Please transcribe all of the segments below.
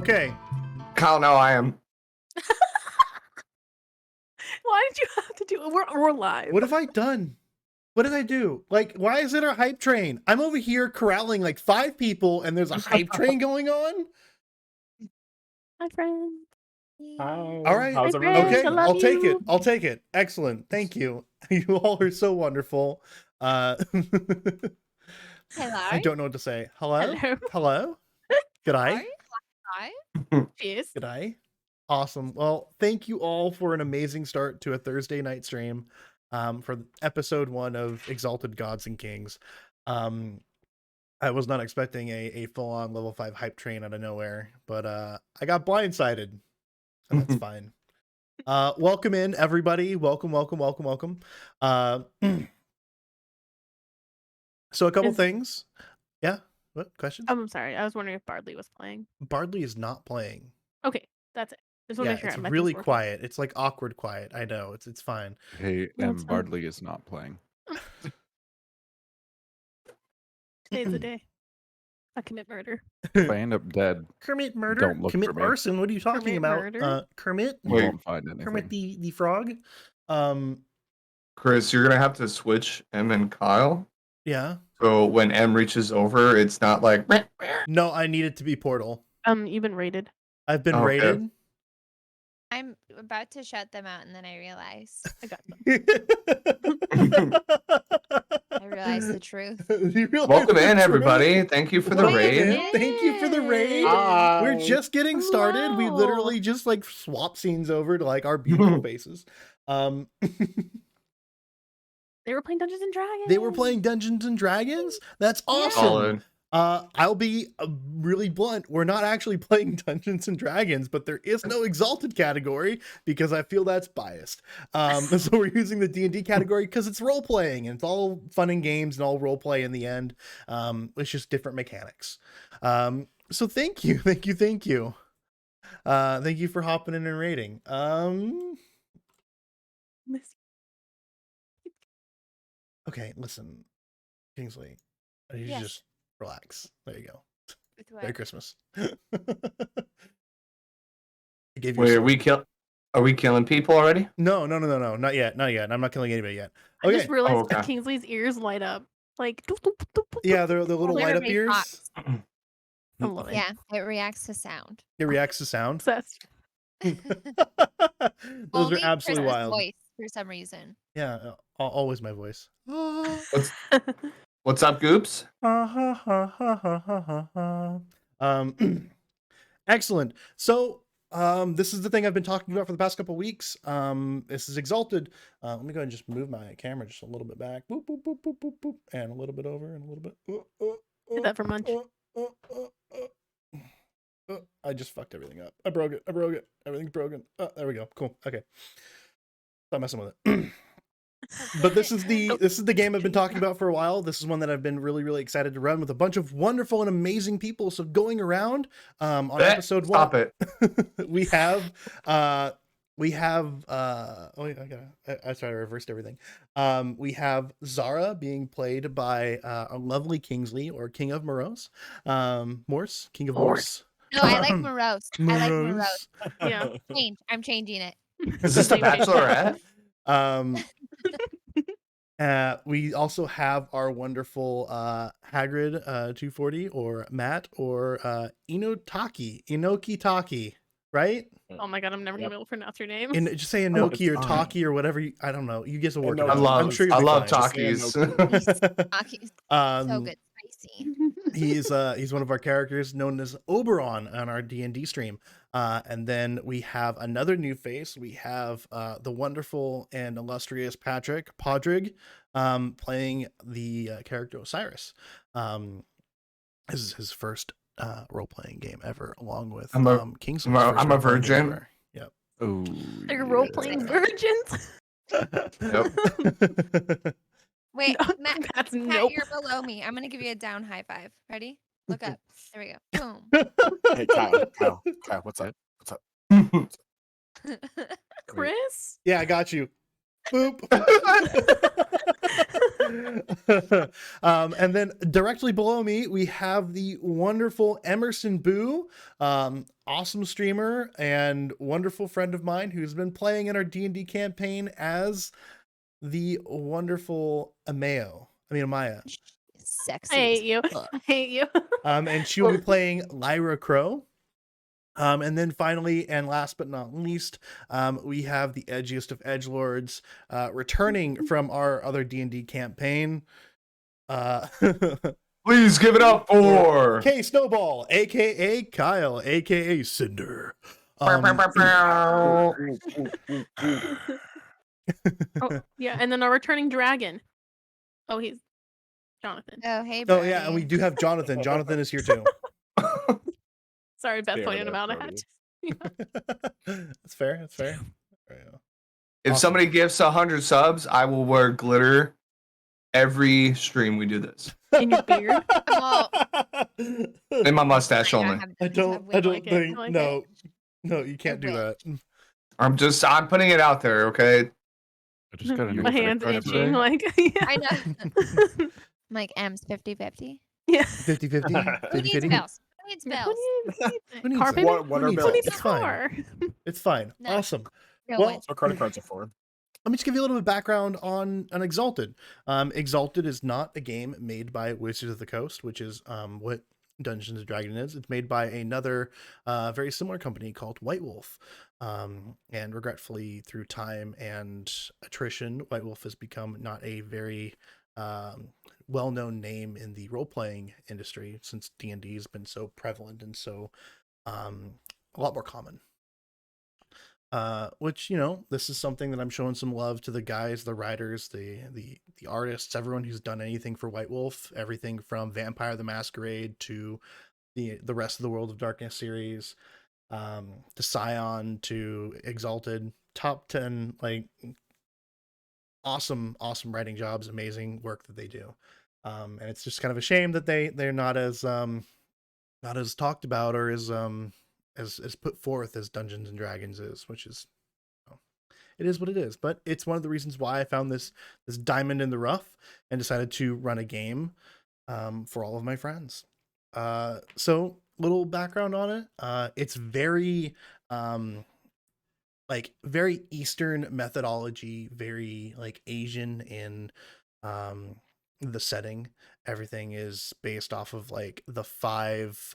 Okay. Kyle, no, I am. Why did you have to do it? We're live. What have I done? What did I do? Like, why is it a hype train? I'm over here corralling like 5 people and there's a hype train going on? Hi, friend. Hi. All right. How's Hi, everyone? friends. Okay, I love I'll take it. you. I'll take it. Excellent. Thank you. You all are so wonderful. Hello. I don't know what to say. Hello? Hello. Hello? G'day. Hi. Cheers. G'day. Awesome. Well, thank you all for an amazing start to a Thursday night stream for episode 1 of Exalted Gods and Kings. I was not expecting a full-on level 5 hype train out of nowhere, but I got blindsided, and that's fine. Welcome in, everybody. Welcome. So a couple things. Yeah? What? Questions? I'm sorry. I was wondering if Bardley was playing. Bardley is not playing. Okay, that's it. Just want to Yeah, make sure it's my really thing's working. quiet. It's like awkward quiet. I know. It's fine. Hey, No, and it's fine. Bardley is not playing. Today's the day. I commit murder. If I end up dead, Kermit murder? Don't look Commit for me. arson? What are you talking Kermit about? murder? Kermit? you Wait, won't find anything. Kermit the frog? Chris, you're gonna have to switch M and Kyle. Yeah. So when M reaches over, it's not like. No, I need it to be Portal. You've been rated. I've been Okay. rated. I'm about to shut them out, and then I realize I got them. I realized the truth. You realize Welcome the in, truth? everybody. Thank you for the Welcome raid. in. Thank you for the raid. Hi. We're just getting started. We Hello. literally just like swap scenes over to like our beautiful faces. They were playing Dungeons and Dragons. They were playing Dungeons and Dragons. That's awesome. Solid. I'll be really blunt. We're not actually playing Dungeons and Dragons, but there is no Exalted category because I feel that's biased. So we're using the D&D category because it's role playing and it's all fun and games and all role play in the end. It's just different mechanics. So thank you. Thank you for hopping in and rating. Okay, listen, Kingsley, I need you to Yes. just relax. There you go. With what? Merry Christmas. I gave you Wait, a are we killing people already? No, not yet. I'm not killing anybody yet. I Okay. just realized Oh, okay. Kingsley's ears light up. Like, Yeah, they're the little Well, light up everybody ears. talks. I'm loving it. Yeah, it reacts to sound. It reacts to sound. Obsessed. Those Only are absolutely Chris's wild. voice for some reason. Yeah, always my voice. What's up, Goops? Excellent. So this is the thing I've been talking about for the past couple weeks. This is Exalted. Let me go ahead and just move my camera just a little bit back. Boop, boop, boop, boop, boop, boop. And a little bit over and a little bit. Did that for Munch. I just fucked everything up. I broke it. Everything's broken. Oh, there we go. Cool. Okay. Stop messing with it. But this is the game I've been talking about for a while. This is one that I've been really excited to run with a bunch of wonderful and amazing people. So going around on episode 1, Stop it. we have I reversed everything. We have Zara being played by a lovely Kingsley, or King of Morose. Morse? King of Morse. No, I like morose. I like morose. Yeah. I'm changing it. Is this the Same thing. Bachelorette? We also have our wonderful Hagrid 240, or Matt, or Inoki Taki, right? Oh my god, I'm never gonna be able to pronounce your name. And just say Inoki or fine. Taki or whatever. I don't know. You guys will work it Inoki. out. I'm sure I you'll be love fine. talkies. Aki's so good, spicy. He's one of our characters known as Oberon on our D&D stream. And then we have another new face. We have the wonderful and illustrious Patrick Podrick playing the character Osiris. This is his first role-playing game ever, along with Kingsley's first I'm a role-playing game virgin. ever. Yep. Oh, They're role-playing virgins. Yep. Wait, No, Matt, that's Matt, nope. you're below me. I'm gonna give you a down high five. Ready? Look up. There we go. Boom. Hey, Kyle, what's up? Chris? Yeah, I got you. Boop. And then directly below me, we have the wonderful Emerson Boo, awesome streamer and wonderful friend of mine who's been playing in our D&D campaign as the wonderful Amaya. Sexy. I hate as you. fuck. I hate you. And she'll be playing Lyra Crow. And then finally, and last but not least, we have the edgiest of edgelords returning from our other D&D campaign. Please give it up for. K Snowball, aka Kyle, aka Cinder. Oh, yeah, and then our returning dragon. Oh, he's Jonathan. Oh, hey, Oh yeah, and we Brody. do have Jonathan. Jonathan is here too. Sorry, Beth Fair pointed him enough, out. I Brody. had to. That's fair. That's fair. Yeah. If Awesome. somebody gives 100 subs, I will wear glitter every stream we do this. In your beard? Well, In my mustache might not only. have- I have don't wig think like it. I like no. No, you can't do wig. that. I'm putting it out there, okay? I just got a new My credit hand's card itching. today. Like, yeah. I know. I'm like, M's 50-50. Yeah. 50-50. Who needs 50-50. bells? Who needs bells? Who needs Car it? payment? What Who are needs bills? it? It's fine. Car. It's fine. No. Awesome. No Well, one. That's what credit cards are for. Let me just give you a little bit of background on Exalted. Exalted is not a game made by Wizards of the Coast, which is what Dungeons and Dragons is. It's made by another very similar company called White Wolf. And regretfully, through time and attrition, White Wolf has become not a very well-known name in the role-playing industry since D&D has been so prevalent and so a lot more common. Which, you know, this is something that I'm showing some love to the guys, the writers, the artists, everyone who's done anything for White Wolf, everything from Vampire the Masquerade to the rest of the World of Darkness series, to Scion to Exalted, top 10, like awesome writing jobs, amazing work that they do. And it's just kind of a shame that they're not as talked about or as put forth as Dungeons and Dragons is, which is, it is what it is. But it's one of the reasons why I found this diamond in the rough and decided to run a game for all of my friends. So little background on it. It's very like very Eastern methodology, very like Asian in the setting. Everything is based off of like the five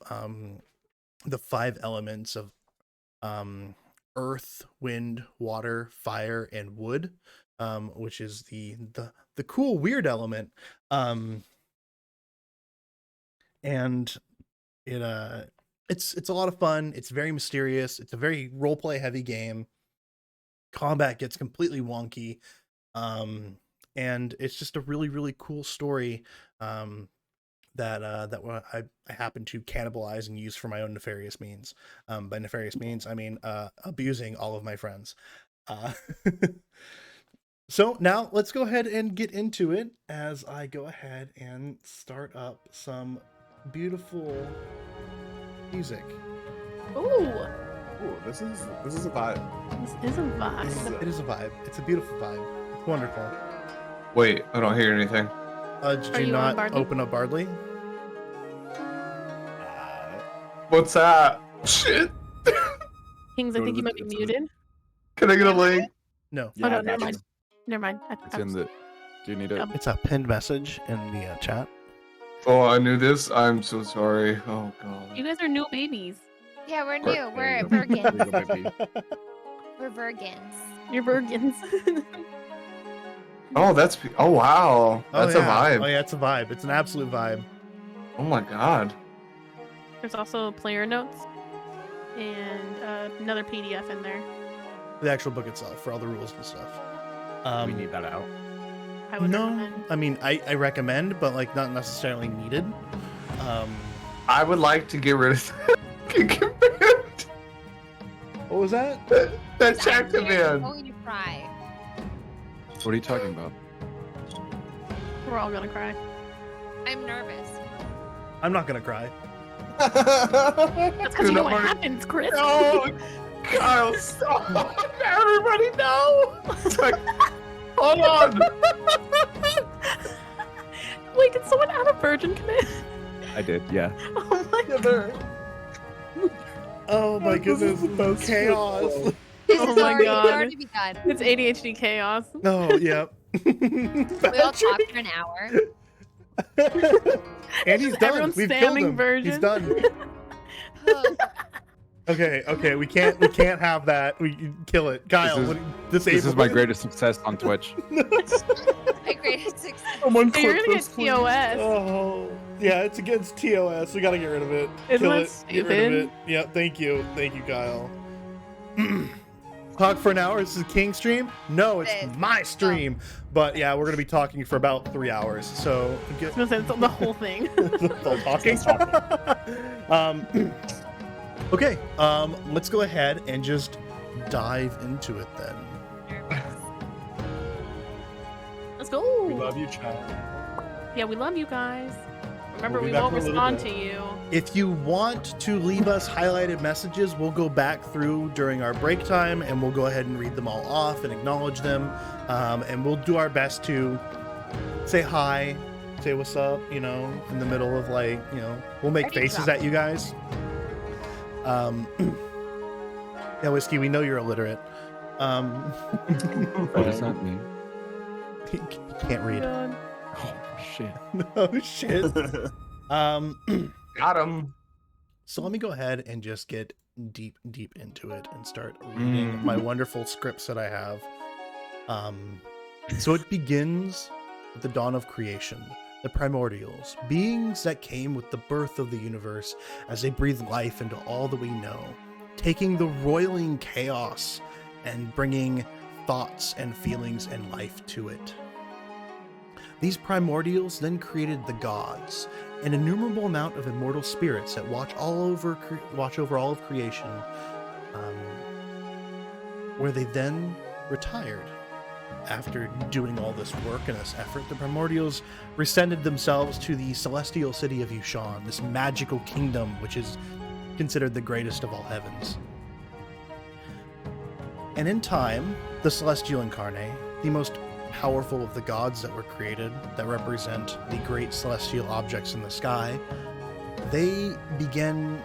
elements of earth, wind, water, fire, and wood, which is the cool weird element. And it's a lot of fun. It's very mysterious. It's a very role play heavy game. Combat gets completely wonky. And it's just a really, really cool story that I happen to cannibalize and use for my own nefarious means. By nefarious means, I mean abusing all of my friends. So now let's go ahead and get into it as I go ahead and start up some beautiful music. Ooh, Ooh, this is a vibe. this is a vibe. It is a vibe. It's a beautiful vibe. It's wonderful. Wait, I don't hear anything. Did Are you you on not Bardley? open up Bardley? What's that? Shit. Kings, I Go think to you the- might be it's in the- muted. Can I get a link? No. Oh, no, I never got mind. you. Never mind. It's in the. Do you need it? It's a pinned message in the chat. Oh, I knew this. I'm so sorry. Oh You god. guys are new babies. Yeah, we're Or- new. We're There you go. There Virgins. you go, baby. We're Virgins. You're virgins. Oh, that's. Oh wow. Oh, That's yeah. a vibe. Oh yeah, it's a vibe. It's an absolute vibe. Oh my god. There's also player notes and another PDF in there. The actual book itself for all the rules and stuff. We need that out. I would No, recommend. I mean I recommend, but like not necessarily needed. I would like to get rid of that. What was that? That I'm check command. going to cry. What are you talking about? We're all gonna cry. I'm nervous. I'm not gonna cry. That's because you know what Nobody- happens, Chris. No, Kyle, stop! Everybody, no! It's like, Hold on. Wait, did someone add a virgin commit? I did, yeah. Oh my Yeah, there. Oh my This is goodness. the best Chaos. football. This Oh is my already, God. already begun. It's ADHD chaos. Oh, yeah. We all talk for an hour. And he's done. Everyone's We've killed spamming him. He's virgin. done. Oh, Okay, we can't have that. We kill it. Kyle, is- disable This is my it. greatest success on Twitch. my greatest success. Someone So you're clip gonna this, get please. TOS. Oh, yeah, it's against TOS. We gotta get rid of it. Isn't Kill that it. Get rid of it. stupid? Yeah, thank you, Kyle. Talk for an hour. This is King stream. No, it's It is. my stream. But yeah, we're gonna be talking for about 3 hours. So get I was gonna say it's the whole thing. still talking. Okay. Let's go ahead and just dive into it then. Let's go. We love you, child. Yeah, we love you guys. Remember, We'll be we back won't in a little respond bit. to you. If you want to leave us highlighted messages, we'll go back through during our break time and we'll go ahead and read them all off and acknowledge them. And we'll do our best to say hi, say what's up, in the middle of we'll make Already faces dropped. at you guys. Yeah, Whiskey, we know you're illiterate. What does that mean? You can't read. God. Oh, shit. Oh, shit. Got him. So let me go ahead and just get deep into it and start reading my wonderful scripts that I have. So it begins with the dawn of creation, the primordials, beings that came with the birth of the universe as they breathe life into all that we know, taking the roiling chaos and bringing thoughts and feelings and life to it. These primordials then created the gods, an innumerable amount of immortal spirits that watch over all of creation, where they then retired. After doing all this work and this effort, the primordials rescinded themselves to the celestial city of Yushan, this magical kingdom which is considered the greatest of all heavens. And in time, the celestial incarnate, the most powerful of the gods that were created, that represent the great celestial objects in the sky, they began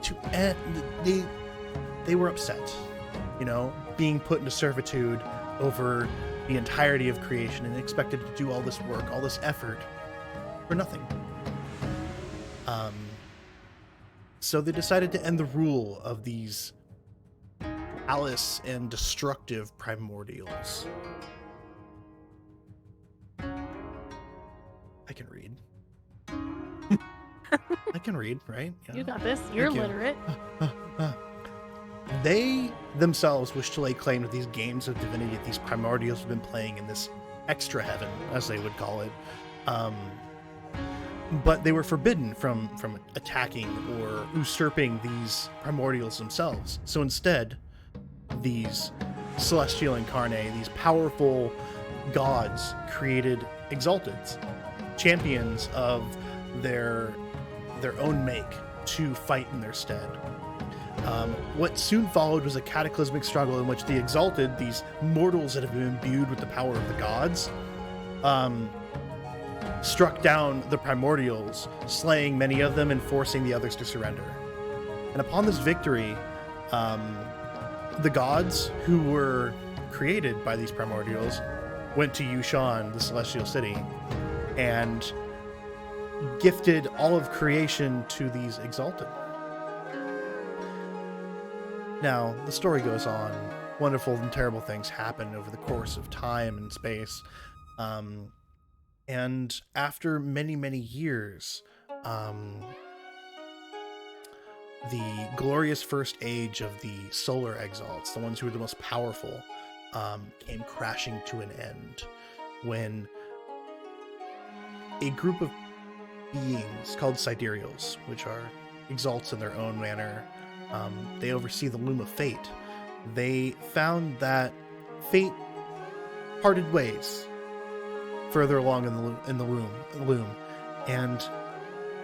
to they were upset, being put into servitude over the entirety of creation and expected to do all this work, all this effort for nothing. So they decided to end the rule of these callous and destructive primordials. I can read. I can read, right? Yeah. You got this. You're Thank you. literate. They themselves wish to lay claim to these games of divinity that these primordials have been playing in this extra heaven, as they would call it. But they were forbidden from attacking or usurping these primordials themselves. So instead, these celestial incarnate, these powerful gods, created Exalteds, champions of their own make, to fight in their stead. What soon followed was a cataclysmic struggle in which the Exalted, these mortals that have been imbued with the power of the gods, struck down the primordials, slaying many of them and forcing the others to surrender. And upon this victory, the gods who were created by these primordials went to Yushan, the celestial city, and gifted all of creation to these Exalted. Now, the story goes on. Wonderful and terrible things happen over the course of time and space. And after many, many years, the glorious first age of the solar exalts, the ones who were the most powerful, came crashing to an end when a group of beings called sidereals, which are exalts in their own manner, they oversee the loom of fate. They found that fate parted ways further along in the loom, and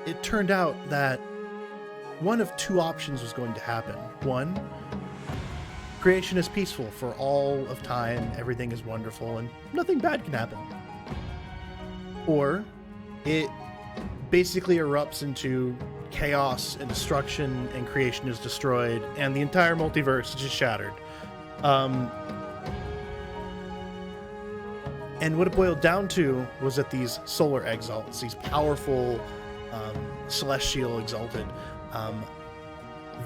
it turned out that one of two options was going to happen. One, creation is peaceful for all of time, everything is wonderful, and nothing bad can happen. Or it basically erupts into chaos and destruction, and creation is destroyed, and the entire multiverse is just shattered. And what it boiled down to was that these solar exalts, these powerful celestial exalted,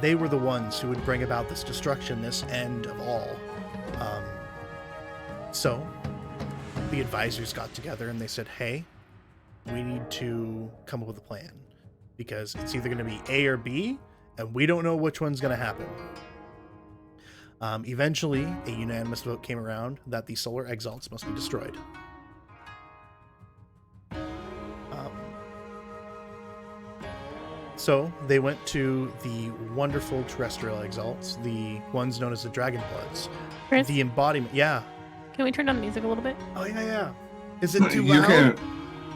they were the ones who would bring about this destruction, this end of all. So the advisors got together and they said, hey, we need to come up with a plan, because it's either going to be A or B, and we don't know which one's going to happen. Eventually, a unanimous vote came around that the solar exalts must be destroyed. So they went to the wonderful terrestrial exalts, the ones known as the Dragon Bloods. Chris, The embodiment. Yeah. can we turn down the music a little bit? Oh, yeah, yeah. Is it too You loud? can.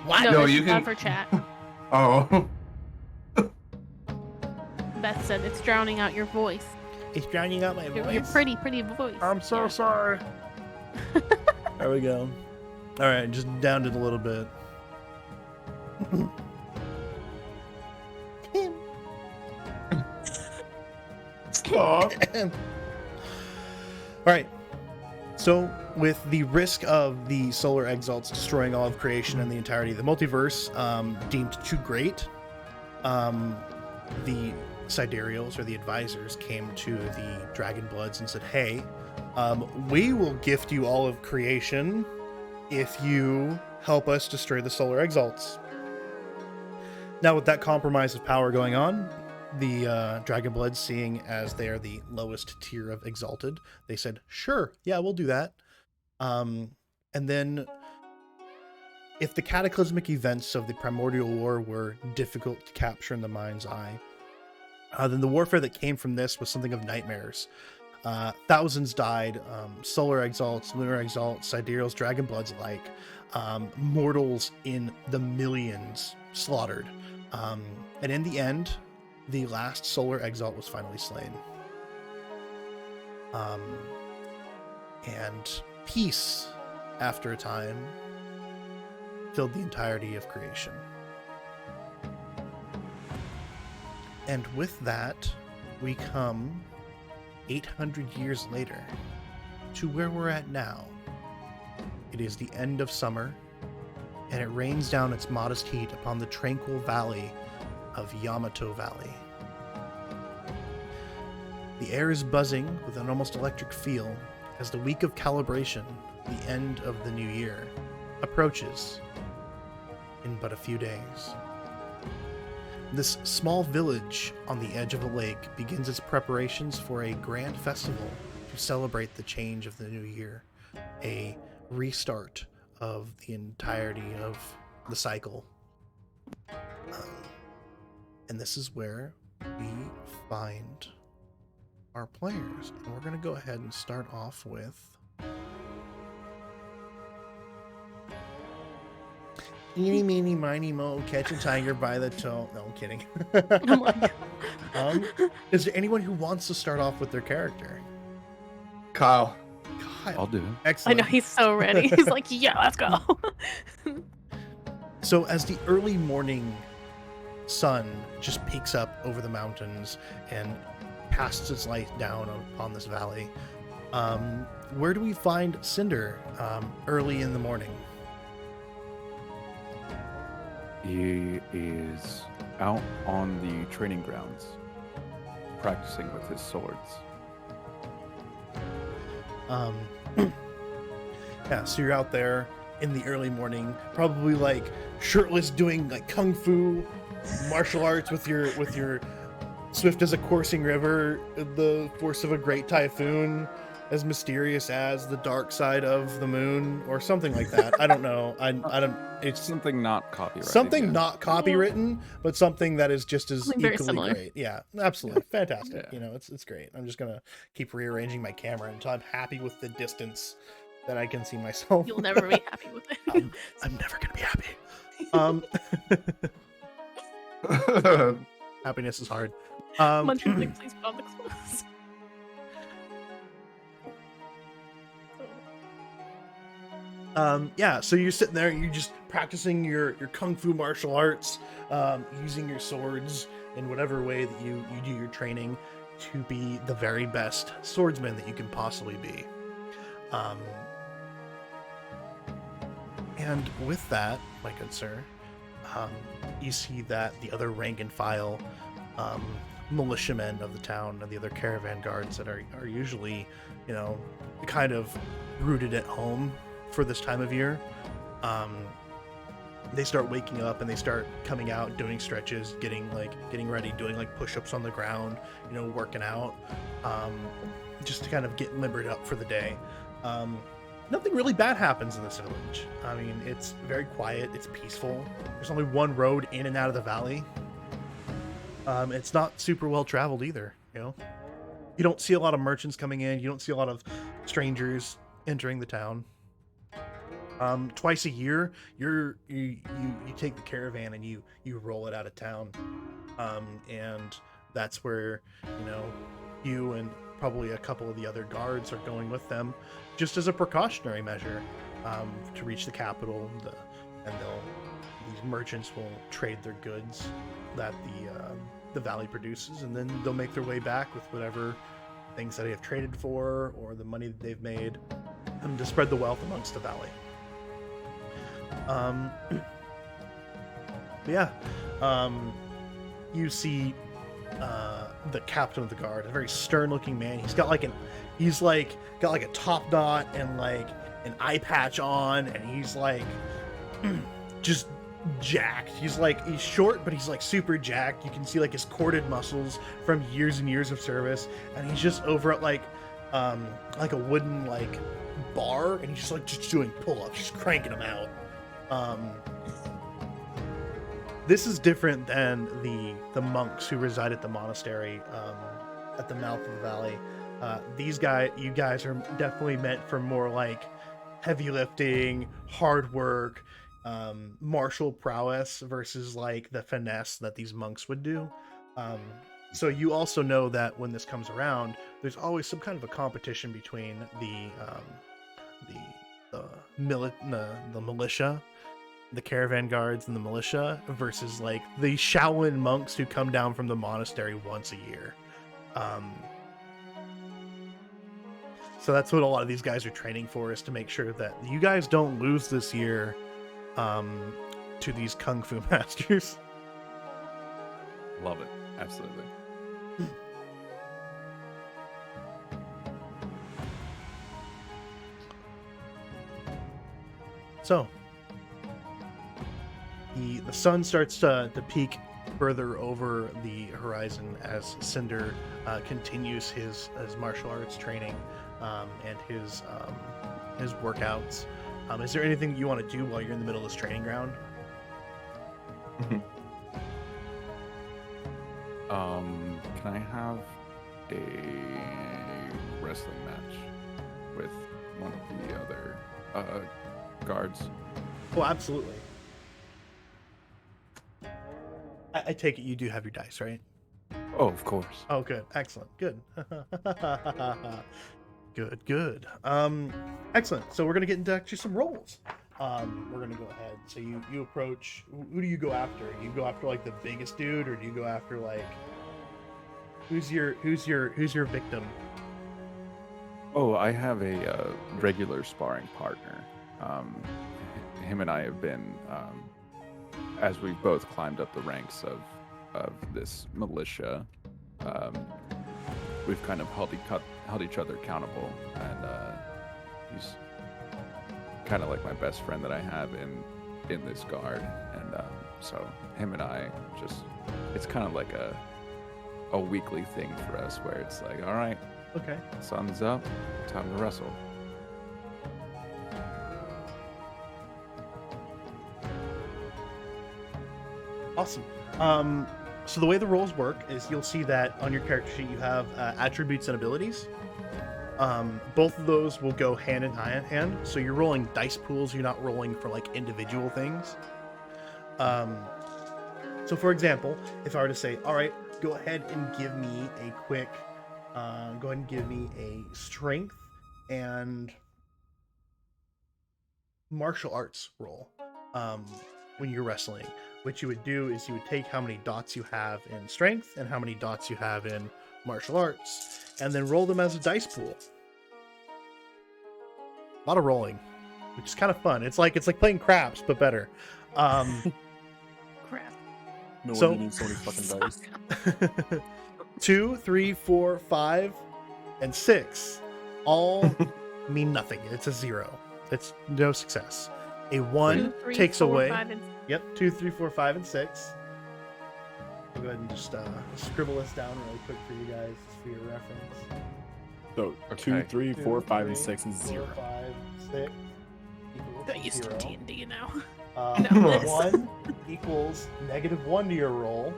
What? No, it's you loud can- for chat. Oh. Beth said it's drowning out your voice. It's drowning out my voice. Your pretty voice. I'm so Yeah. sorry. There we go. All right, just downed it a little bit. Aw. All right. So, with the risk of the solar exalts destroying all of creation and the entirety of the multiverse deemed too great, the sidereals, or the advisors, came to the Dragon Bloods and said, hey, we will gift you all of creation if you help us destroy the solar exalts. Now, with that compromise of power going on, the Dragon Bloods, seeing as they are the lowest tier of Exalted, they said, sure, yeah, we'll do that. And then, if the cataclysmic events of the Primordial War were difficult to capture in the mind's eye, then the warfare that came from this was something of nightmares. Thousands died, solar exalts, lunar exalts, sidereals, dragon bloods alike, mortals in the millions slaughtered. And in the end, the last solar exalt was finally slain. And peace, after a time, filled the entirety of creation. And with that, we come 800 years later to where we're at now. It is the end of summer, and it rains down its modest heat upon the tranquil valley of Yamato Valley. The air is buzzing with an almost electric feel as the week of calibration, the end of the new year, approaches in but a few days. This small village on the edge of a lake begins its preparations for a grand festival to celebrate the change of the new year, a restart of the entirety of the cycle. And this is where we find our players. And we're going to go ahead and start off with eeny, meeny, miny, mo, catch a tiger by the toe. No, I'm kidding. I'm like, Is there anyone who wants to start off with their character? Kyle. Kyle. I'll do it. I Excellent. know he's so ready. He's like, yeah, let's go. So as the early morning sun just peeks up over the mountains and casts its light down upon this valley, where do we find Cinder early in the morning? He is out on the training grounds, practicing with his swords. Yeah, so you're out there in the early morning, probably like shirtless, doing like kung fu martial arts with your swift as a coursing river, the force of a great typhoon, as mysterious as the dark side of the moon, or something like that. I don't know. I don't. It's Something not copyrighted. something yeah. not copywritten, but something that is just as Something very equally similar. great. Yeah, absolutely fantastic. Yeah. You know, it's great. I'm just gonna keep rearranging my camera until I'm happy with the distance that I can see myself. You'll never be happy with it. I'm never gonna be happy. Happiness is hard. Munchkin, like, please put on the clothes. Yeah, so you're sitting there, you're just practicing your kung fu martial arts, using your swords in whatever way that you do your training to be the very best swordsman that you can possibly be. Um, and with that, my good sir, um, you see that the other rank and file um, militiamen of the town and the other caravan guards that are usually, kind of rooted at home for this time of year, they start waking up and they start coming out, doing stretches, getting ready, doing like push-ups on the ground, working out, just to kind of get limbered up for the day. Nothing really bad happens in this village. I mean, it's very quiet, it's peaceful. There's only one road in and out of the valley. It's not super well traveled either, You don't see a lot of merchants coming in, you don't see a lot of strangers entering the town. Twice a year, you take the caravan and you roll it out of town, and that's where you and probably a couple of the other guards are going with them, just as a precautionary measure, to reach the capital. These merchants will trade their goods that the valley produces, and then they'll make their way back with whatever things that they have traded for or the money that they've made, to spread the wealth amongst the valley. You see the captain of the guard, a very stern-looking man. He's got like a top knot and like an eye patch on, and he's like just jacked. He's short, but he's like super jacked. You can see like his corded muscles from years and years of service, and he's just over at like a wooden like bar, and he's just doing pull-ups, just cranking them out. This is different than the monks who reside at the monastery at the mouth of the valley. You guys are definitely meant for more like heavy lifting, hard work, martial prowess versus like the finesse that these monks would do. So you also know that when this comes around, there's always some kind of a competition between the militia, the caravan guards and the militia, versus like the Shaolin monks who come down from the monastery once a year. So that's what a lot of these guys are training for, is to make sure that you guys don't lose this year to these kung fu masters. Love it. Absolutely. So the sun starts to peak further over the horizon as Cinder continues his martial arts training and his workouts. Is there anything you want to do while you're in the middle of this training ground? Can I have a wrestling match with one of the other guards? Oh, absolutely. I take it you do have your dice, right? Oh, of course. Oh, good. Excellent. Good. Good. Excellent. So we're going to get into actually some rolls. We're going to go ahead. So you approach, who do you go after? You go after like the biggest dude, or do you go after like, who's your victim? Oh, I have a regular sparring partner. Him and I have been, as we've both climbed up the ranks of this militia, we've kind of held each other accountable, and he's kind of like my best friend that I have in this guard, and so him and I it's kind of like a weekly thing for us, where it's like, all right, Okay. sun's up, time to wrestle. Awesome. So the way the rolls work is you'll see that on your character sheet you have attributes and abilities. Both of those will go hand in hand. So you're rolling dice pools. You're not rolling for like individual things. So for example, if I were to say, all right, go ahead and give me a quick, go ahead and give me a strength and martial arts roll when you're wrestling. What you would do is you would take how many dots you have in strength and how many dots you have in martial arts, and then roll them as a dice pool. A lot of rolling, which is kind of fun. It's like playing craps but better. Crap. No So- wonder you need so many fucking dice. 2, 3, 4, 5, and 6 all mean nothing. It's a 0. It's no success. A 1 2, 3, takes 4, away. 5, and Yep, 2, 3, 4, 5, and 6. I'll go ahead and just scribble this down really quick for you guys, just for your reference. So Okay. 2, 3, 4, 2, 5, and 3, 6 and 4, 0. 5, 6 equals got used to 0. D&D now. No, this. 1 equals -1 to your roll,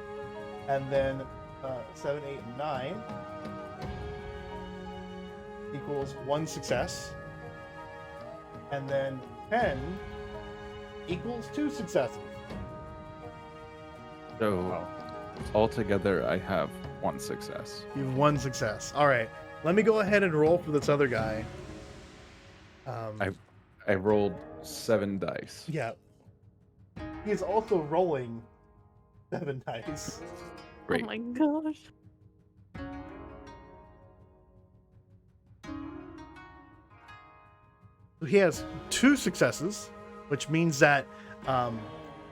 and then 7, 8, and 9 equals 1 success, and then 10 equals 2 successes. So Wow. altogether, I have 1 success. You have 1 success. All right, let me go ahead and roll for this other guy. I rolled 7 dice. Yeah. He is also rolling 7 dice. Great. Oh my gosh. So he has 2 successes, which means that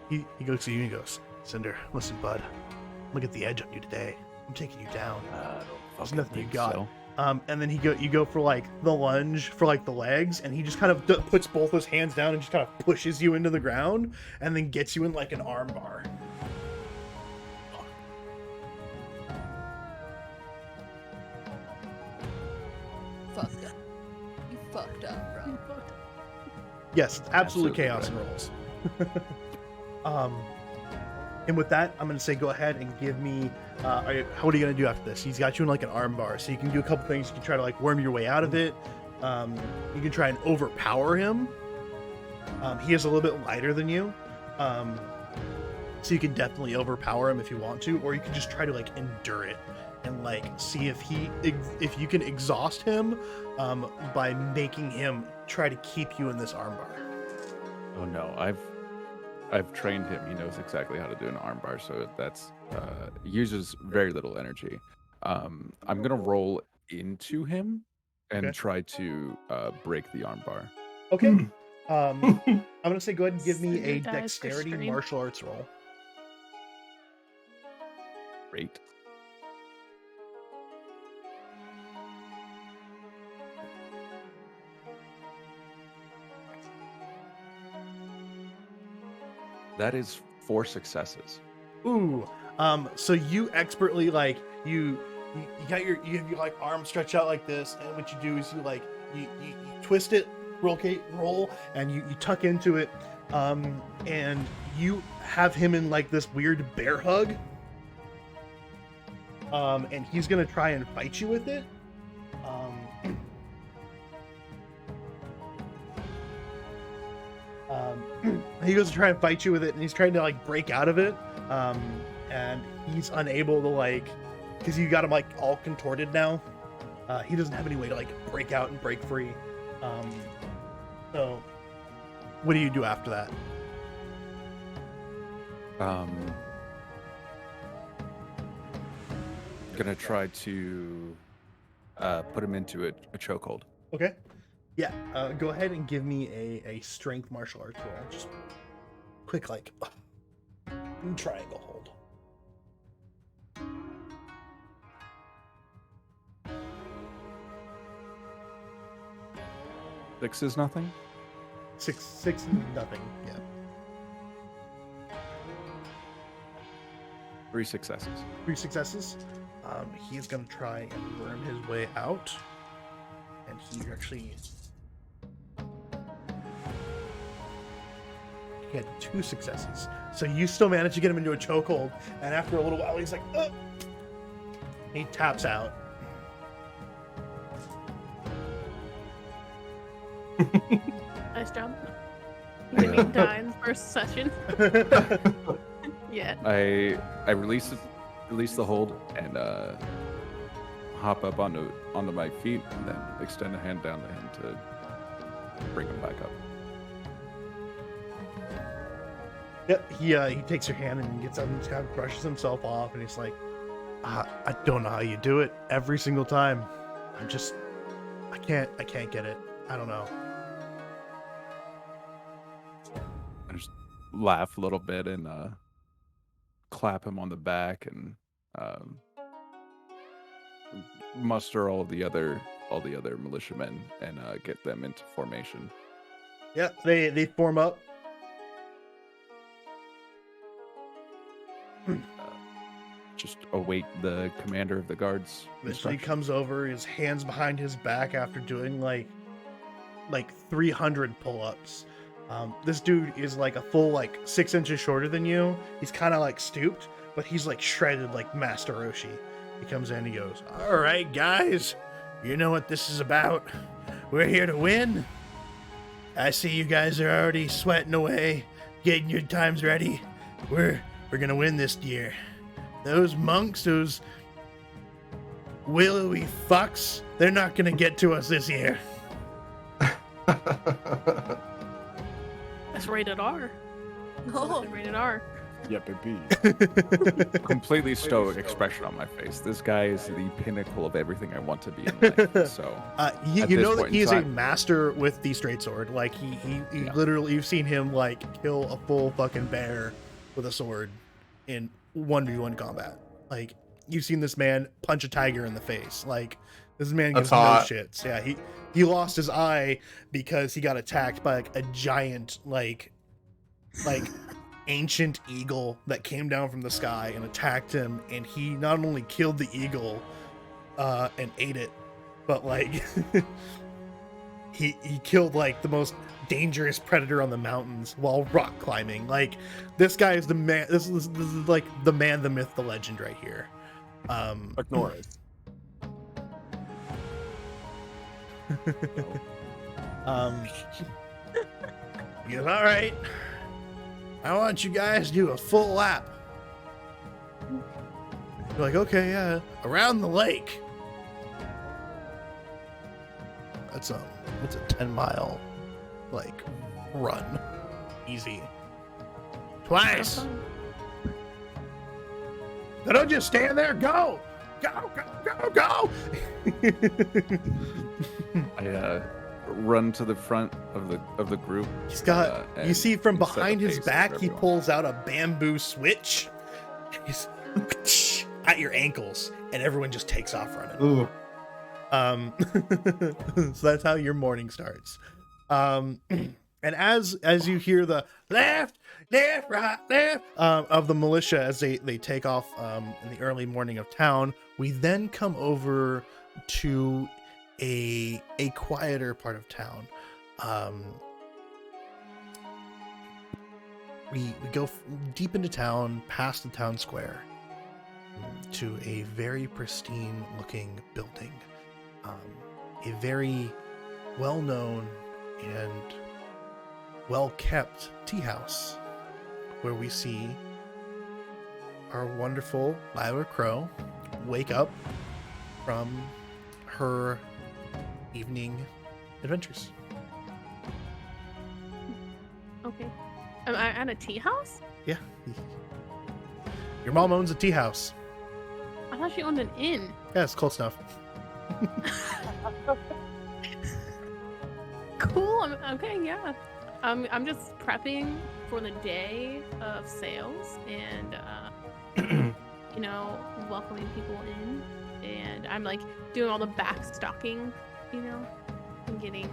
he goes to you and he goes, Cinder, listen, bud. Look at the edge on you today. I'm taking you down. There's nothing you got. And then you go for like the lunge for like the legs, and he just kind of puts both his hands down and just kind of pushes you into the ground, and then gets you in like an arm bar. Fucked up. You fucked up, bro. Yes, it's absolutely Absolutely chaos and rolls. And with that, I'm going to say go ahead and give me. What are you going to do after this? He's got you in like an arm bar, so you can do a couple things. You can try to like worm your way out of it. You can try and overpower him. He is a little bit lighter than you, so you can definitely overpower him if you want to, or you can just try to like endure it and like see if you can exhaust him by making him try to keep you in this arm bar. Oh no, I've trained him. He knows exactly how to do an armbar, so that's uses very little energy. I'm gonna roll into him and Okay. try to break the armbar. Okay. I'm gonna say go ahead and give me Cinder a dies for dexterity stream. martial arts roll. Great. That is 4 successes. Ooh. So you expertly like you have your like arm stretched out like this, and what you do is you twist it, roll, and you tuck into it, and you have him in like this weird bear hug. And he's gonna try and fight you with it. He goes to try and fight you with it, and he's trying to like break out of it, and he's unable to like, because you got him like all contorted now. He doesn't have any way to like break out and break free. So, what do you do after that? Gonna try to put him into a chokehold. Okay. Yeah. Go ahead and give me a strength martial arts roll. Just quick like triangle hold. Six is nothing. Six, nothing. Yeah. 3 successes. 3 successes. He's gonna try and worm his way out, and he actually he had 2 successes. So you still managed to get him into a chokehold, and after a little while, he's like, "Ugh." He taps out. Nice job. He didn't even die in the first session. Yeah. I release the hold and hop up onto my feet and then extend a hand down to him to bring him back up. Yep, he takes your hand and gets up and kind of brushes himself off, and he's like, I don't know how you do it every single time. I can't get it. I don't know. I just laugh a little bit and clap him on the back and muster all the other militiamen and get them into formation. Yeah, they form up. Just await the commander of the guards. Eventually he instructions. comes over, his hands behind his back after doing like 300 pull-ups. This dude is like a full like 6 inches shorter than you. He's kind of like stooped, but he's like shredded like Master Roshi. He comes in and he goes, "All right, guys, you know what this is about. We're here to win. I see you guys are already sweating away, getting your times ready. We're gonna win this year. Those monks, those willowy fucks, they're not gonna get to us this year." That's rated R. Oh, Rated R. Yeah, baby. Completely stoic expression on my face. This guy is the pinnacle of everything I want to be in life. So You At know this that point in he's a time- master with the straight sword. Like he Yeah. literally, you've seen him like kill a full fucking bear with a sword in 1v1 combat. Like you've seen this man punch a tiger in the face. Like this man gives That's no hot. shits. Yeah, he lost his eye because he got attacked by like a giant like ancient eagle that came down from the sky and attacked him, and he not only killed the eagle and ate it, but like he killed like the most dangerous predator on the mountains while rock climbing. Like this guy is the man. This is like the man, the myth, the legend right here. Chuck Norris. He goes, "All right, I want you guys to do a full lap." You're like, "Okay, yeah, around the lake." That's a 10-mile like run, easy. Twice. Now don't just stand there. Go, go, go, go, go. I run to the front of the group. He's got. You and see from set the behind his pace for back, he everyone. pulls out a bamboo switch. He's at your ankles, and everyone just takes off running. Ooh. So that's how your morning starts. And as you hear the left, right, left of the militia as they take off in the early morning of town, we then come over to a quieter part of town. We go deep into town, past the town square, to a very pristine looking building. A very well-known and well-kept tea house, where we see our wonderful Lyra Crow wake up from her evening adventures. Okay. Am I at a tea house? Yeah. Your mom owns a tea house. I thought she owned an inn. Yeah, it's close enough. Cool. Okay, yeah. I'm just prepping for the day of sales and welcoming people in, and I'm like doing all the back stocking, and getting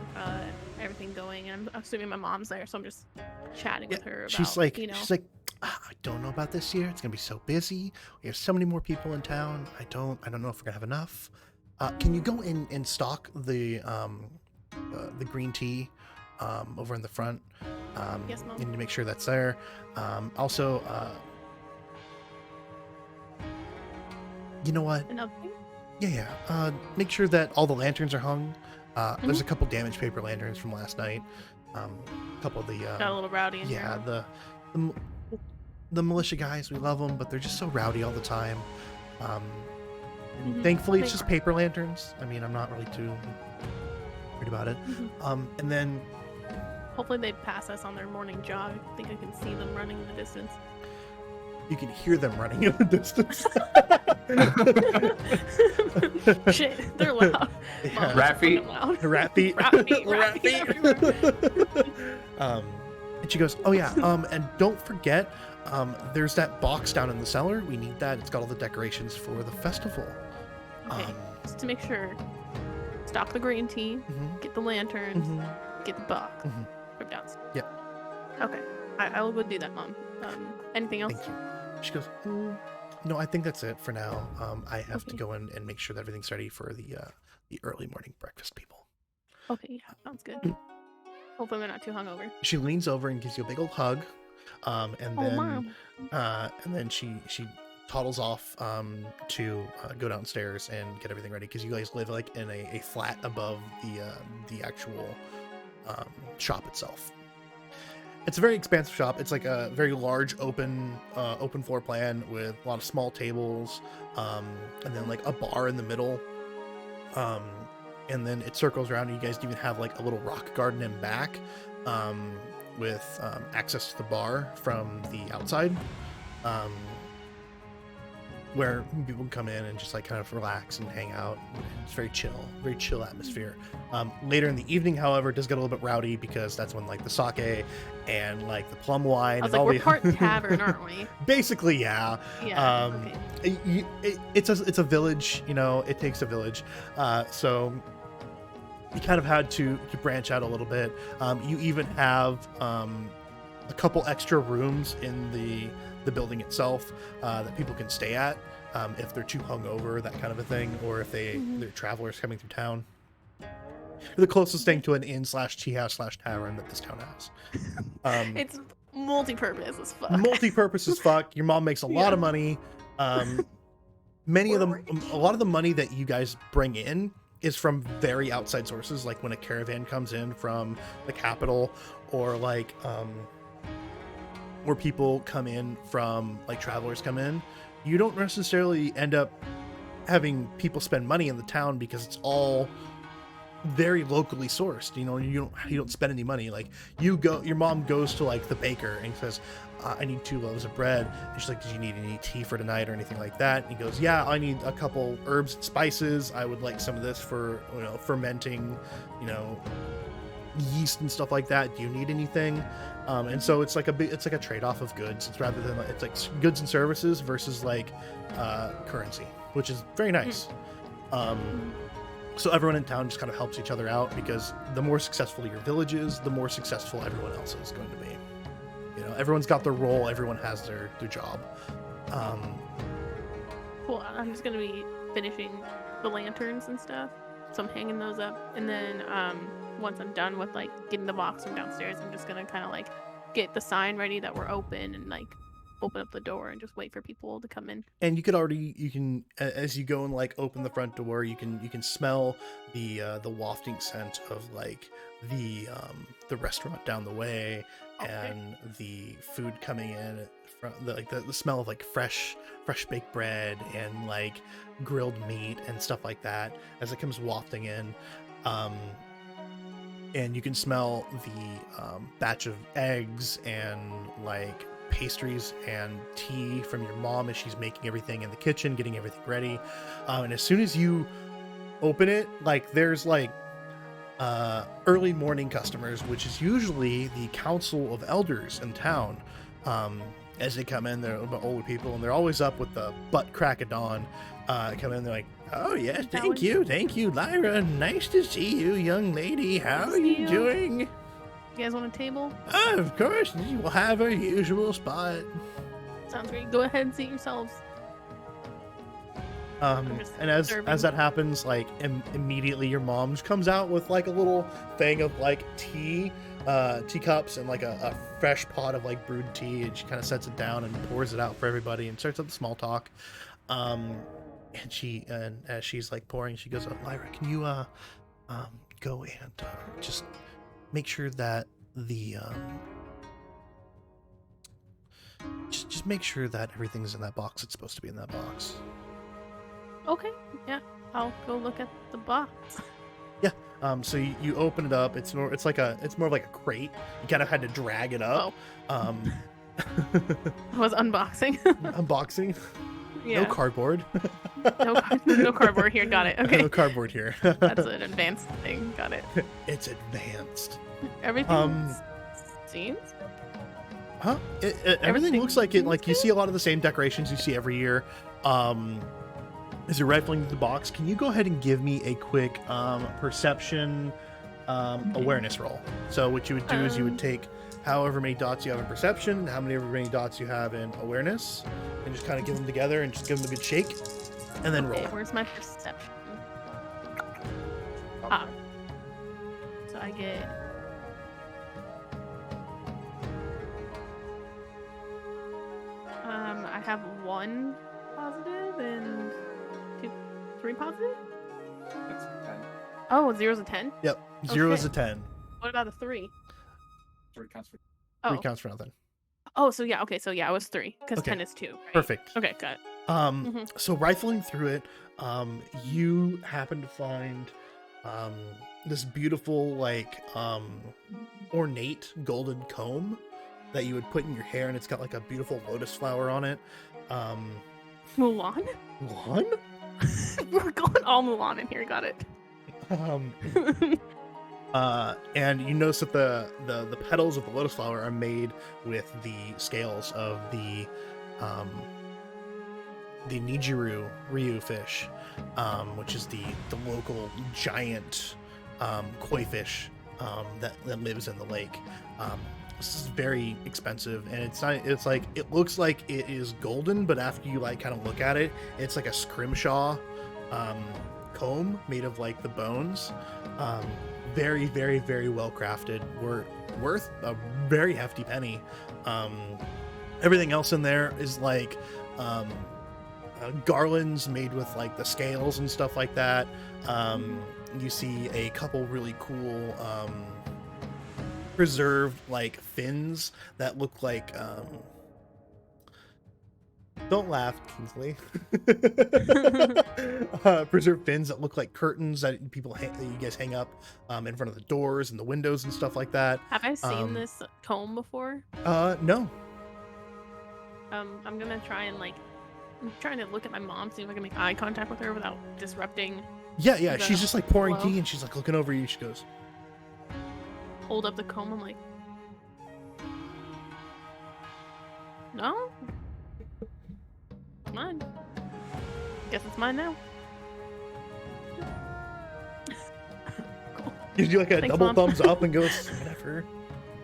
everything going. And I'm assuming my mom's there, so I'm just chatting with her about. She's like, I don't know about this year. It's gonna be so busy. We have so many more people in town. I don't know if we're gonna have enough. Can you go in and stock the green tea over in the front? Yes, Mom. You need to make sure that's there. Also, you know what? Another thing? Yeah. Make sure that all the lanterns are hung. There's a couple damaged paper lanterns from last night. A couple of the Got a little rowdy in yeah, here. the militia guys, we love them, but they're just so rowdy all the time. And Mhm. thankfully, it's They just are. paper lanterns. I mean, I'm not really too worried about it. Mhm. And then hopefully they pass us on their morning jog. I think I can see them running in the distance. You can hear them running in the distance. Shit, they're loud. Yeah. Mom, Rat feet. fucking loud. Rat feet. Rat feet, Rat feet. everywhere. And she goes, oh yeah, and don't forget, there's that box down in the cellar. We need that. It's got all the decorations for the festival. Okay, just to make sure, stock the green tea, get the lanterns, get the box from downstairs. Yep. Okay, I will go do that, Mom. Anything else? Thank you. She goes, no, I think that's it for now. I have to go in and make sure that everything's ready for the early morning breakfast people. Okay, yeah, sounds good. Hopefully we're not too hungover. She leans over and gives you a big old hug, and then Mom. she toddles off to go downstairs and get everything ready because you guys live like in a flat above the actual shop itself. It's a very expansive shop. It's like a very large open floor plan with a lot of small tables, and then like a bar in the middle. And then it circles around, and you guys even have like a little rock garden in back, with access to the bar from the outside, where people can come in and just like kind of relax and hang out. It's very chill atmosphere. Later in the evening, however, it does get a little bit rowdy because that's when like the sake and like the plum wine I was and like, all we're the part tavern, aren't we? basically, yeah. Yeah. Okay. It's a village, you know. It takes a village, so you kind of had to branch out a little bit. You even have a couple extra rooms in the building itself that people can stay at if they're too hungover, that kind of a thing, or if they're travelers coming through town. You're the closest thing to an inn / tea house / tavern that this town has. It's multi-purpose as fuck. Multi-purpose as fuck. Your mom makes a lot of money. A lot of the money that you guys bring in is from very outside sources, like when a caravan comes in from the capital, or like where people come in from, like travelers come in. You don't necessarily end up having people spend money in the town because it's all very locally sourced. You know, you don't spend any money. Like your mom goes to like the baker and says, I need 2 loaves of bread. And she's like, did you need any tea for tonight or anything like that? And he goes, yeah, I need a couple herbs and spices. I would like some of this for, you know, fermenting, you know, yeast and stuff like that. Do you need anything? And so it's like a trade-off of goods. It's rather than it's like goods and services versus like currency, which is very nice. So everyone in town just kind of helps each other out, because the more successful your village is, the more successful everyone else is going to be. You know, everyone's got their role, everyone has their job. Cool. I'm just gonna be finishing the lanterns and stuff, so I'm hanging those up, and then once I'm done with like getting the box from downstairs, I'm just gonna kind of like get the sign ready that we're open, and like open up the door and just wait for people to come in. And you can as you go and like open the front door, you can smell the wafting scent of like the restaurant down the way, and the food coming in from the smell of like fresh baked bread and like grilled meat and stuff like that as it comes wafting in. And you can smell the batch of eggs and like pastries and tea from your mom as she's making everything in the kitchen, getting everything ready. And as soon as you open it, like there's like early morning customers, which is usually the council of elders in town. As they come in, they're about older people, and they're always up with the butt crack of dawn. Come in, they're like, oh yes, thank you, Lyra, nice to see you, young lady. How are you doing? You guys want a table? Oh, of course, you will have our usual spot. Sounds great. Go ahead and seat yourselves. And as that happens, like immediately your mom just comes out with like a little thing of like teacups and like a fresh pot of like brewed tea, and she kind of sets it down and pours it out for everybody and starts up the small talk. And as she's like pouring, she goes, Lyra, can you go and just make sure that the just make sure that everything's in that box it's supposed to be in that box. Okay, yeah, I'll go look at the box. So you open it up. It's more of like a crate. You kind of had to drag it up. I was unboxing. Unboxing. Yeah. No cardboard. No cardboard here. Got it. Okay. No cardboard here. That's an advanced thing. Got it. It's advanced. Everything seems. Huh? Everything looks like it. Like you see a lot of the same decorations you see every year. As you're rifling the box, can you go ahead and give me a quick perception awareness roll? So what you would do is you would take however many dots you have in perception, however many dots you have in awareness, and just kind of give them together and just give them a good shake, and then roll. Okay, where's my perception? So I get. I have 1 positive and 3 positive. That's 10. Oh, 0's a 10. Yep. 0 is Okay. a 10. What about a 3? 3 counts for 3 Oh. counts for nothing. Oh, so yeah. Okay, so yeah, I was 3 because Okay. 10 is 2. Right? Perfect. Okay, got it. So rifling through it, you happen to find this beautiful, like, ornate golden comb that you would put in your hair, and it's got like a beautiful lotus flower on it. Mulan. Mulan? We're going all Mulan in here. Got it. And you notice that the petals of the lotus flower are made with the scales of the Nijiru Ryu fish, which is the local giant koi fish that lives in the lake. This is very expensive, and it's like, it looks like it is golden, but after you like kind of look at it, it's like a scrimshaw comb made of like the bones. Very, very, very well crafted. Worth a very hefty penny. Everything else in there is like garlands made with like the scales and stuff like that. You see a couple really cool preserved like fins that look like don't laugh, Kingsley. Preserved fins that look like curtains that that you guys hang up in front of the doors and the windows and stuff like that. Have I seen this comb before? No. I'm gonna try and I'm trying to look at my mom, see if I can make eye contact with her without disrupting. Yeah. The She's just like pouring flow. tea, and she's like looking over you. She goes, Hold up the comb. I'm like, no, it's mine. Guess it's mine now. gives you like a Thanks, double Mom. thumbs up and goes, whatever.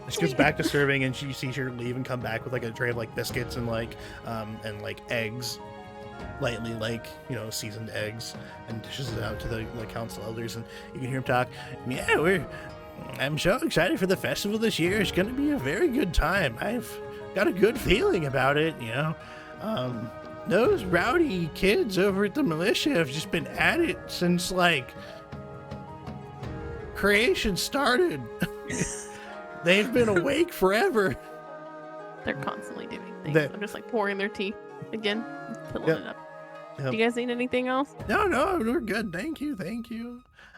And she goes back to serving, and she sees her leave and come back with like a tray of like biscuits and like eggs, lightly seasoned eggs, and dishes it out to the council elders, and you can hear him talk. Yeah, I'm so excited for the festival this year. It's going to be a very good time. I've got a good feeling about it, those rowdy kids over at the militia have just been at it since like creation started. They've been awake forever. They're constantly doing things. They- I'm just like pouring their tea again, filling Yep. it up. Yep. Do you guys need anything else? No, we're good. Thank you.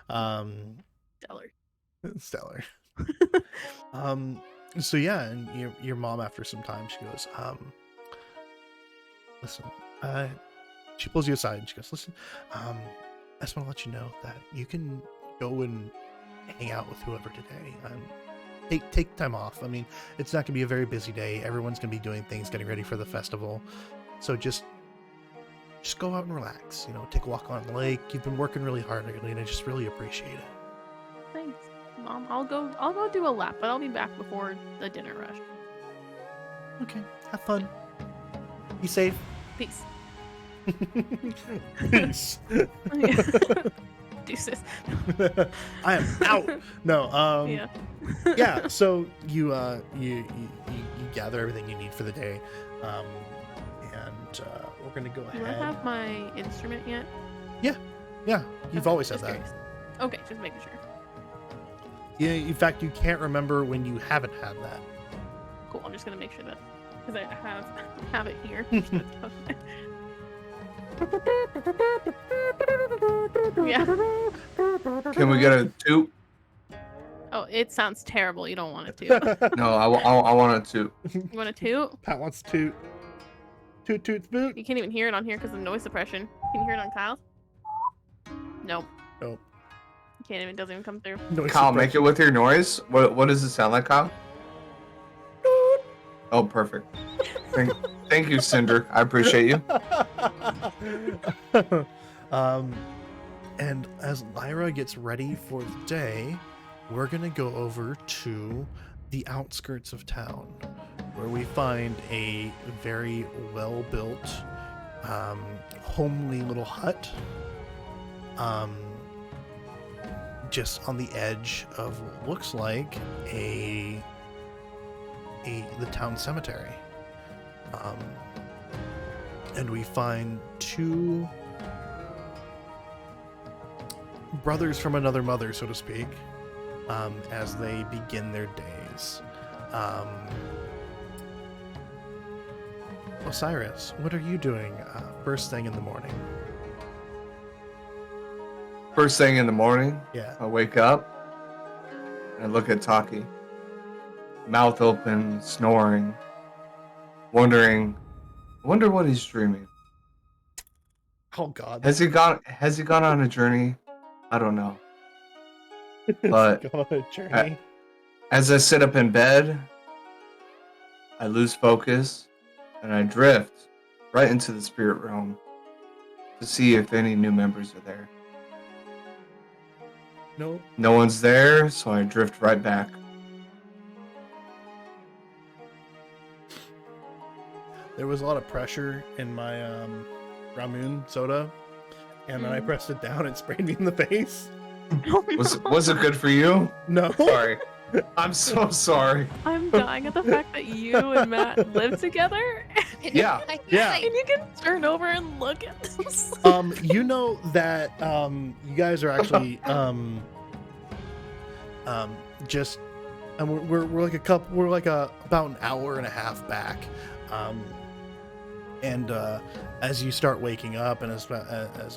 Stellar. Stellar. So yeah, and your mom, after some time, she goes, listen, she pulls you aside and she goes, listen, I just want to let you know that you can go and hang out with whoever today. Take time off. I mean, it's not gonna be a very busy day. Everyone's gonna be doing things, getting ready for the festival. So just go out and relax. Take a walk on the lake. You've been working really hard lately, and I just really appreciate it. Thanks, Mom. I'll go do a lap, but I'll be back before the dinner rush. Okay, have fun. Be safe. Peace. Peace. Deuces. I am out. No. Yeah. Yeah. So you gather everything you need for the day, and we're gonna go Do I ahead. have my instrument yet? Yeah, you've Okay, always said just that. curious. Okay, just making sure. Yeah. In fact, you can't remember when you haven't had that. Cool. I'm just gonna make sure that because I have it here. Yeah. Can we get a toot? Oh, it sounds terrible. You don't want it to. No, I want a toot. You want a toot? Pat wants to toot toot boot. You can't even hear it on here because of noise suppression. Can you hear it on Kyle's? Nope. Nope. You can't even. Doesn't even come through. Noise Kyle, make it suppression. with your noise. What does it sound like, Kyle? Oh, perfect. Thank you, Cinder. I appreciate you. And as Lyra gets ready for the day, we're gonna go over to the outskirts of town, where we find a very well-built, homely little hut, just on the edge of what looks like the town cemetery. And we find two brothers from another mother, so to speak, as they begin their days. Osiris, what are you doing first thing in the morning? First thing in the morning, Yeah. I wake up and I look at Taki, mouth open, snoring, wondering, I wonder what he's dreaming. Oh God. Has he gone on a journey? I don't know. But Go on a journey. as I sit up in bed, I lose focus and I drift right into the spirit realm to see if any new members are there. No. No one's there, so I drift right back. There was a lot of pressure in my Ramoon soda, and then I pressed it down and sprayed me in the face. Was it good for you? No. Sorry. I'm so sorry. I'm dying at the fact that you and Matt live together, Yeah. Yeah. and you can turn over and look at this. You know that you guys are actually just, and we're like about an hour and a half back, and as you start waking up, and as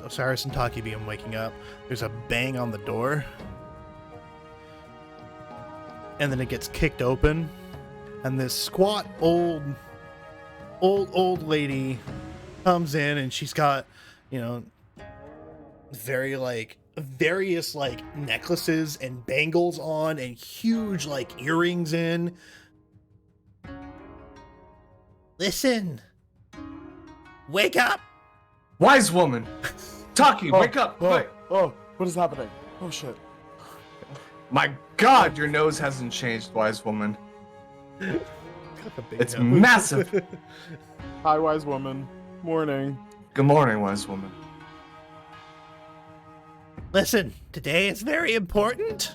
Osiris and Taki begin waking up, there's a bang on the door, and then it gets kicked open, and this squat old lady comes in, and she's got, various necklaces and bangles on and huge earrings in. Listen, wake up. Wise woman. Taki, wake up. Quick. Oh, what is happening? Oh shit. My God, your nose hasn't changed, wise woman. Got a big It's nose. massive. Hi, wise woman. Morning. Good morning, wise woman. Listen, today is very important,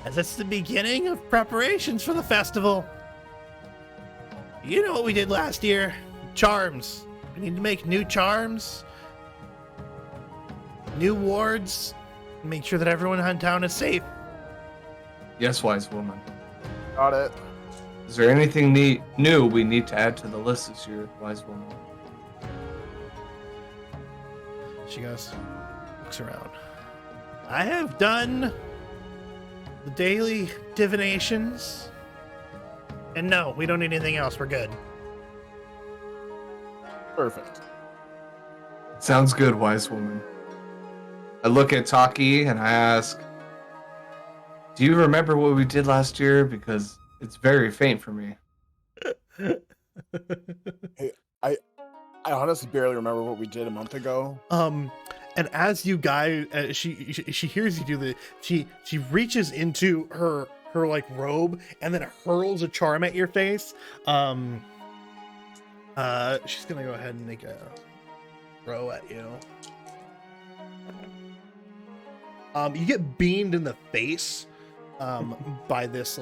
as it's the beginning of preparations for the festival. You know what we did last year? Charms. We need to make new charms, new wards, make sure that everyone in town is safe. Yes, wise woman. Got it. Is there anything new we need to add to the list this year, wise woman? She goes, looks around. I have done the daily divinations. And no, we don't need anything else. We're good. Perfect. Sounds good, wise woman. I look at Taki and I ask, do you remember what we did last year? Because it's very faint for me. I honestly barely remember what we did a month ago. And as you guys, she hears you do the, she reaches into her robe and then hurls a charm at your face. She's gonna go ahead and make a throw at you. You get beamed in the face by this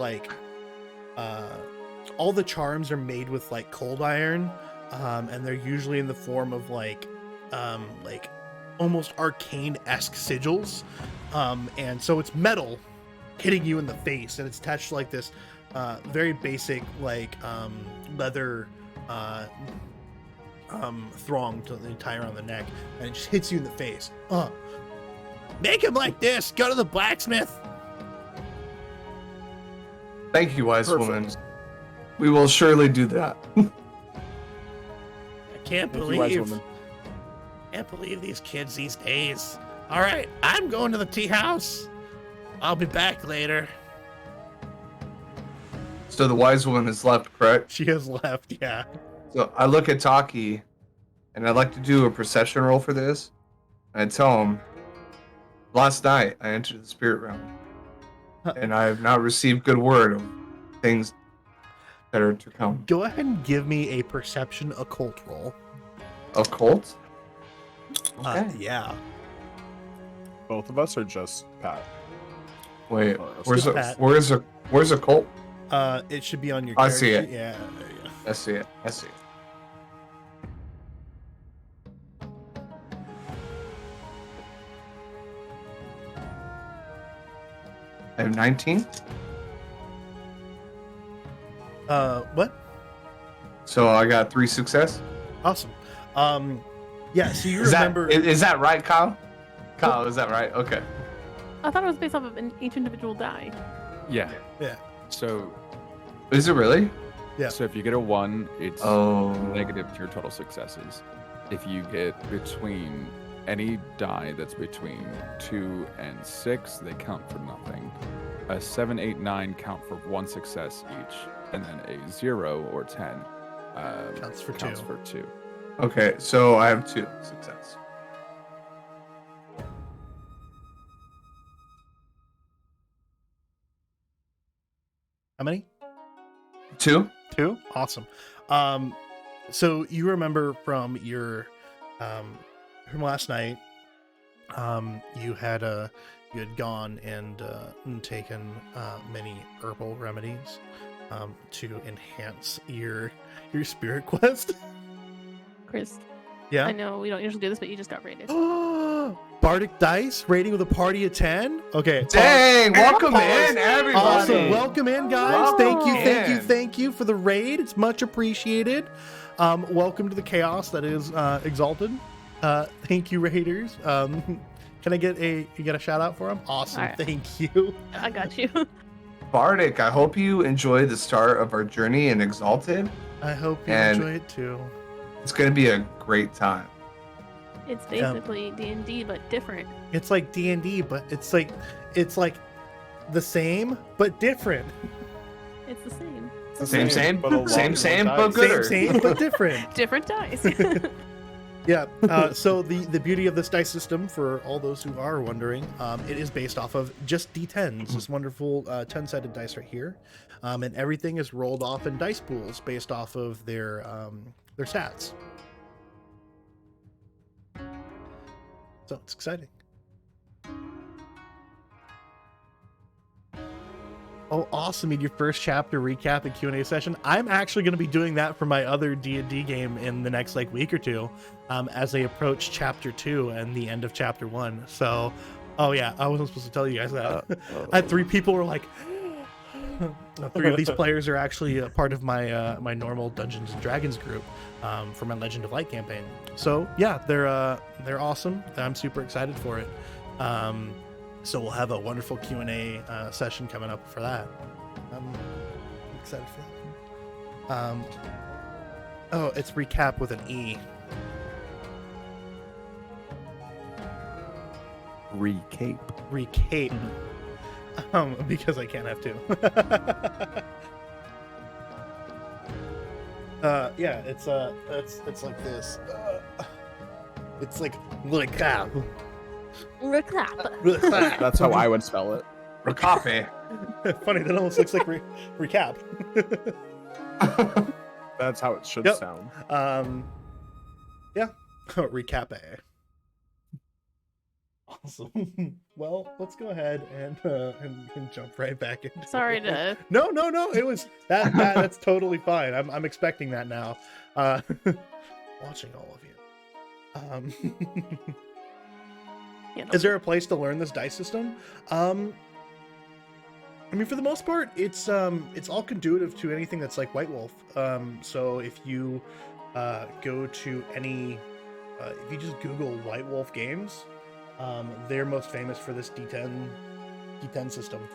all the charms are made with cold iron, and they're usually in the form of almost arcane-esque sigils, and so it's metal hitting you in the face, and it's attached to this very basic leather thong to the tie around the neck, and it just hits you in the face. Make him like this. Go to the blacksmith. Thank you, wise Perfect. woman. We will surely do that. I can't Thank you, wise believe. woman. Can't believe these kids these days. All right, I'm going to the tea house. I'll be back later. So the wise woman has left, correct? She has left. Yeah. So I look at Taki, and I'd like to do a perception roll for this. And I tell him, last night I entered the spirit realm, and I have not received good word of things that are to come. Go ahead and give me a perception occult roll. Occult? Okay. Yeah. Both of us or just Pat? Wait, Just Pat. where's occult? It should be on your. I see character it. sheet. Yeah. There you go. I see it. I see it. I have 19. What? So I got 3 success. Awesome. Yeah. So you Is remember? is that right, Kyle? Kyle, is that right? Okay. I thought it was based off of each individual die. Yeah. Yeah. So Is it really? Yeah. so if you get a 1, it's Oh. negative to your total successes. If you get between any die that's between 2 and 6, they count for nothing. A 7, 8, 9 count for 1 success each, and then a 0 or 10 Counts for counts 2. for 2. Okay, so I have 2 success. How many? 2? 2. Awesome. So you remember from your from last night, you had gone and taken many herbal remedies to enhance your spirit quest. Chris, Yeah. I know we don't usually do this, but you just got rated. Bardic Dice rating with a party of 10. Okay. Dang! Welcome Pause. in, everybody. Awesome. Welcome in, guys. Welcome Thank in. you for the raid. It's much appreciated. Welcome to the chaos that is Exalted. Thank you, Raiders. Can I get you get a shout out for them? Awesome. All right. Thank you. I got you. Bardic, I hope you enjoyed the start of our journey in Exalted. I hope you And- enjoy it too. It's going to be a great time. It's basically D&D, but different. It's like D&D, but it's like the same but different. It's the same. Same, but a lot same, more but dice. gooder. Same but different. Different dice. Yeah. So the beauty of this dice system, for all those who are wondering, it is based off of just D10s. This wonderful 10-sided dice right here, and everything is rolled off in dice pools based off of their stats. So it's exciting. Oh, awesome! In your first chapter recap and Q&A session, I'm actually going to be doing that for my other D&D game in the next week or two, as I approach chapter 2 and the end of chapter 1. So, oh yeah, I wasn't supposed to tell you guys that. I had 3 people were like, 3 of these players are actually a part of my my normal Dungeons and Dragons group for my Legend of Light campaign. So yeah, they're awesome. I'm super excited for it. So we'll have a wonderful Q&A session coming up for that. I'm excited for that. Oh, it's recap with an E. Recape. Recape. Because I can't have 2. Yeah, it's like this. It's like recap. Recap. That's how I would spell it. Recape. Funny, that almost looks like recap. That's how it should Yep. sound. Yeah. Recap. Awesome. Well, let's go ahead and jump right back into Sorry it. to. No. It was that's totally fine. I'm expecting that now. Watching all of you. You know, Is there a place to learn this dice system? I mean, for the most part, it's all conducive to anything that's like White Wolf. So if you go to any, if you just Google White Wolf games, They're most famous for this D10 system.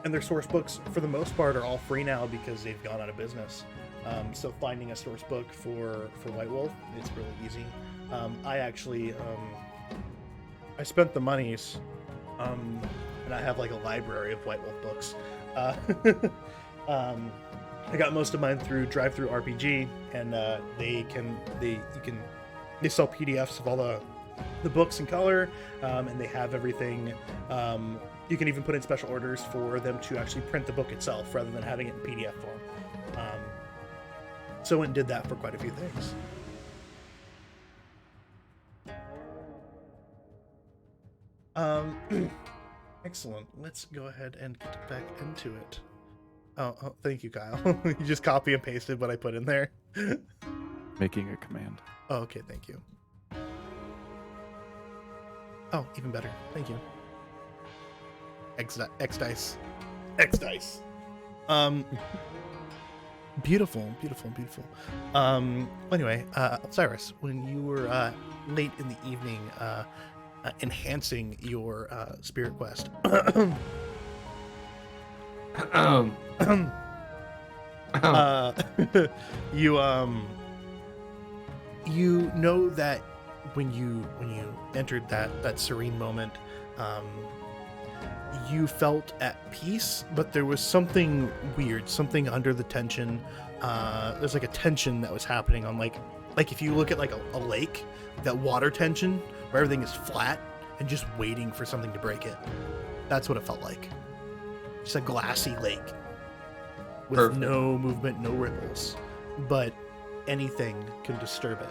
And their source books, for the most part, are all free now because they've gone out of business. So finding a source book for White Wolf, it's really easy. I actually I spent the monies, and I have like a library of White Wolf books. I got most of mine through Drive-Thru RPG, and they sell PDFs of all the books in color, and they have everything. You can even put in special orders for them to actually print the book itself rather than having it in PDF form. So I went and did that for quite a few things. Excellent. Let's go ahead and get back into it. Oh, thank you, Kyle. You just copy and pasted what I put in there. Making a command. Oh, okay, thank you. Oh, even better. Thank you. X dice. X dice. Beautiful. Anyway, Cyrus, when you were late in the evening enhancing your spirit quest, you know that when you entered that serene moment, you felt at peace, but there was something weird, something under the tension. There's like a tension that was happening on like if you look at like a lake, that water tension where everything is flat and just waiting for something to break it. That's what it felt like. Just a glassy lake with Perfect. no movement, no ripples, but anything can disturb it.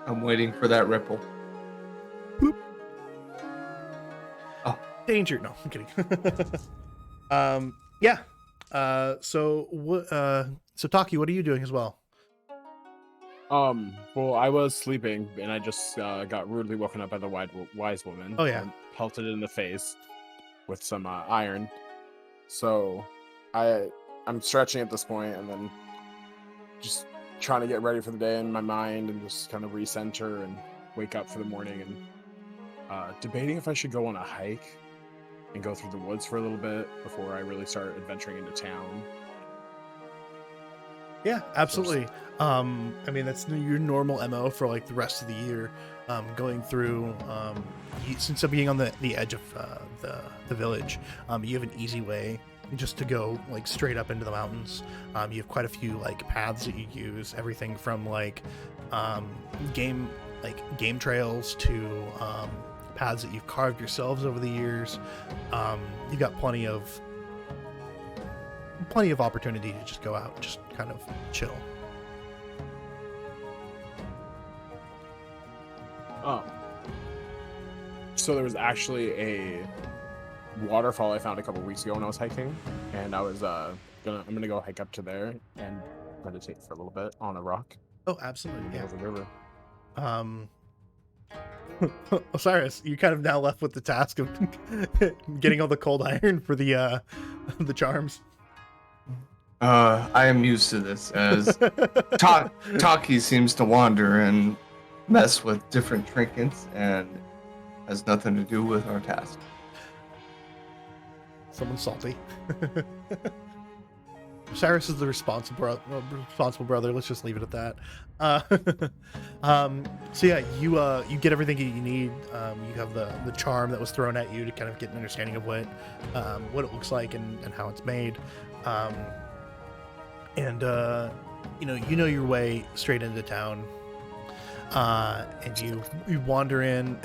I'm waiting for that ripple. Bloop. Oh. Danger. No, I'm kidding. Yeah. So Taki, what are you doing as well? Well, I was sleeping and I just got rudely woken up by the wise woman. Oh, yeah. And pelted in the face with some iron. So I'm stretching at this point and then just trying to get ready for the day in my mind and just kind of recenter and wake up for the morning, and debating if I should go on a hike and go through the woods for a little bit before I really start adventuring into town. Yeah, absolutely. I mean, that's your normal MO for like the rest of the year. Going through, since being on the edge of the village, you have an easy way just to go like straight up into the mountains. You have quite a few like paths that you use, everything from like game trails to paths that you've carved yourselves over the years. You've got plenty of opportunity to just go out and just kind of chill. Oh. So there was actually a waterfall I found a couple weeks ago when I was hiking, and I was I'm gonna go hike up to there and meditate for a little bit on a rock. Oh, absolutely. Yeah. Yeah. The river. Osiris, you kind of now left with the task of getting all the cold iron for the charms. I am used to this, as Taki seems to wander and mess with different trinkets and has nothing to do with our task. Someone's salty. Cyrus is the responsible brother. Let's just leave it at that. So yeah, you get everything you need. You have the charm that was thrown at you to kind of get an understanding of what it looks like and how it's made. And you know your way straight into town. And you wander in.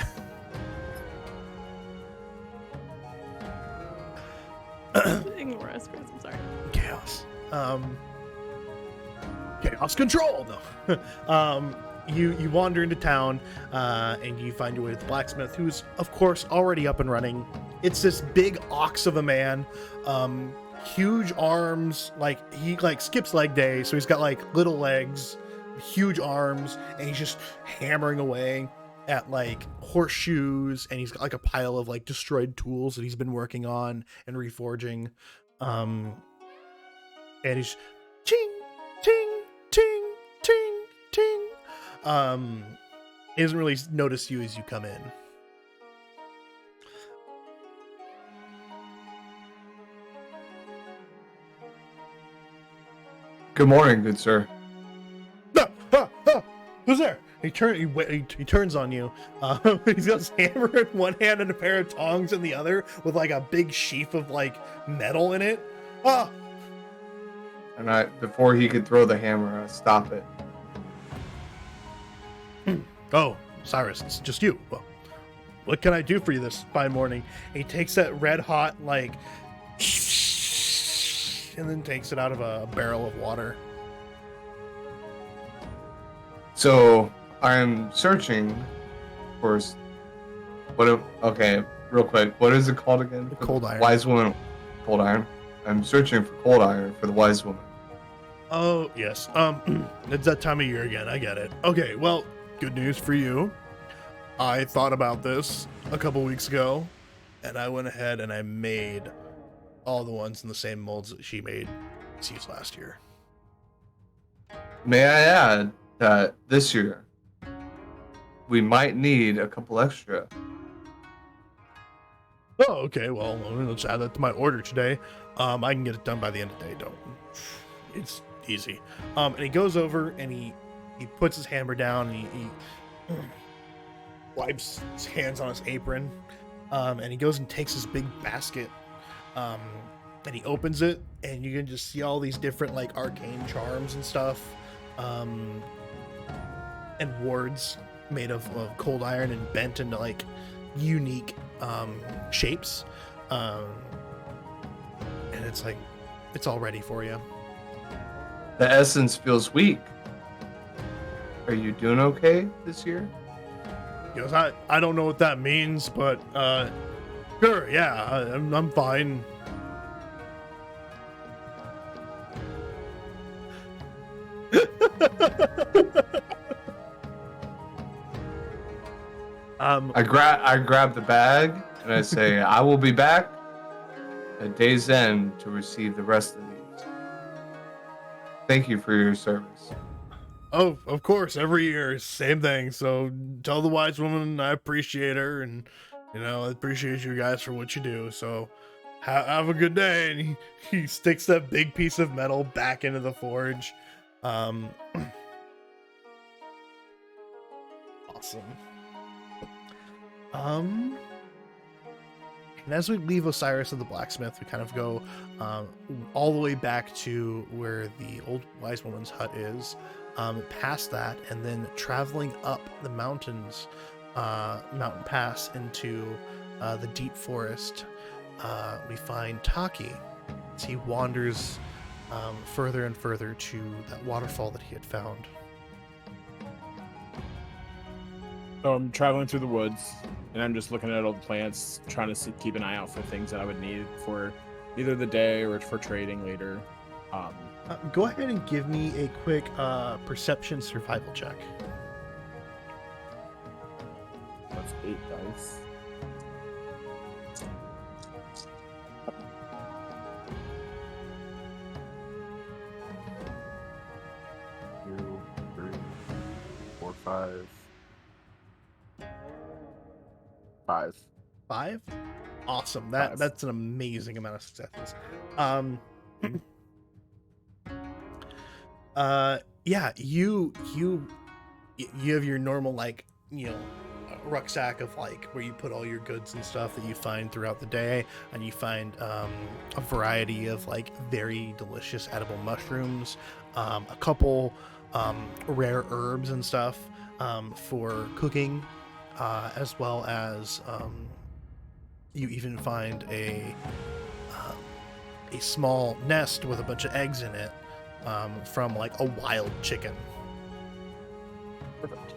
Ignore us, Chris. I'm sorry. Chaos. Chaos control. No. You wander into town, and you find your way to the blacksmith, who's of course already up and running. It's this big ox of a man, huge arms. Like he skips leg day, so he's got like little legs, huge arms, and he's just hammering away at like horseshoes, and he's got like a pile of like destroyed tools that he's been working on and reforging. And he's ching, ting, ting, ting, ting. And He doesn't really notice you as you come in. Good morning, good sir. Who's there? He turns on you. He's got his hammer in one hand and a pair of tongs in the other, with like a big sheaf of like metal in it. Ah! And before he could throw the hammer, I stop it. Oh, Cyrus, it's just you. Well, what can I do for you this fine morning? He takes that red hot like, and then takes it out of a barrel of water. So I'm searching for okay, real quick. What is it called again? The cold iron. Wise woman. Cold iron. I'm searching for cold iron for the wise woman. Oh, yes. It's that time of year again. I get it. Okay, well, good news for you. I thought about this a couple weeks ago, and I went ahead and I made all the ones in the same molds that she made seeds last year. May I add that this year we might need a couple extra. Oh, okay. Well, let's add that to my order today. I can get it done by the end of the day. It's easy. And he goes over and he puts his hammer down and he wipes his hands on his apron. And he goes and takes his big basket. And he opens it, and you can just see all these different like arcane charms and stuff. And wards made of cold iron and bent into like unique shapes. And it's like, it's all ready for you. The essence feels weak. Are you doing okay this year? He goes, I don't know what that means, but sure, yeah, I'm fine. I grab the bag and I say, I will be back at day's end to receive the rest of these. Thank you for your service. Oh, of course, every year, same thing. So tell the wise woman I appreciate her, and I appreciate you guys for what you do. So have a good day. And he sticks that big piece of metal back into the forge. Awesome. And as we leave Osiris of the blacksmith, we kind of go all the way back to where the old wise woman's hut is, past that, and then traveling up the mountain pass into the deep forest. We find Taki as he wanders further and further to that waterfall that he had found. So I'm traveling through the woods, and I'm just looking at all the plants, trying to keep an eye out for things that I would need for either the day or for trading later. Go ahead and give me a quick perception survival check. That's 8 dice. Two, 3, 4, 5. 5. 5? Awesome. 5. That's an amazing amount of successes. Yeah, you have your normal rucksack of where you put all your goods and stuff that you find throughout the day, and you find a variety of very delicious edible mushrooms, a couple rare herbs and stuff for cooking, as well as you even find a small nest with a bunch of eggs in it from a wild chicken. Perfect.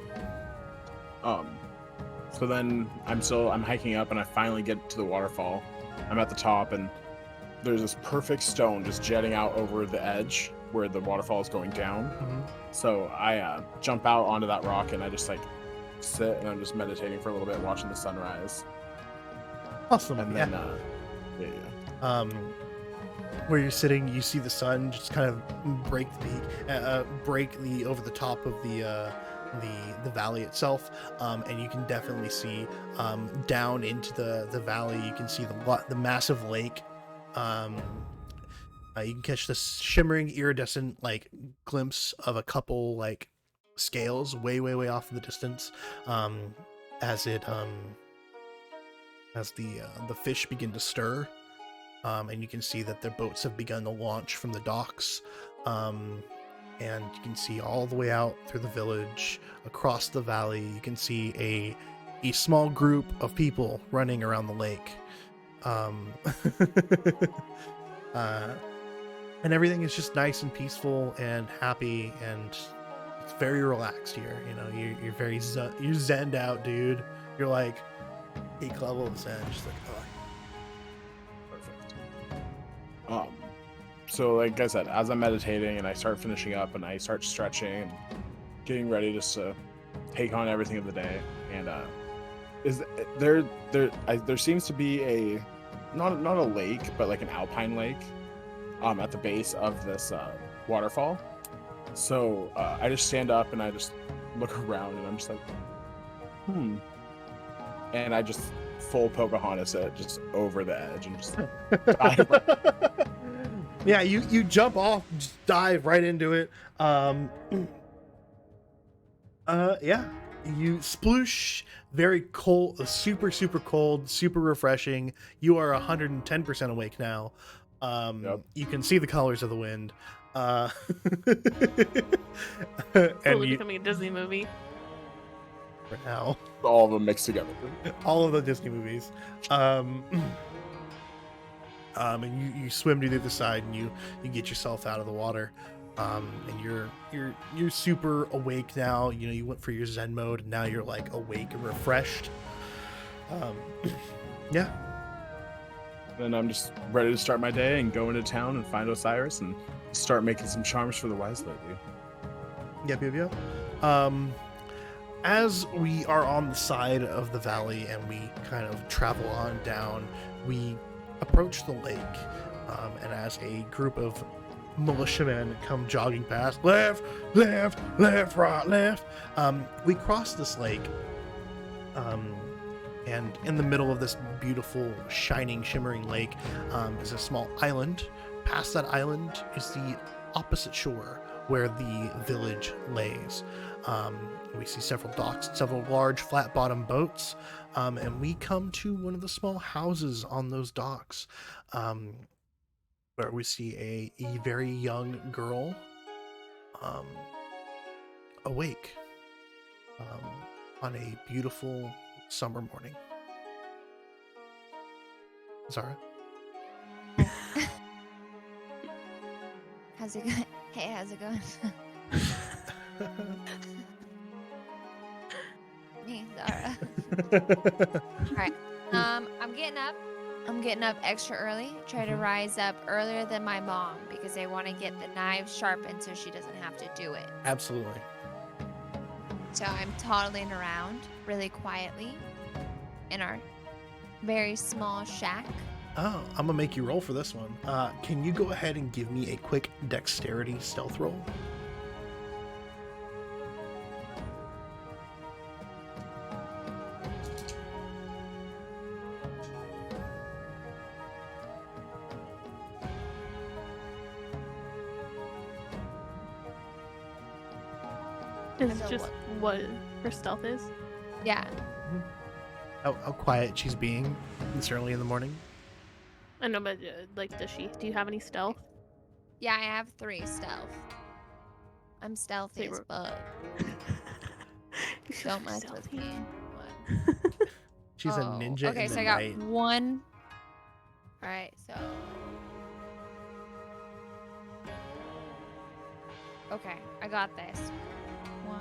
So then I'm hiking up, and I finally get to the waterfall. I'm at the top, and there's this perfect stone just jetting out over the edge where the waterfall is going down. Mm-hmm. So I jump out onto that rock, and I just sit, and I'm just meditating for a little bit, watching the sunrise. Awesome. And Yeah. then Where you're sitting, you see the sun just kind of break the over the top of the the valley itself, and you can definitely see down into the valley. You can see the massive lake. You can catch this shimmering iridescent like glimpse of a couple like scales way off in the distance, as it as the fish begin to stir, and you can see that their boats have begun to launch from the docks, and you can see all the way out through the village, across the valley. You can see a small group of people running around the lake, and everything is just nice and peaceful and happy, and it's very relaxed here. You know, you're very you're zenned out, dude. You're like peak level of zen, just like, oh. Perfect. So like I said, as I'm meditating and I start finishing up and I start stretching and getting ready just to take on everything of the day, and there seems to be a not a lake, but like an alpine lake at the base of this waterfall. So I just stand up and I just look around and I'm just like, and I just full Pocahontas it just over the edge and just dive right. Yeah, you jump off, just dive right into it. Yeah, you sploosh, very cold, super cold, super refreshing. You are 110% awake now. Yep. You can see the colors of the wind. Totally you, becoming a Disney movie. for now, All of them mixed together. all of the Disney movies. And you swim to the other side, and you get yourself out of the water, and you're super awake now. You know, you went for your Zen mode, and now you're like awake and refreshed. Yeah. Then I'm just ready to start my day and go into town and find Osiris and start making some charms for the wise lady. Yep. As we are on the side of the valley and we kind of travel on down, we approach the lake, and as a group of militiamen come jogging past, left, right, left, we cross this lake, and in the middle of this beautiful, shining, shimmering lake is a small island. Past that island is the opposite shore where the village lays. We see several docks, several large flat-bottom boats, and we come to one of the small houses on those docks, where we see a very young girl awake on a beautiful summer morning. Zara? How's it going? Hey, how's it going? Me, Zara. All right. I'm getting up extra early. Try to rise up earlier than my mom because I want to get the knives sharpened so she doesn't have to do it. Absolutely. So I'm toddling around really quietly in our very small shack. Oh, I'm gonna make you roll for this one. Can you go ahead and give me a quick dexterity stealth roll? Is So just what her stealth is? Yeah. How quiet she's being this early in the morning. I know, but like, do you have any stealth? Yeah, I have 3 stealth. I'm stealthy as Saber. fuck. You're so Don't mess with stealthy. me. What? She's a ninja Okay, in the so I got night. 1. All right, so. Okay, I got this. 1.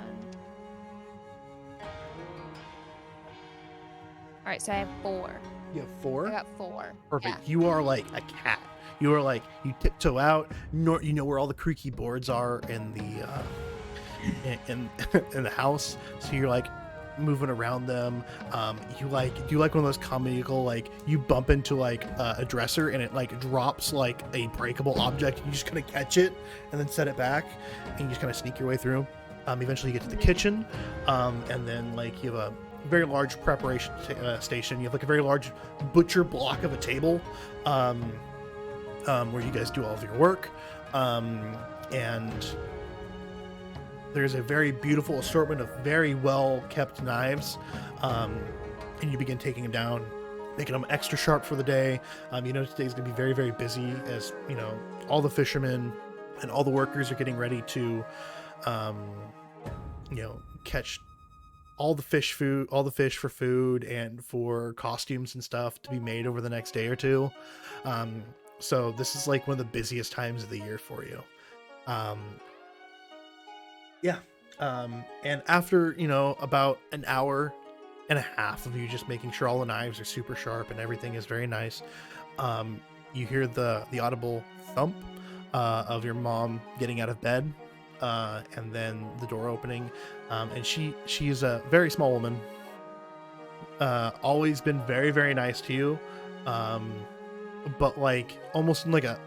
All right, so I have 4. You have 4? I got 4. Perfect. Yeah. You are like a cat. You are like, you tiptoe out. You know where all the creaky boards are in the in the house. So you're like moving around them. You do like one of those comical, like you bump into like a dresser and it like drops like a breakable object. You just kind of catch it and then set it back, and you just kind of sneak your way through. Eventually you get to the kitchen, and then like you have a very large preparation station. You have like a very large butcher block of a table, where you guys do all of your work, and there's a very beautiful assortment of very well kept knives, and you begin taking them down, making them extra sharp for the day. You know, today's gonna be very, very busy, as you know, all the fishermen and all the workers are getting ready to you know, catch all the fish for food and for costumes and stuff to be made over the next day or two. So this is like one of the busiest times of the year for you. Yeah. And after, you know, about an hour and a half of you just making sure all the knives are super sharp and everything is very nice, you hear the audible thump of your mom getting out of bed, and then the door opening, and she's a very small woman, always been very, very nice to you, but like almost in like a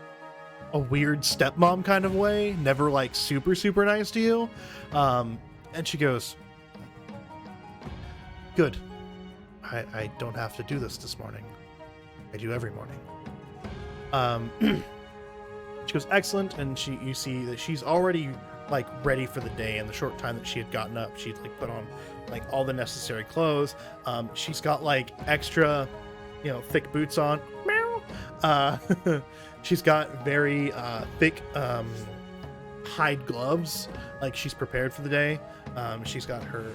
weird stepmom kind of way, never like super, super nice to you. And she goes, good, I don't have to do this morning. I do every morning. She goes, excellent. And you see that she's already like ready for the day. In the short time that she had gotten up, she'd like put on like all the necessary clothes. She's got like extra, you know, thick boots on. Meow. She's got very thick hide gloves, like she's prepared for the day. She's got her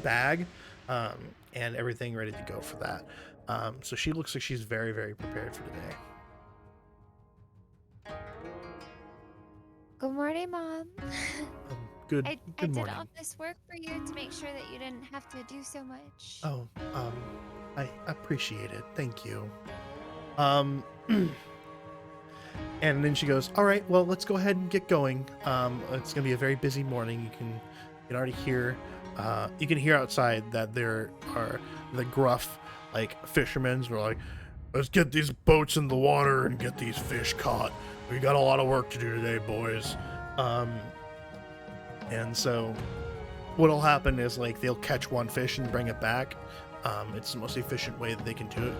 bag and everything ready to go for that. So she looks like she's very, very prepared for the day. Good morning, Mom. Good I good did morning. all this work for you to make sure that you didn't have to do so much. Oh, I appreciate it. Thank you. And then she goes, all right, well, let's go ahead and get going. It's gonna be a very busy morning. You can already hear, you can hear outside that there are the gruff, like, fishermen who are like, let's get these boats in the water and get these fish caught. We got a lot of work to do today, boys. And so what'll happen is like they'll catch one fish and bring it back. It's the most efficient way that they can do it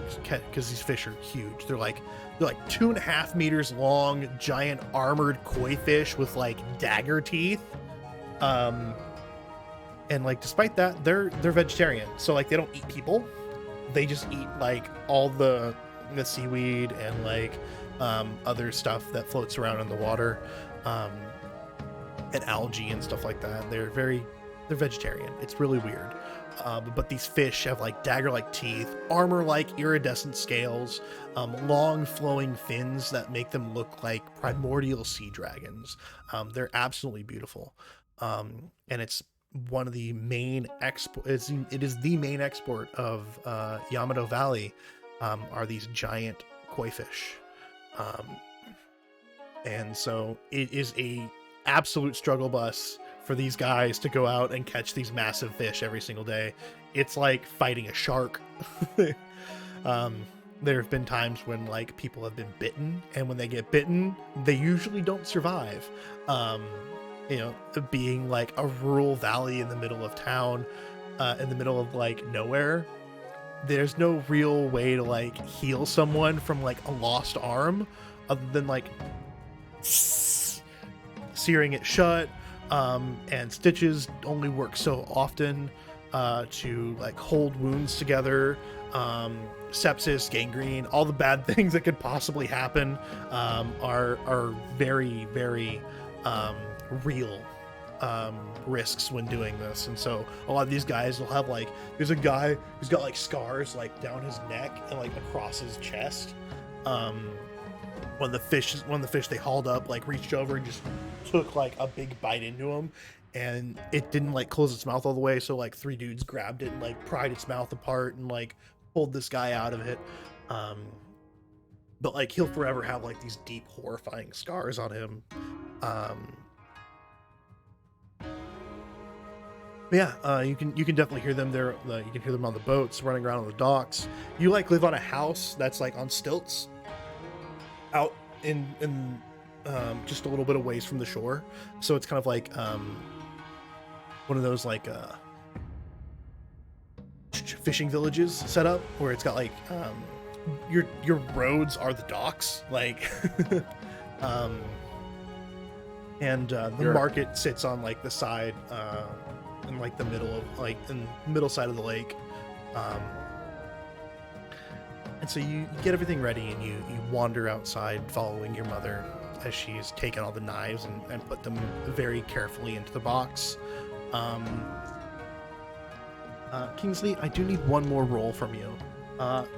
because these fish are huge. They're like 2.5 meters long, giant armored koi fish with like dagger teeth. And like despite that, they're vegetarian, so like they don't eat people. They just eat like all the seaweed and like other stuff that floats around in the water, and algae and stuff like that. They're vegetarian. It's really weird. But these fish have like dagger-like teeth, armor-like iridescent scales, long flowing fins that make them look like primordial sea dragons. They're absolutely beautiful. And it's one of the main it is the main export of Yamato Valley, are these giant koi fish. And so it is a absolute struggle bus for these guys to go out and catch these massive fish every single day. It's like fighting a shark. There have been times when like people have been bitten, and when they get bitten, they usually don't survive. You know, being like a rural valley in the middle of town, in the middle of like nowhere, there's no real way to like heal someone from like a lost arm other than like searing it shut. And stitches only work so often to like hold wounds together. Sepsis, gangrene, all the bad things that could possibly happen are very, very real risks when doing this. And so a lot of these guys will have like, there's a guy who's got like scars like down his neck and like across his chest. When the fish they hauled up like reached over and just took like a big bite into him, and it didn't like close its mouth all the way, so like 3 dudes grabbed it and like pried its mouth apart and like pulled this guy out of it. But like he'll forever have like these deep horrifying scars on him. Yeah, you can definitely hear them there. You can hear them on the boats running around on the docks. You like live on a house that's like on stilts out in just a little bit of ways from the shore, so it's kind of like one of those like fishing villages set up where it's got like your roads are the docks, like and the Sure. market sits on like the side in like the middle of like in the middle side of the lake. And so you get everything ready and you wander outside following your mother as she's taken all the knives and put them very carefully into the box. Kingsley, I do need one more roll from you.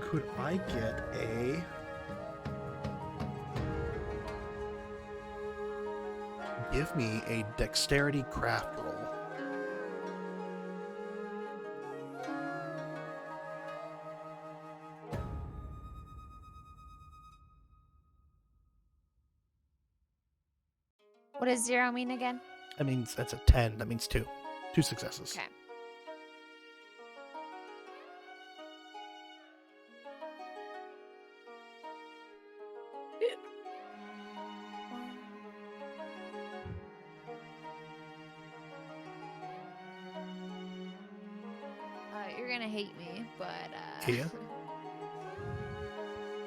Could I get a... Give me a dexterity craft roll. What does 0 mean again? That means that's a 10. That means 2. 2 successes. Okay. You're gonna hate me, but Yeah.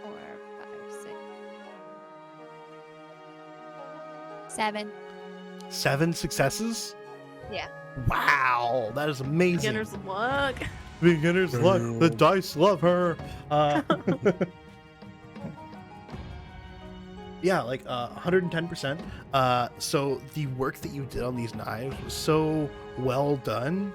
4, 5, 6, 7. 7 successes? Yeah. Wow, that is amazing. Beginner's luck. Beginner's luck. The dice love her. Yeah, like 110%. So the work that you did on these knives was so well done.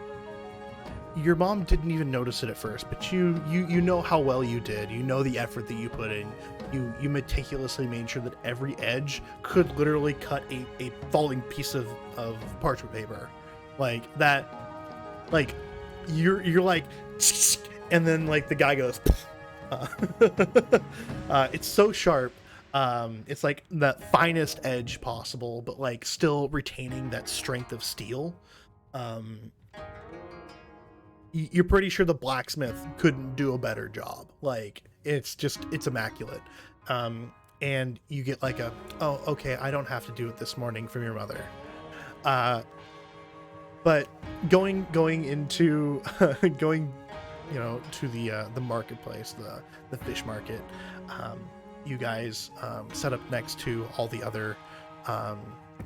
Your mom didn't even notice it at first, but you know how well you did. You know the effort that you put in. You meticulously made sure that every edge could literally cut a falling piece of parchment paper. Like that, like you're like, and then like the guy goes, it's so sharp. It's like the finest edge possible, but like still retaining that strength of steel. You're pretty sure the blacksmith couldn't do a better job. Like it's immaculate. And you get like oh, okay, I don't have to do it this morning from your mother. But going into going, to the marketplace, the fish market, you guys set up next to all the other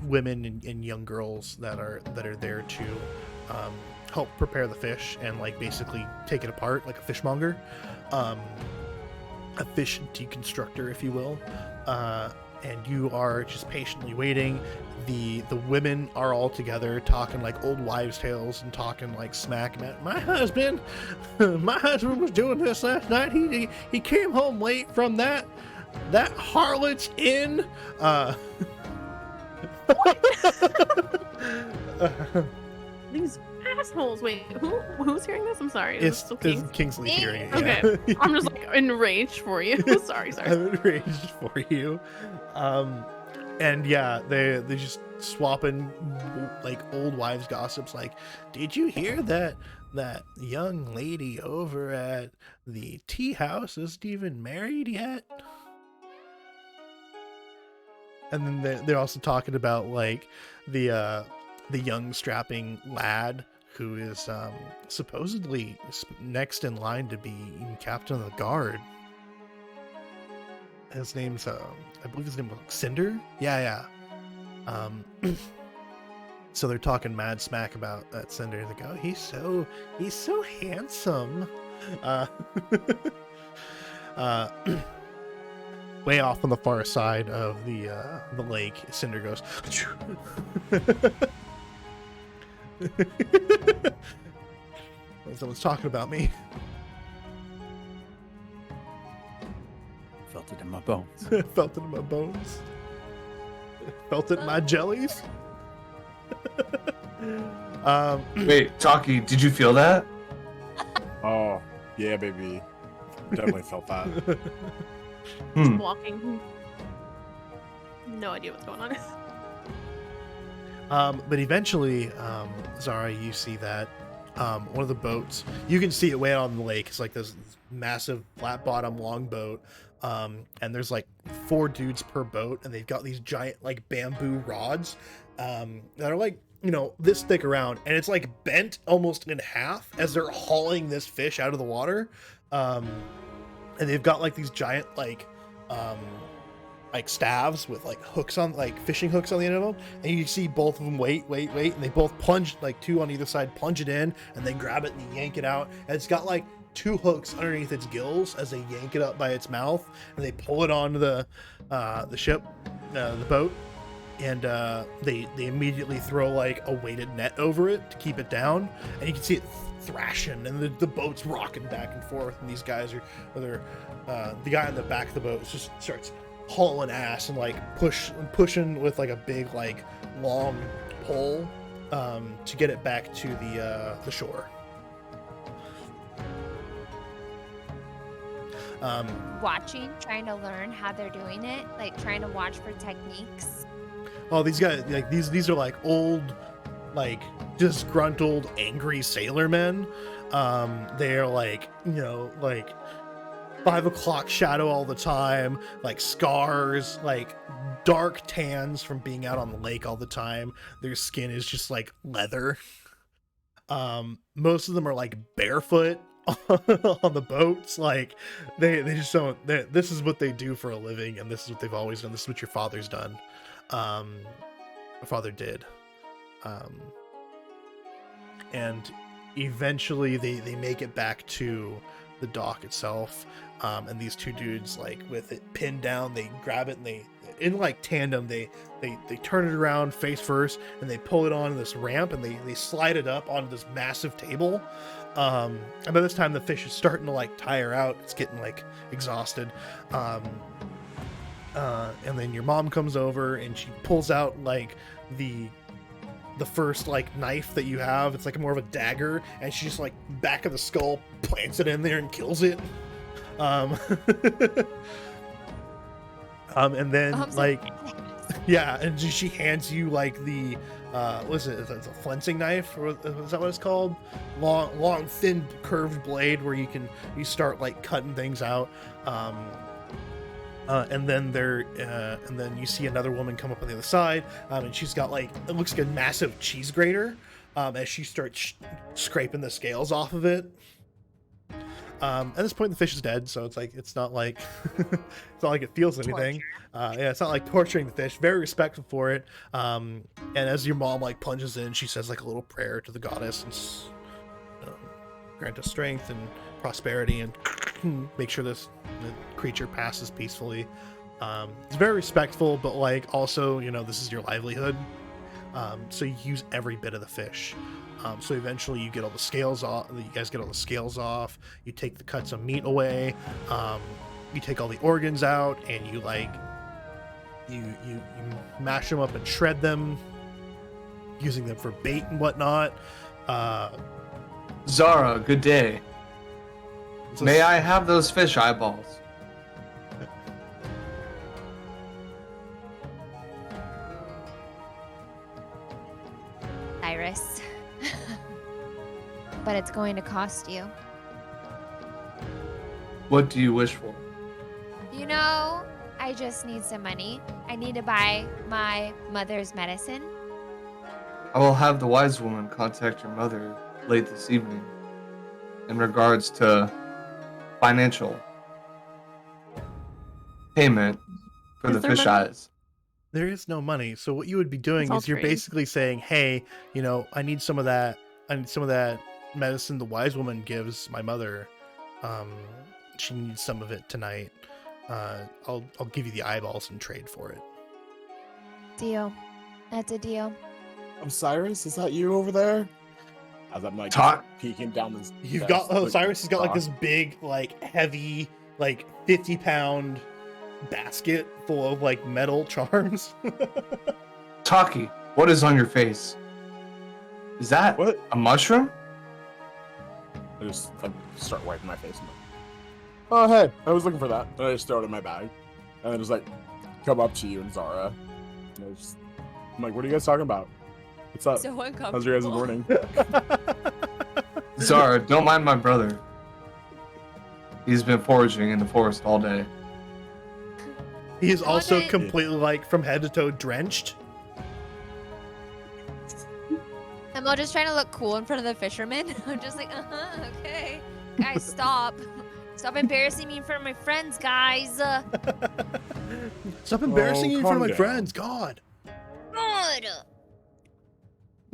women and young girls that are there to help prepare the fish and like basically take it apart like a fishmonger, a fish deconstructor, if you will. And you are just patiently waiting. The women are all together talking like old wives' tales and talking like smack about my husband was doing this last night. He came home late from that harlot's inn. These assholes. Wait, who's hearing this? I'm sorry. Is It's this still King? Kingsley Me? hearing it. Okay. Yeah. I'm just like enraged for you. sorry. I'm enraged for you. And yeah, they just swapping like old wives gossips. Like, did you hear that young lady over at the tea house isn't even married yet? And then they're also talking about like the young strapping lad who is supposedly next in line to be captain of the guard. His name's I believe his name was Cinder. Yeah. So they're talking mad smack about that Cinder. They go, he's so handsome. Way off on the far side of the lake, Cinder goes. Someone's talking about me. Felt it in my bones. Felt it in my bones. Felt it in my jellies. Wait, Taki, did you feel that? Oh, yeah, baby. Definitely felt that. Walking. No idea what's going on. But eventually, Zara, you see that one of the boats, you can see it way out on the lake. It's like this massive flat bottom long boat. And there's like 4 dudes per boat, and they've got these giant like bamboo rods that are like this thick around, and it's like bent almost in half as they're hauling this fish out of the water. And they've got like these giant like staves with like hooks on, like fishing hooks on the end of them, and you see both of them wait, and they both plunge, like two on either side, plunge it in, and then grab it and yank it out. And it's got like two hooks underneath its gills as they yank it up by its mouth, and they pull it onto the ship, the boat, and they immediately throw like a weighted net over it to keep it down, and you can see it thrashing, and the boat's rocking back and forth, and these guys the guy on the back of the boat just starts hauling ass and like pushing with like a big like long pole to get it back to the shore. Watching, trying to learn how they're doing it, like trying to watch for techniques. Oh, these guys, like these are like old, like disgruntled, angry sailormen. They're like, like 5 o'clock shadow all the time, like scars, like dark tans from being out on the lake all the time. Their skin is just like leather. Most of them are like barefoot on the boats. Like they just don't, this is what they do for a living, and this is what they've always done. This is what your father's done. My father did. And eventually they make it back to the dock itself, and these two dudes, like with it pinned down, they grab it and they, in like tandem, they turn it around face first, and they pull it on this ramp, and they slide it up onto this massive table. And by this time the fish is starting to like tire out, it's getting like exhausted. And then your mom comes over and she pulls out like the first like knife that you have. It's like more of a dagger, and she just like back of the skull plants it in there and kills it. And then like yeah, and she hands you like the what is it? It's a flensing knife, or is that what it's called? Long, thin, curved blade where you start like cutting things out. And then you see another woman come up on the other side, and she's got like, it looks like a massive cheese grater, as she starts scraping the scales off of it. At this point the fish is dead, so it's not like it's not like it feels anything. Yeah, it's not like torturing the fish. Very respectful for it. And as your mom like plunges in, she says like a little prayer to the goddess and grant us strength and prosperity, and make sure the creature passes peacefully. It's very respectful, but like also, this is your livelihood, so you use every bit of the fish. So eventually you get all the scales off. You guys get all the scales off. You take the cuts of meat away. You take all the organs out, and you mash them up and shred them, using them for bait and whatnot. Zara, good day. May I have those fish eyeballs? Iris. But it's going to cost you. What do you wish for? I just need some money. I need to buy my mother's medicine. I will have the wise woman contact your mother late this evening in regards to financial payment for Is the there fish money? eyes. There is no money, so what you would be doing all is you're trade. basically saying, hey, I need some of that medicine the wise woman gives my mother. She needs some of it tonight. I'll give you the eyeballs and trade for it. Deal. That's a deal. Cyrus, is that you over there? As I'm like Talk. peeking down this. You've desk, got Cyrus has got like talk. this big, like heavy, like 50-pound basket full of like metal charms. Taki, what is on your face? Is that What? a mushroom? I just start wiping my face. Oh, hey, I was looking for that. And I just throw it in my bag. And I just come up to you and Zara. And I'm like, what are you guys talking about? What's up? So uncomfortable. How's your guys' morning? Zara, don't mind my brother. He's been foraging in the forest all day. He is also What? completely like from head to toe drenched. I'm all just trying to look cool in front of the fishermen. I'm just like, okay. Guys, stop. Stop embarrassing me in front of my friends, guys. Stop embarrassing me in front calm of my down. friends. God. Good.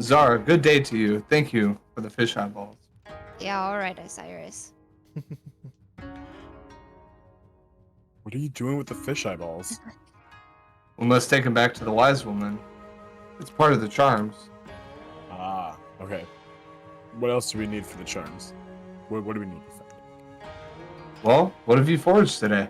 Zara, good day to you. Thank you for the fish eyeballs. Yeah, all right, Osiris. What are you doing with the fish eyeballs? We must take him back to the wise woman. It's part of the charms. Ah, okay. What else do we need for the charms? What do we need to find? Well, what have you foraged today?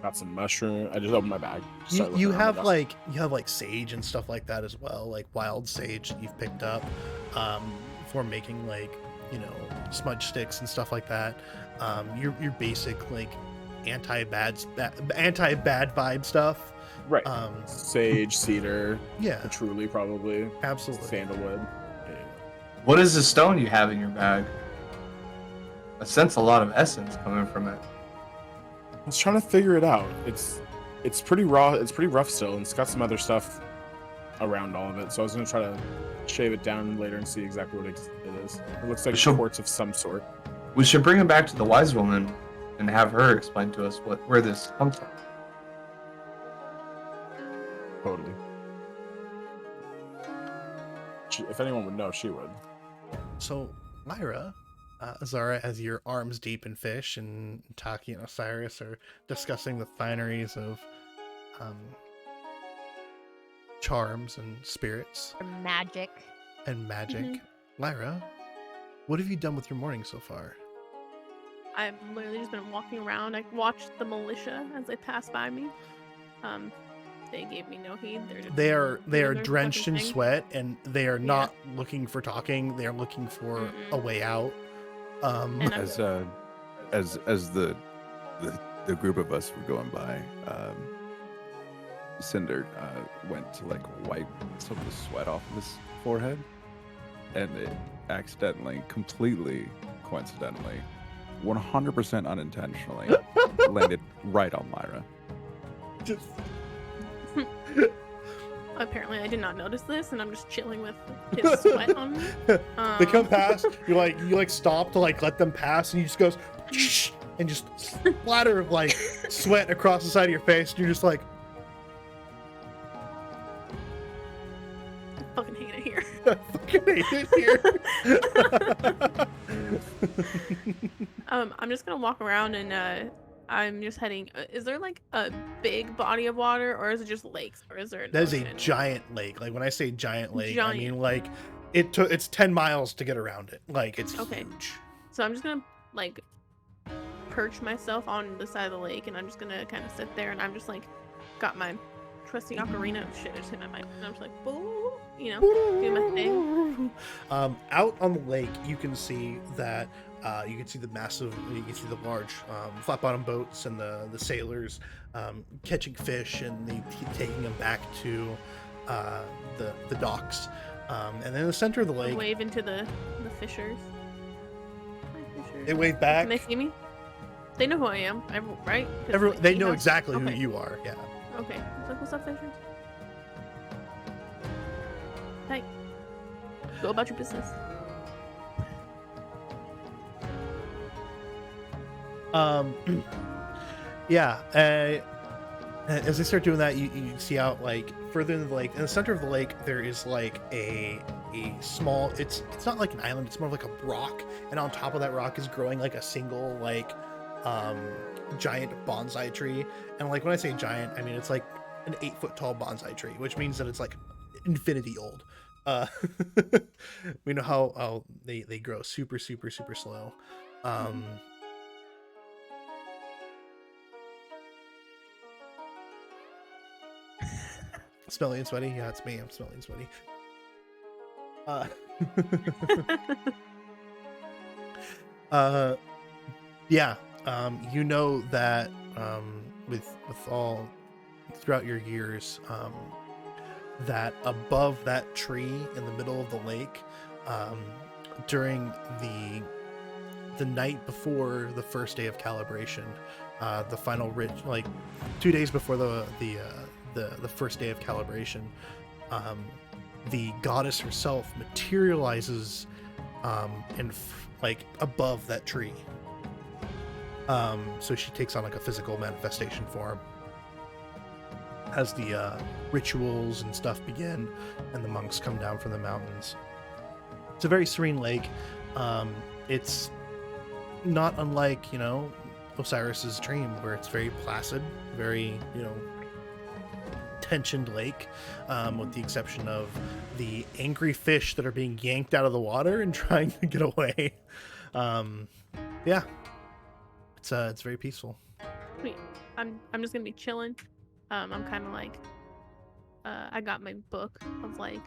Got some mushroom. I just opened my bag. Start You looking around. have you have like sage and stuff like that as well, like wild sage that you've picked up for making like, you know, smudge sticks and stuff like that. Your basic like anti-bad vibe stuff. Right. Um, Sage, cedar, yeah, patchouli, probably. absolutely. Sandalwood. Yeah. What is the stone you have in your bag? I sense a lot of essence coming from it. I was trying to figure it out. It's pretty raw. It's pretty rough still, and it's got some other stuff around all of it. So I was gonna try to shave it down later and see exactly what it is. It looks like Sure. quartz of some sort. We should bring him back to the wise woman and have her explain to us where this comes from. Totally. If anyone would know, she would. So, Myra, Zara, as your arms deep in fish, and Taki and Osiris are discussing the fineries of charms and spirits Magic. and magic. Mhm. Lyra, what have you done with your morning so far? I've literally just been walking around. I watched the militia as they passed by me. They gave me no heed. They're just They are doing their drenched in fucking thing. sweat, and they are not looking for talking. They are looking for Mm-mm. a way out. And I'm As the group of us were going by, Cinder went to like wipe some of the sweat off of his forehead, and it accidentally, completely coincidentally, 100% unintentionally landed right on Lyra. Just apparently I did not notice this, and I'm just chilling with his sweat on me. they come past. You like stop to like let them pass, and you just goes and just splatter of like sweat across the side of your face. And you're just like, I fucking hate it here. I fucking hate it here. I'm just gonna walk around and I'm just heading. Is there like a big body of water, or is it just lakes, or is there? An That is a ocean? giant lake. Like when I say giant lake, I mean Giant. like it's 10 miles to get around it. Like it's Okay. huge. So I'm just gonna like perch myself on the side of the lake, and I'm just gonna kind of sit there, and I'm just like got my trusty ocarina of shit. I just hit my mic, and I'm just like, boo, you know, do my thing. Out on the lake, you can see that you can see the large flat bottom boats and the sailors catching fish, and taking them back to the docks. And then in the center of the lake, Wave into the fishers. Hi, fishers. they wave back. Can they see me? They know who I am, right? 'Cause, Everyone, like, they he know has- exactly okay. who you are. Yeah. Okay. It's like, what's up, fishers? Hey. Go about your business. Yeah. As they start doing that, you see out like further in the lake. In the center of the lake, there is like a small. It's not like an island. It's more like a rock, and on top of that rock is growing like a single like giant bonsai tree. And like when I say giant, I mean it's like an 8-foot tall bonsai tree, which means that it's like infinity old. We know how they grow super slow. Smelly and sweaty. Yeah, it's me. I'm smelly and sweaty. Yeah. You know that with all throughout your years, that above that tree in the middle of the lake, during the night before the first day of calibration, the final like 2 days before the first day of calibration, the goddess herself materializes like above that tree. So she takes on like a physical manifestation form as the rituals and stuff begin, and the monks come down from the mountains. It's a very serene lake. It's not unlike, you know, Osiris's dream, where it's very placid, very, you know, tensioned lake, with the exception of the angry fish that are being yanked out of the water and trying to get away. Yeah, it's very peaceful. Wait, I'm just gonna be chilling. I'm kind of like, I got my book of like,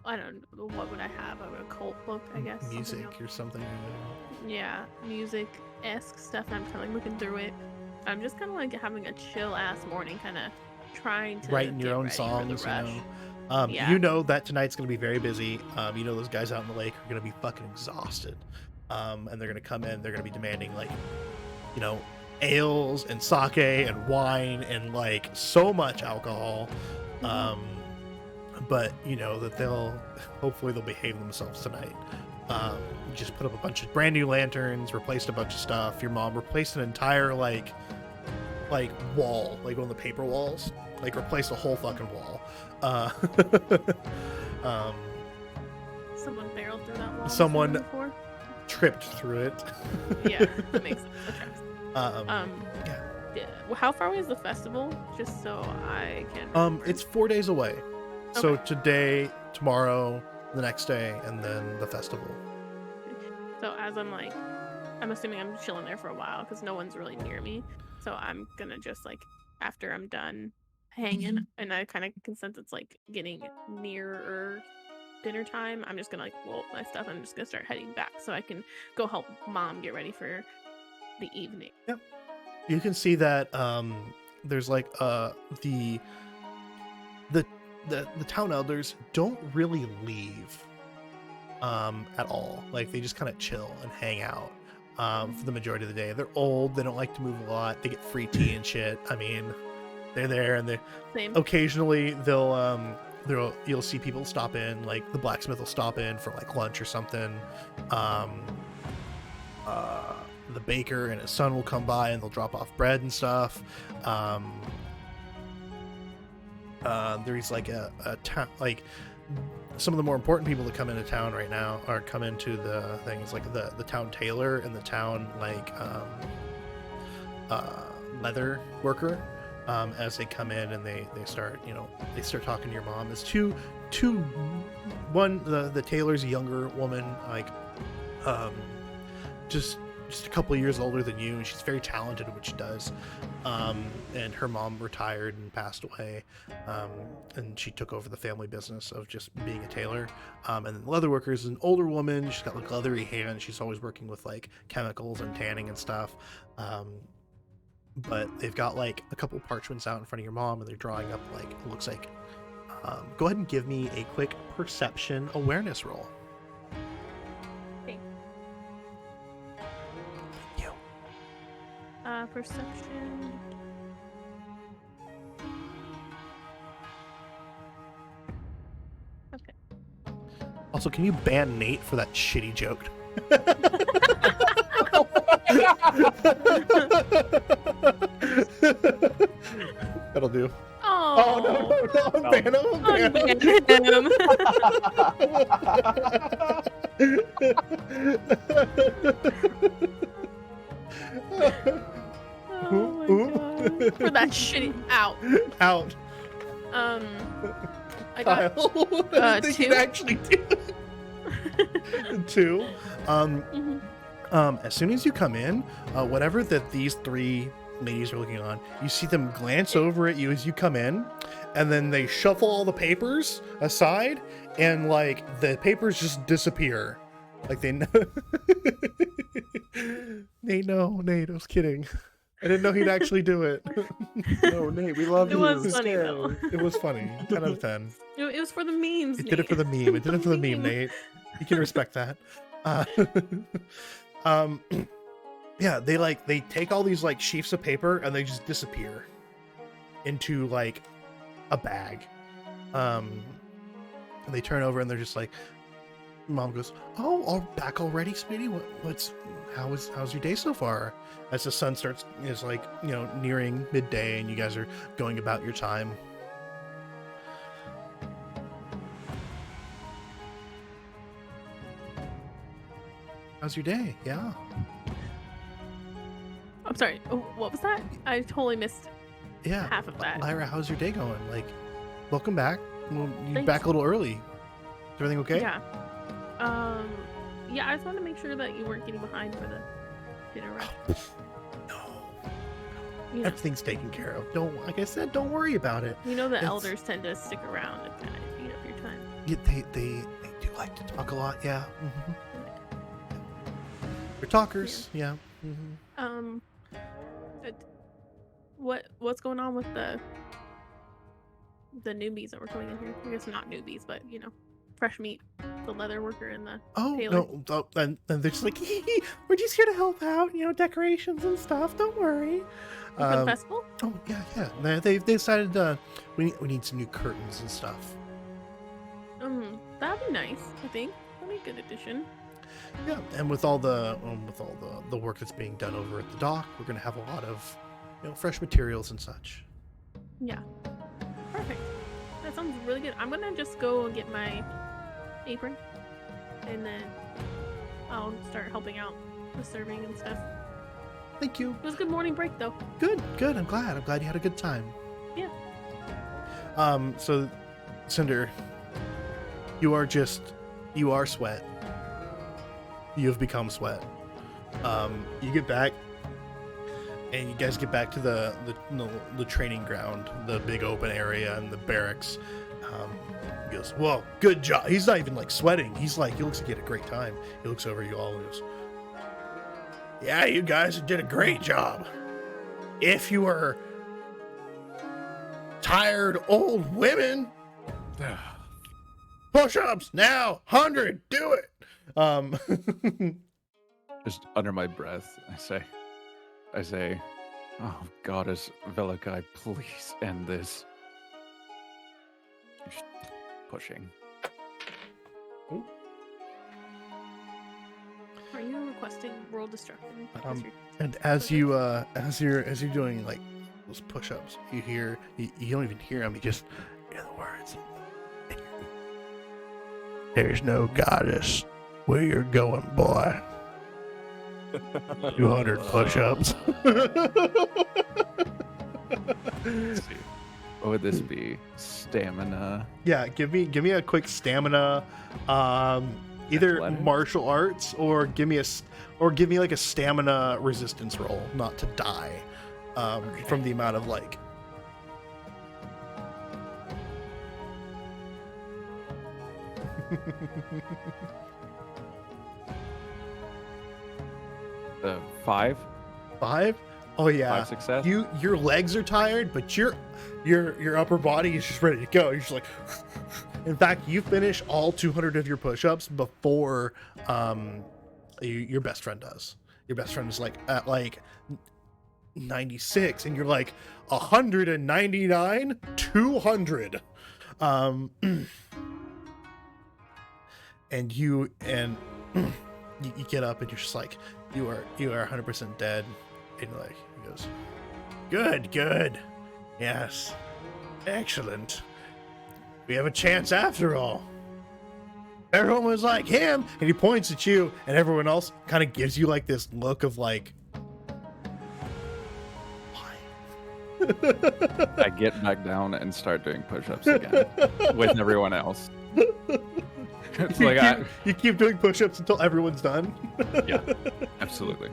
I don't know, what would I have? A occult book, I guess. Music or something. Yeah, music-esque stuff. I'm kind of like looking through it. I'm just kind of like having a chill-ass morning, kind of trying to Writing your get own ready for the songs, you rush. know. Yeah. You know that tonight's going to be very busy. You know those guys out in the lake are going to be fucking exhausted. And they're going to come in, they're going to be demanding, like, you know, ales and sake and wine and like so much alcohol. But you know that hopefully they'll behave themselves tonight. Just put up a bunch of brand new lanterns, replaced a bunch of stuff. Your mom replaced an entire like wall, like one of the paper walls, like replaced a whole fucking wall. Someone barreled through that wall. Someone- before? Tripped through it. Yeah, that makes sense. That tracks. Yeah. Yeah. Well, how far away is the festival? Just so I can. Remember. It's 4 days away. So Okay. today, tomorrow, the next day, and then the festival. So as I'm assuming I'm chilling there for a while because no one's really near me. So I'm gonna just like, after I'm done hanging, and I kind of can sense it's like getting nearer dinner time, I'm just gonna like roll up my stuff and I'm just gonna start heading back so I can go help mom get ready for the evening. You can see that there's like the town elders don't really leave at all. Like they just kind of chill and hang out for the majority of the day. They're old, they don't like to move a lot, they get free tea and shit. I mean, they're there, and they Same. occasionally you'll see people stop in, like the blacksmith will stop in for like lunch or something. The baker and his son will come by and they'll drop off bread and stuff. There's like a town, like some of the more important people that come into town right now are come into the things like the town tailor and the town like leather worker. As they come in and they start, you know, they start talking to your mom. It's the tailor's a younger woman, like just a couple of years older than you, and she's very talented at what she does. And her mom retired and passed away, and she took over the family business of just being a tailor. And then the leather worker is an older woman. She's got like leathery hands. She's always working with like chemicals and tanning and stuff. But they've got like a couple parchments out in front of your mom, and they're drawing up like, it looks like, go ahead and give me a quick perception awareness roll. Okay. Thank you. Perception. Okay. Also, can you ban Nate for that shitty joke? That'll do. Oh, no, ban him. unban him. Oh my God. For that shitty out. Out. I got Kyle, I think you 2. actually do. 2. Mhm. As soon as you come in, whatever that these 3 ladies are looking on, you see them glance over at you as you come in, and then they shuffle all the papers aside, and like the papers just disappear. Like they know. Nate, no, Nate, I was kidding. I didn't know he'd actually do it. No, Nate, we love It you. was funny though. It was funny. 10 out of 10. It was for the memes. It did it for the meme. It did it for the meme, Nate. You can respect that. Yeah, they take all these like sheafs of paper and they just disappear into like a bag. And they turn over and they're just like, Mom goes, "Oh, back already, sweetie? How's your day so far?" As the sun is like, nearing midday, and you guys are going about your time. How's your day? Yeah. I'm sorry. Oh, what was that? I totally missed Yeah. half of that. Lyra, how's your day going? Like, welcome back. Well, you Thanks. back a little early. Is everything okay? Yeah. Yeah, I just wanted to make sure that you weren't getting behind for the dinner rush. No. You know, Everything's taken care of. Like I said, don't worry about it. you know the It's- elders tend to stick around and kind of eat up your time. Yeah, they do like to talk a lot. Yeah. They're talkers. Yeah. What's going on with the newbies that were coming in here? I guess not newbies, but fresh meat. The leather worker and the Oh tailor. no! And they're just like, we're just here to help out. Decorations and stuff. Don't worry. For the festival. Oh yeah. They decided we need some new curtains and stuff. That'd be nice. I think that'd be a good addition. Yeah, and with all the work that's being done over at the dock, we're gonna have a lot of fresh materials and such. Yeah. Perfect. That sounds really good. I'm gonna just go and get my apron, and then I'll start helping out with serving and stuff. Thank you. It was a good morning break, though. Good. I'm glad you had a good time. Yeah. So, Cinder, you are Sweat. You have become Sweat. You get back, and you guys get back to the training ground, the big open area, and the barracks. He goes, "Well, good job." He's not even like sweating. He's like, he looks like he had a great time. He looks over at you all and goes, "Yeah, you guys did a great job. If you were tired old women, push-ups now, 100, do it." Just under my breath, I say, "Oh, Goddess Velikai, please end this." Just pushing. Are you requesting world destruction? And as you're doing like those push-ups, you hear you don't even hear them. You just hear the words. There's no goddess where you're going, boy. 200 push-ups. Let's see. What would this be? Stamina. Yeah, give me a quick stamina, either Athletics? martial arts or give me like a stamina resistance roll, not to die, from the amount of like. The 5? 5? Oh yeah. 5 success? Your legs are tired, but your upper body is just ready to go. You're just like, in fact, you finish all 200 of your push-ups before your best friend does. Your best friend is like at like 96, and you're like 199, 200. And you get up and you're just like, you are 100% dead. And like, he goes, good, yes, excellent, we have a chance after all. Everyone was like him, and he points at you, and everyone else kind of gives you like this look of like, why? I get back down and start doing push-ups again with everyone else. It's like you keep doing push-ups until everyone's done. Yeah, absolutely.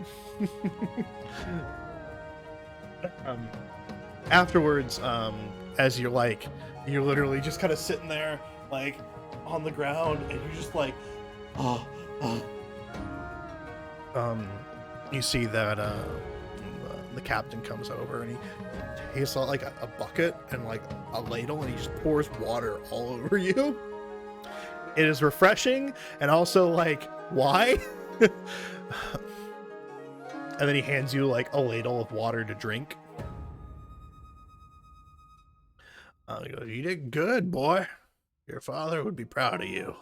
Afterwards, as you're literally just kind of sitting there, like on the ground, and you're just like, you see that the captain comes over, and he takes out like a bucket and like a ladle, and he just pours water all over you. It is refreshing, and also like, why? And then he hands you like a ladle of water to drink. He goes, "You did good, boy. Your father would be proud of you.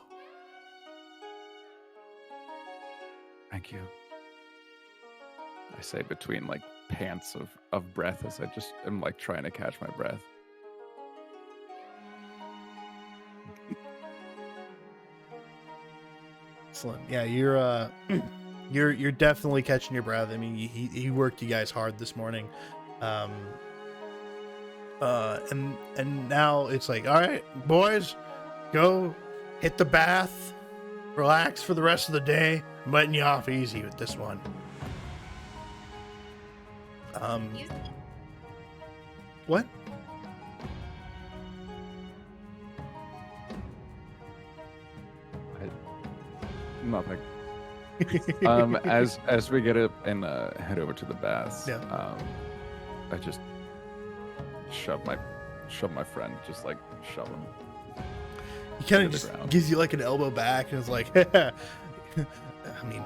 Thank you. I say between like pants of breath as I just am like trying to catch my breath. Excellent. Yeah, you're you're definitely catching your breath. I mean, he worked you guys hard this morning. And now it's like, all right, boys, go hit the bath, relax for the rest of the day. I'm letting you off easy with this one. Excuse me? What? Nothing. As we get up and head over to the baths, Yeah. I just shove my friend, just like shove him. He kind of to the just ground. gives you like an elbow back and is like, I mean,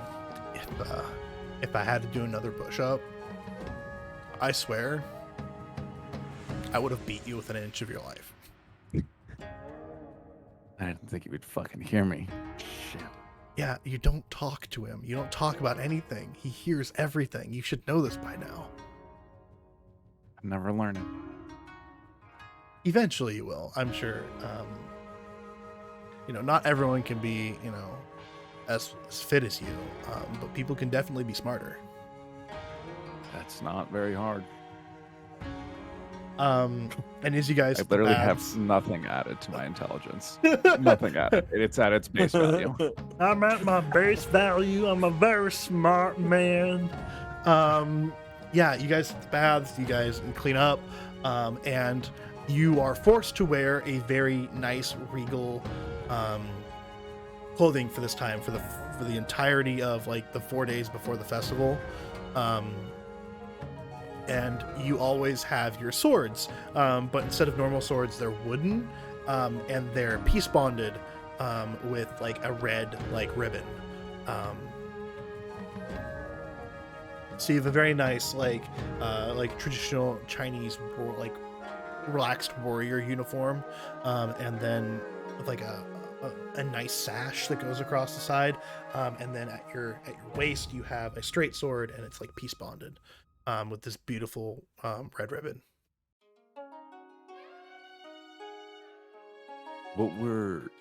if I had to do another push-up, I swear I would have beat you within an inch of your life. I didn't think he would fucking hear me. Shit. Yeah, you don't talk to him. You don't talk about anything. He hears everything. You should know this by now. I'm never learning. Eventually you will, I'm sure. Not everyone can be, as fit as you, but people can definitely be smarter. That's not very hard. And as you guys I literally baths- have nothing added to my intelligence. Nothing added. It's at its base value. I'm at my base value. I'm a very smart man. Yeah, you guys baths, you guys clean up, and you are forced to wear a very nice regal clothing for this time for the entirety of like the 4 days before the festival. And you always have your swords, but instead of normal swords, they're wooden, and they're peace bonded with like a red like ribbon. So you have a very nice like traditional Chinese like relaxed warrior uniform, and then with like a nice sash that goes across the side, and then at your waist you have a straight sword, and it's like peace bonded. With this beautiful red ribbon. What were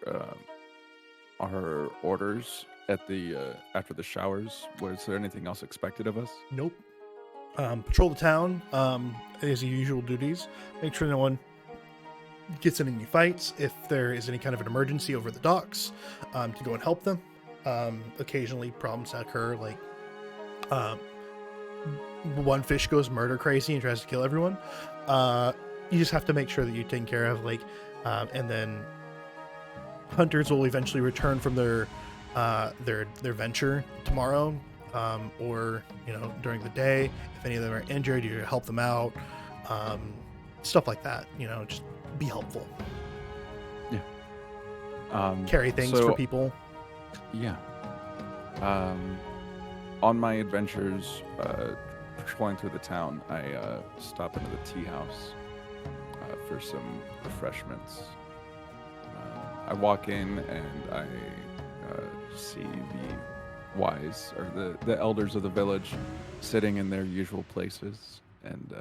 our orders at the after the showers? Was there anything else expected of us? Nope. Patrol the town is your usual duties. Make sure no one gets in any fights. If there is any kind of an emergency over the docks, to go and help them. Occasionally problems occur, like one fish goes murder crazy and tries to kill everyone. You just have to make sure that you're taken care of, and then hunters will eventually return from their venture tomorrow, or during the day. If any of them are injured, you help them out, stuff like that. Just be helpful. Yeah. Carry things for people. Yeah. On my adventures, patrolling through the town, I stop into the tea house for some refreshments. I walk in and I see the wise, or the elders of the village, sitting in their usual places, and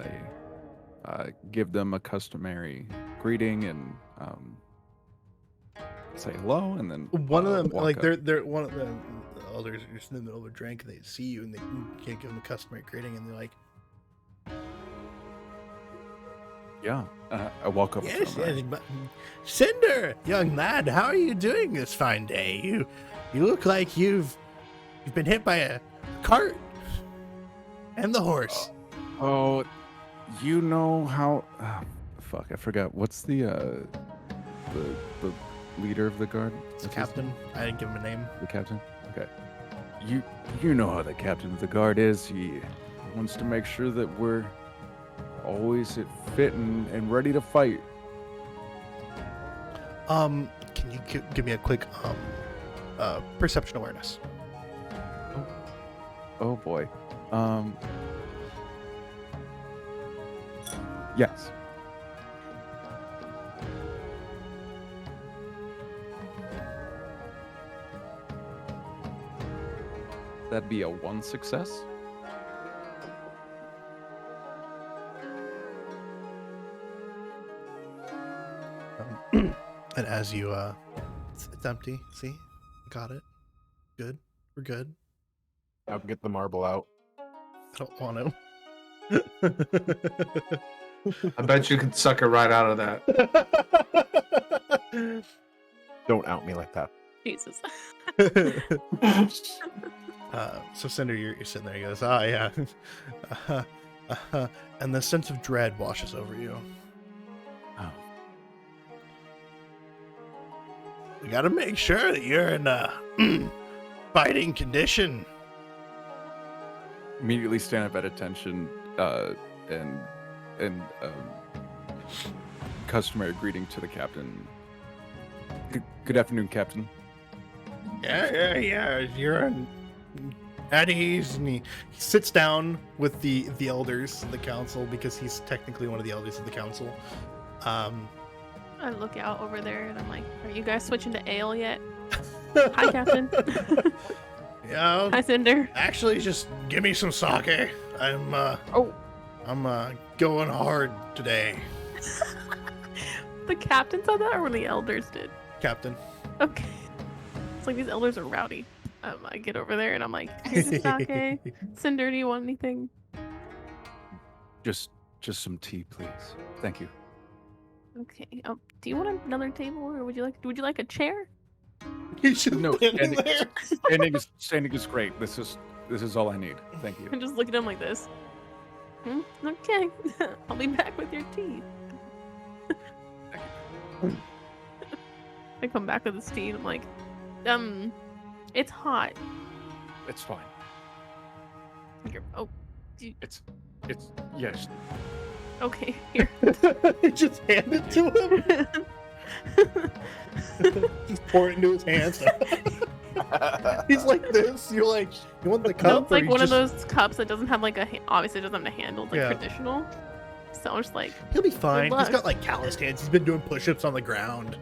I give them a customary greeting and say hello, and then One of them, walk like up. they're one of the elders are just in the middle of a drink, and they see you, and they can't give them a customary greeting, and they're like, Yeah, I walk up "Yes, to them. yes, but Cinder, young lad, how are you doing this fine day? You look like you've been hit by a cart and the horse." Oh, you know how? Fuck, I forgot. What's the leader of the guard? It's the What's his captain. name? I didn't give him a name. The captain. Okay. You know how the captain of the guard is. He wants to make sure that we're always fit and ready to fight. Can you give me a quick perception awareness? Oh boy. Yes. That'd be a 1 success. And as you, it's empty. See, got it. Good. We're good. I'll get the marble out. I don't want to. I bet you could suck it right out of that. Don't out me like that. Jesus. So Cinder, you're sitting there. He goes, "Ah, yeah," and the sense of dread washes over you. Oh. We got to make sure that you're in a fighting condition. Immediately stand up at attention, and customary greeting to the captain. Good afternoon, Captain. Yeah. You're at ease, and he sits down with the elders of the council because he's technically one of the elders of the council. I look out over there and I'm like, are you guys switching to ale yet? Hi, Captain. Yeah. Hi, Cinder. Actually, just give me some sake. I'm going hard today, The captain said that, or when the elders did? Captain. Okay. It's like these elders are rowdy. I get over there and I'm like, here's your sake. Cinder, do you want anything? Just some tea, please. Thank you. Okay. Do you want another table, or would you like a chair? You should No, standing there. Standing is great. This is all I need. Thank you. And just look at him like this. Okay. I'll be back with your tea. I come back with this tea and I'm like, it's hot. It's fine. It's It's yes. okay. Here. Just hand it to him. Just pour it into his hands. He's like this. You're like, you want the cup? No, it's or like you one just... of those cups that doesn't have like a obviously it doesn't have a handle. It's like Yeah. traditional. So I'm just like, He'll be fine. Good He's luck. got like calloused hands. He's been doing push-ups on the ground.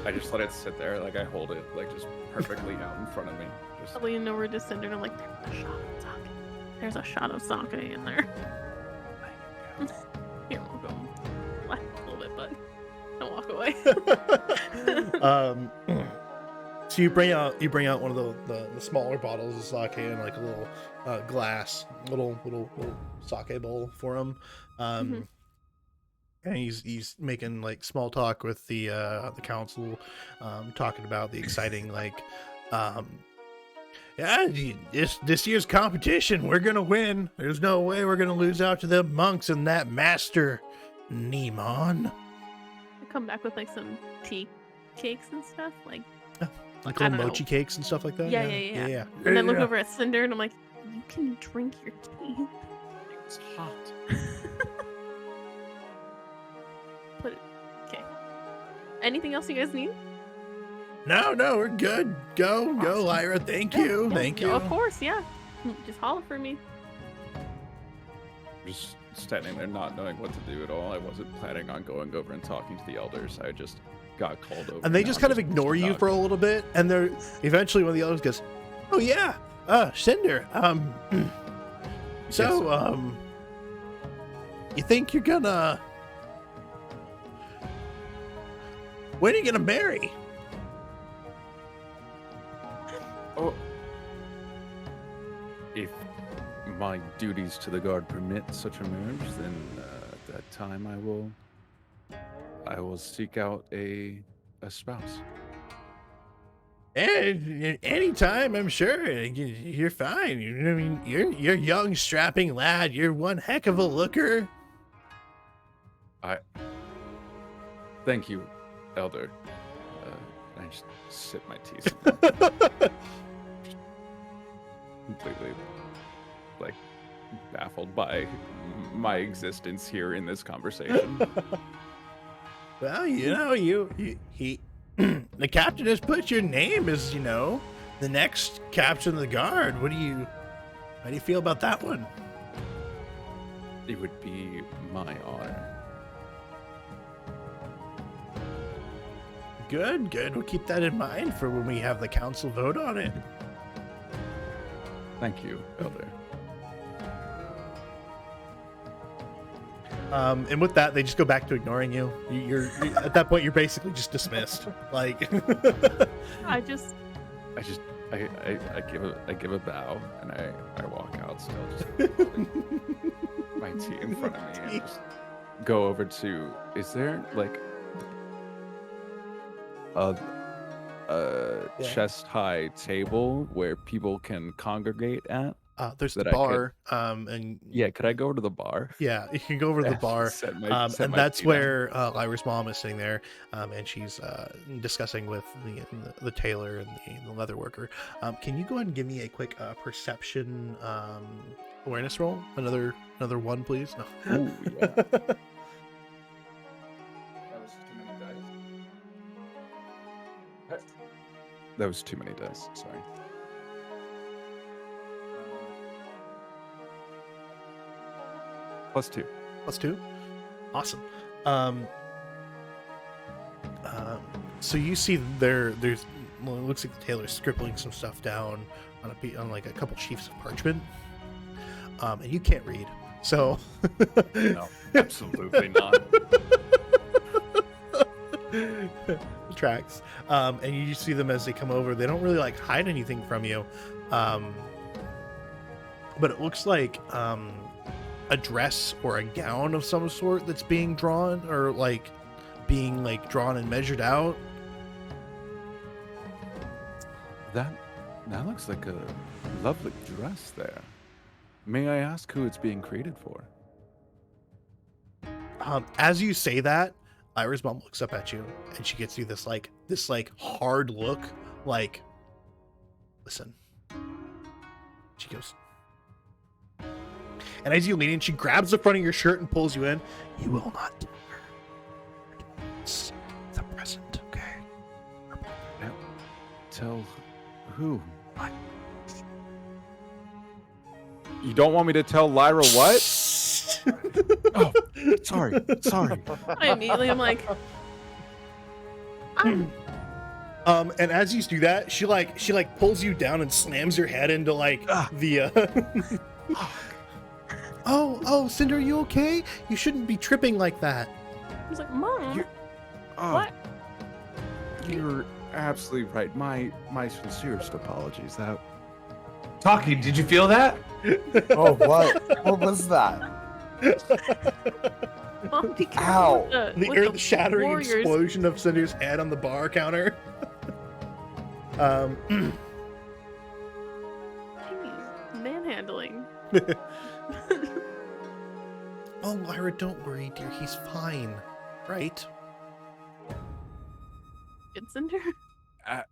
I just let it sit there, like I hold it, like just perfectly out in front of me. Just I lean over to Cinder and I'm like, there's a shot of sake in there. You're welcome. Laugh a little bit, but don't walk away. So you bring out one of the smaller bottles of sake and like a little glass, little sake bowl for him. And he's making like small talk with the council, talking about the exciting this year's competition, we're gonna win. There's no way we're gonna lose out to the monks and that master Nemon. I come back with like some tea cakes and stuff, like Like I little don't know. mochi cakes and stuff like that. Yeah. And I look over at Cinder and I'm like, you can drink your tea. it's hot. Put it. Okay. Anything else you guys need? No, we're good. Go, Lyra. Thank you. Yeah, Thank you. Of course, yeah. Just holler for me. Just standing there, not knowing what to do at all. I wasn't planning on going over and talking to the elders. I just got called over. And they now just I'm kind of ignore you stuck. for a little bit, and they're eventually one of the elders goes, "Oh yeah, Cinder. So you think you're gonna? When are you gonna marry?" Oh, if my duties to the guard permit such a marriage, then at that time I will seek out a spouse. Anytime, I'm sure. You're fine. I mean, you're a young, strapping lad. You're one heck of a looker. Thank you, elder. I just sip my tea. Completely, like, baffled by my existence here in this conversation. Well, he the captain has put your name as, the next captain of the guard. How do you feel about that one? It would be my honor. Good. We'll keep that in mind for when we have the council vote on it. Thank you, Elder. And with that, they just go back to ignoring you. You're at that point, you're basically just dismissed. Like, I just I give a bow and I walk out still, just holding my tea in front of me and just go over to. Is there like a Yeah. chest high table where people can congregate at? there's the That I could- bar, and Yeah, could I go over to the bar? yeah, you can go over to the bar. Set And my that's tea down. where Lyra's mom is sitting there, and she's discussing with the tailor and the leather worker. Can you go ahead and give me a quick perception awareness roll? Another one, please. No. Ooh, yeah. That was too many dice. That was too many dice. Sorry. +2. +2. Awesome. So you see there's well, it looks like the tailor's scribbling some stuff down on like a couple sheets of parchment. And you can't read. So No, absolutely not. tracks. And you see them as they come over. They don't really like hide anything from you. But it looks like a dress or a gown of some sort that's being drawn, or like being like drawn and measured out. That looks like a lovely dress there. May I ask who it's being created for? As you say that, Lyra's mom looks up at you and she gets you this hard look, like, listen. She goes, and as you lean in, she grabs the front of your shirt and pulls you in. You will not tell her. It's the present, okay? Tell who? What? You don't want me to tell Lyra what? Oh, sorry. I immediately am like, And as you do that, she pulls you down and slams your head into like the Oh, Cinder, are you okay? You shouldn't be tripping like that. I was like, Mom, Oh, what? You're absolutely right. My sincerest apologies. That Taki, did you feel that? Oh, what? What was that? Mom, be careful Ow. with The with earth-shattering warriors. explosion of Cinder's head on the bar counter. Jeez, manhandling. Oh, Lyra, don't worry, dear. He's fine, right? It's in her.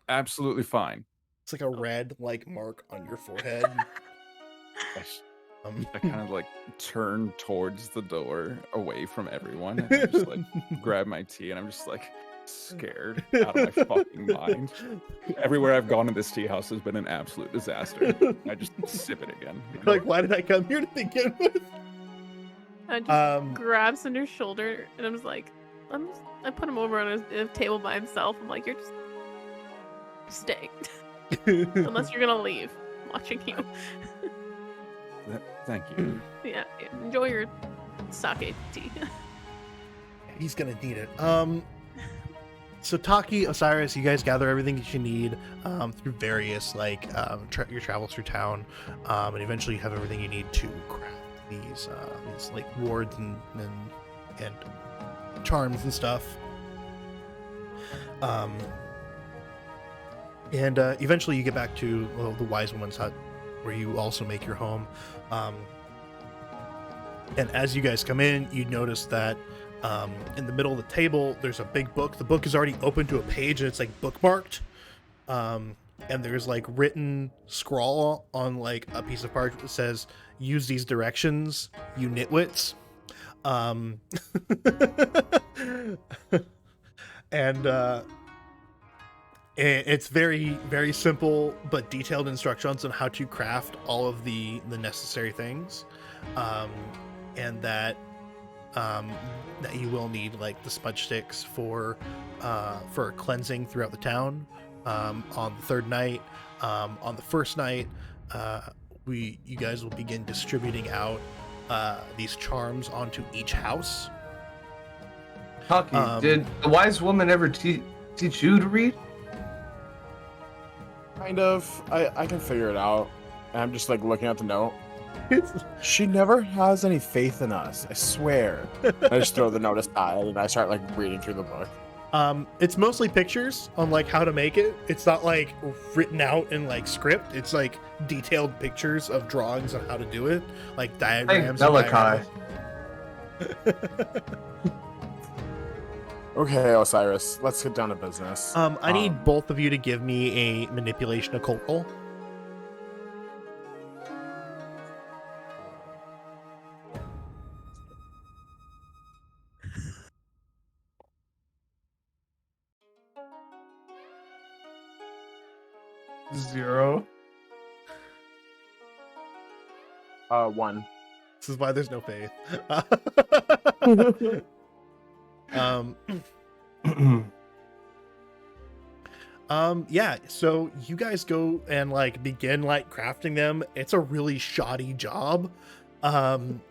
absolutely fine. It's like a red mark on your forehead. I kind of like turn towards the door, away from everyone, and I just like grab my tea, and I'm just like scared out of my fucking mind. Everywhere I've gone in this tea house has been an absolute disaster. I just sip it again. Like, why did I come here to begin with? I just grab Cinder's shoulder and I'm just like, I put him over on a table by himself. I'm like, you're just stay. Unless you're gonna leave. I'm watching you. Thank you. Yeah, enjoy your sake tea. He's gonna need it. So Taki, Osiris, you guys gather everything that you need through various your travels through town, and eventually you have everything you need to craft these wards and charms and stuff. And eventually you get back to the Wise Woman's hut, where you also make your home. And as you guys come in, you notice that in the middle of the table, there's a big book. The book is already open to a page, and it's bookmarked. And there's written scrawl on a piece of parchment that says, "Use these directions, you nitwits." And it's very, very simple but detailed instructions on how to craft all of the necessary things, and that that you will need like the smudge sticks for cleansing throughout the town on the third night. On the first night, you guys will begin distributing out these charms onto each house. Taki, did the wise woman ever teach you to read? Kind of. I can figure it out. And I'm just like looking at the note. She never has any faith in us, I swear. I just throw the note aside and I start like reading through the book. It's mostly pictures on like how to make it. It's not like written out in like script. It's like detailed pictures of drawings on how to do it, like diagrams. Hey, Malachi. Okay, Osiris, let's get down to business. I need both of you to give me a manipulation occult roll. Zero. 1. This is why there's no faith. Yeah, so you guys go and like begin like crafting them. It's a really shoddy job. Trying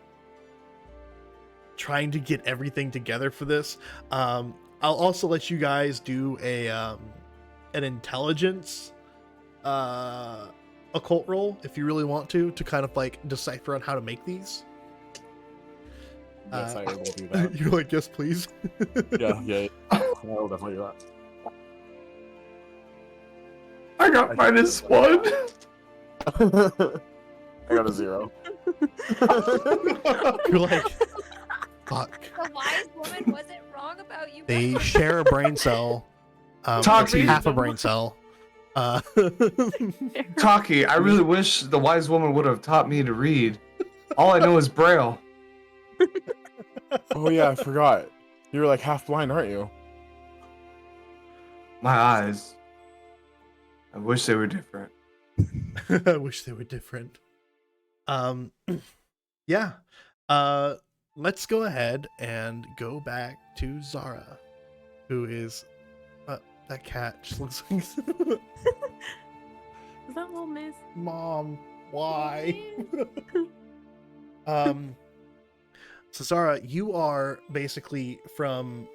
to get everything together for this. I'll also let you guys do an intelligence occult roll if you really want to kind of like decipher on how to make these. Yes, I will do that. You're like, yes, please. yeah. I will definitely do that. I got -1. I got a 0. You're like, fuck. The wise woman wasn't wrong about you. They guys. share a brain cell. It's Toxic. half a brain cell. Taki, I really wish the wise woman would have taught me to read. All I know is Braille. Oh yeah, I forgot. You're like half blind, aren't you? My eyes. I wish they were different. I wish they were different. Yeah. Let's go ahead and go back to Zara, who is that cat just looks like Is that little miss? Mom, why? So Zara, you are basically from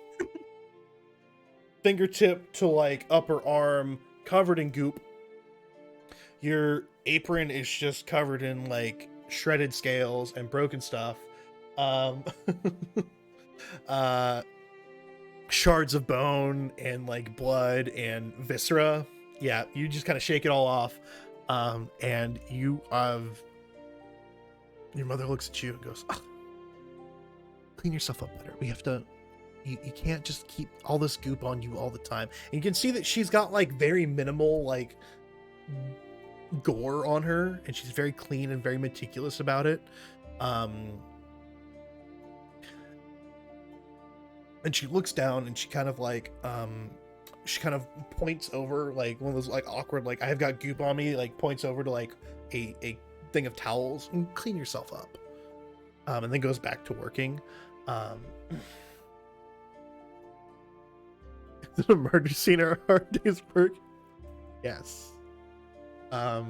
fingertip to like upper arm covered in goop. Your apron is just covered in like shredded scales and broken stuff. Shards of bone and like blood and viscera. Yeah, you just kind of shake it all off. And you your mother looks at you and goes, oh, clean yourself up better. We have to, you can't just keep all this goop on you all the time. And you can see that she's got like very minimal like gore on her, and she's very clean and very meticulous about it. And she looks down and she kind of like she kind of points over like one of those like awkward like I've got goop on me, like points over to like a thing of towels and clean yourself up. And then goes back to working. Is it a murder scene or a hard day's work? Yes. Yeah,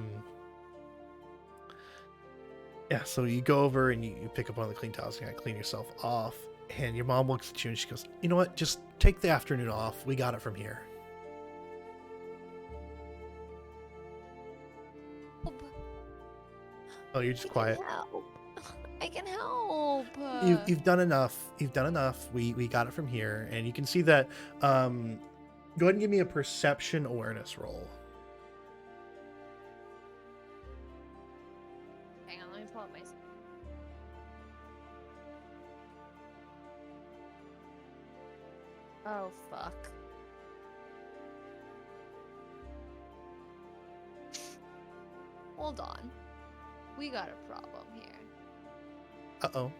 so you go over and you pick up one of the clean towels and you clean yourself off. And your mom looks at you and she goes, you know what? Just take the afternoon off. We got it from here. Oh, you're just quiet. I can help. You've done enough. You've done enough. We got it from here. And you can see that. Go ahead and give me a perception awareness roll. Hang on, let me pull up my. Oh, fuck. Hold on. We got a problem here. Uh-oh.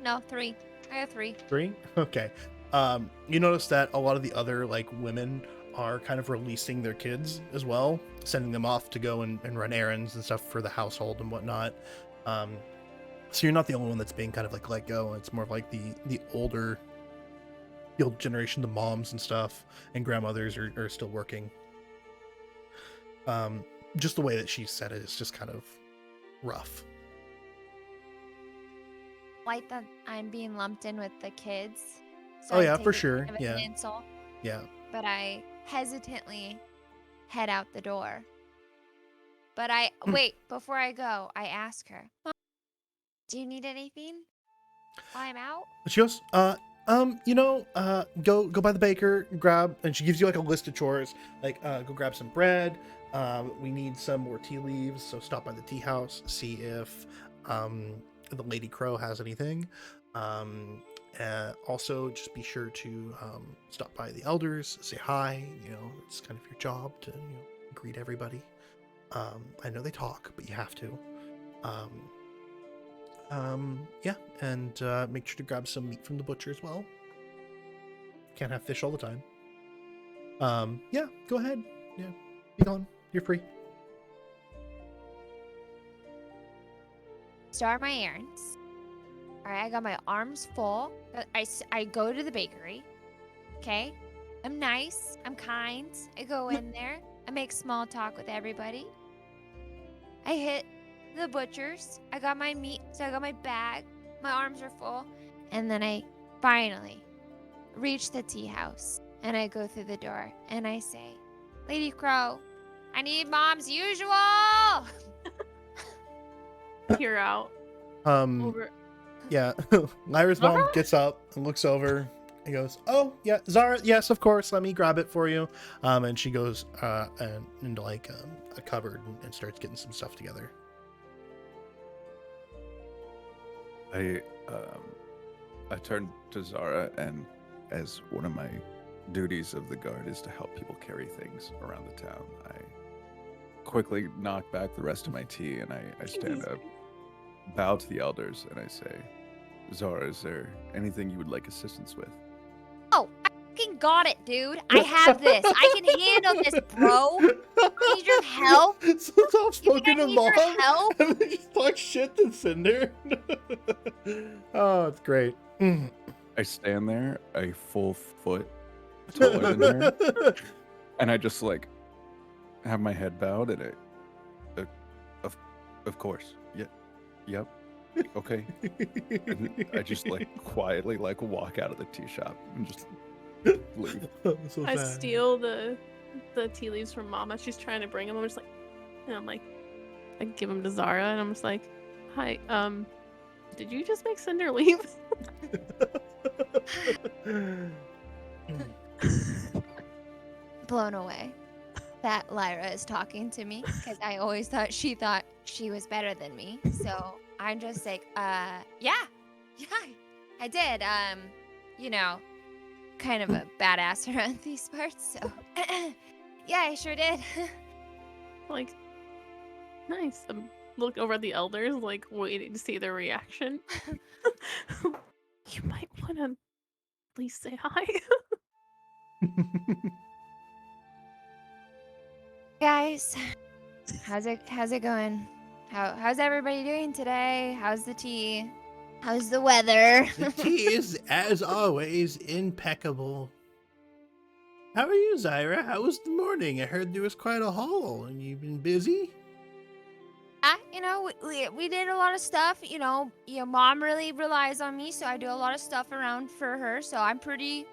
No, 3. I have 3. 3? Okay. You notice that a lot of the other like women are kind of releasing their kids as well, sending them off to go and run errands and stuff for the household and whatnot. So you're not the only one that's being kind of like let go. It's more of like the older generation, the moms and stuff, and grandmothers are still working. Just the way that she said it is just kind of rough. Like that I'm being lumped in with the kids. So Oh I yeah, take for it sure. kind of as Yeah, an insult, yeah. but I hesitantly head out the door. But Hmm. wait, before I go, I ask her, "Mom, do you need anything while I'm out?" She goes, go by the baker, grab, and she gives you like a list of chores, like, go grab some bread. We need some more tea leaves, so stop by the tea house, see if, the Lady Crow has anything. Also, just be sure to stop by the elders, say hi. It's kind of your job to greet everybody. I know they talk, but you have to. Yeah, and make sure to grab some meat from the butcher as well. Can't have fish all the time. Yeah, go ahead. Yeah, be gone. You're free. Start my errands. All right, I got my arms full. I go to the bakery. Okay, I'm nice. I'm kind. I go in there. I make small talk with everybody. I hit the butcher's. I got my meat, so I got my bag. My arms are full. And then I finally reach the tea house. And I go through the door and I say, "Lady Crow, I need Mom's usual." Peer out Um, over. yeah. Lyra's mom gets up and looks over and goes, "Oh, yeah, Zara, yes, of course. Let me grab it for you." And she goes into like a cupboard and starts getting some stuff together. I turned to Zara, and as one of my duties of the guard is to help people carry things around the town, I quickly knock back the rest of my tea, and I stand up, bow to the elders, and I say, "Zara, is there anything you would like assistance with?" Oh, I fucking got it, dude. I have this. I can handle this, bro. I need your help. So soft You think spoken I to need mom, your help? and they just talk shit to Cinder. Oh, it's great. I stand there, a full foot taller than her, and I just like have my head bowed, and of course, yep, okay. And I just like quietly like walk out of the tea shop and just leave. So I sad. steal the tea leaves from Mama. She's trying to bring them. I'm just like, and I'm like, I give them to Zara, and I'm just like, "Hi, did you just make Cinder leave?" Blown away that Lyra is talking to me because I always thought she was better than me. So I'm just like, yeah, I did. Kind of a badass around these parts. So yeah, I sure did. Like, nice. Look over at the elders, like waiting to see their reaction. You might want to at least say hi. Guys, how's it going? How's everybody doing today? How's the tea? How's the weather? The tea is, as always, impeccable. How are you, Zyra? How was the morning? I heard there was quite a haul, and you've been busy. We did a lot of stuff. Mom really relies on me, so I do a lot of stuff around for her. So I'm pretty,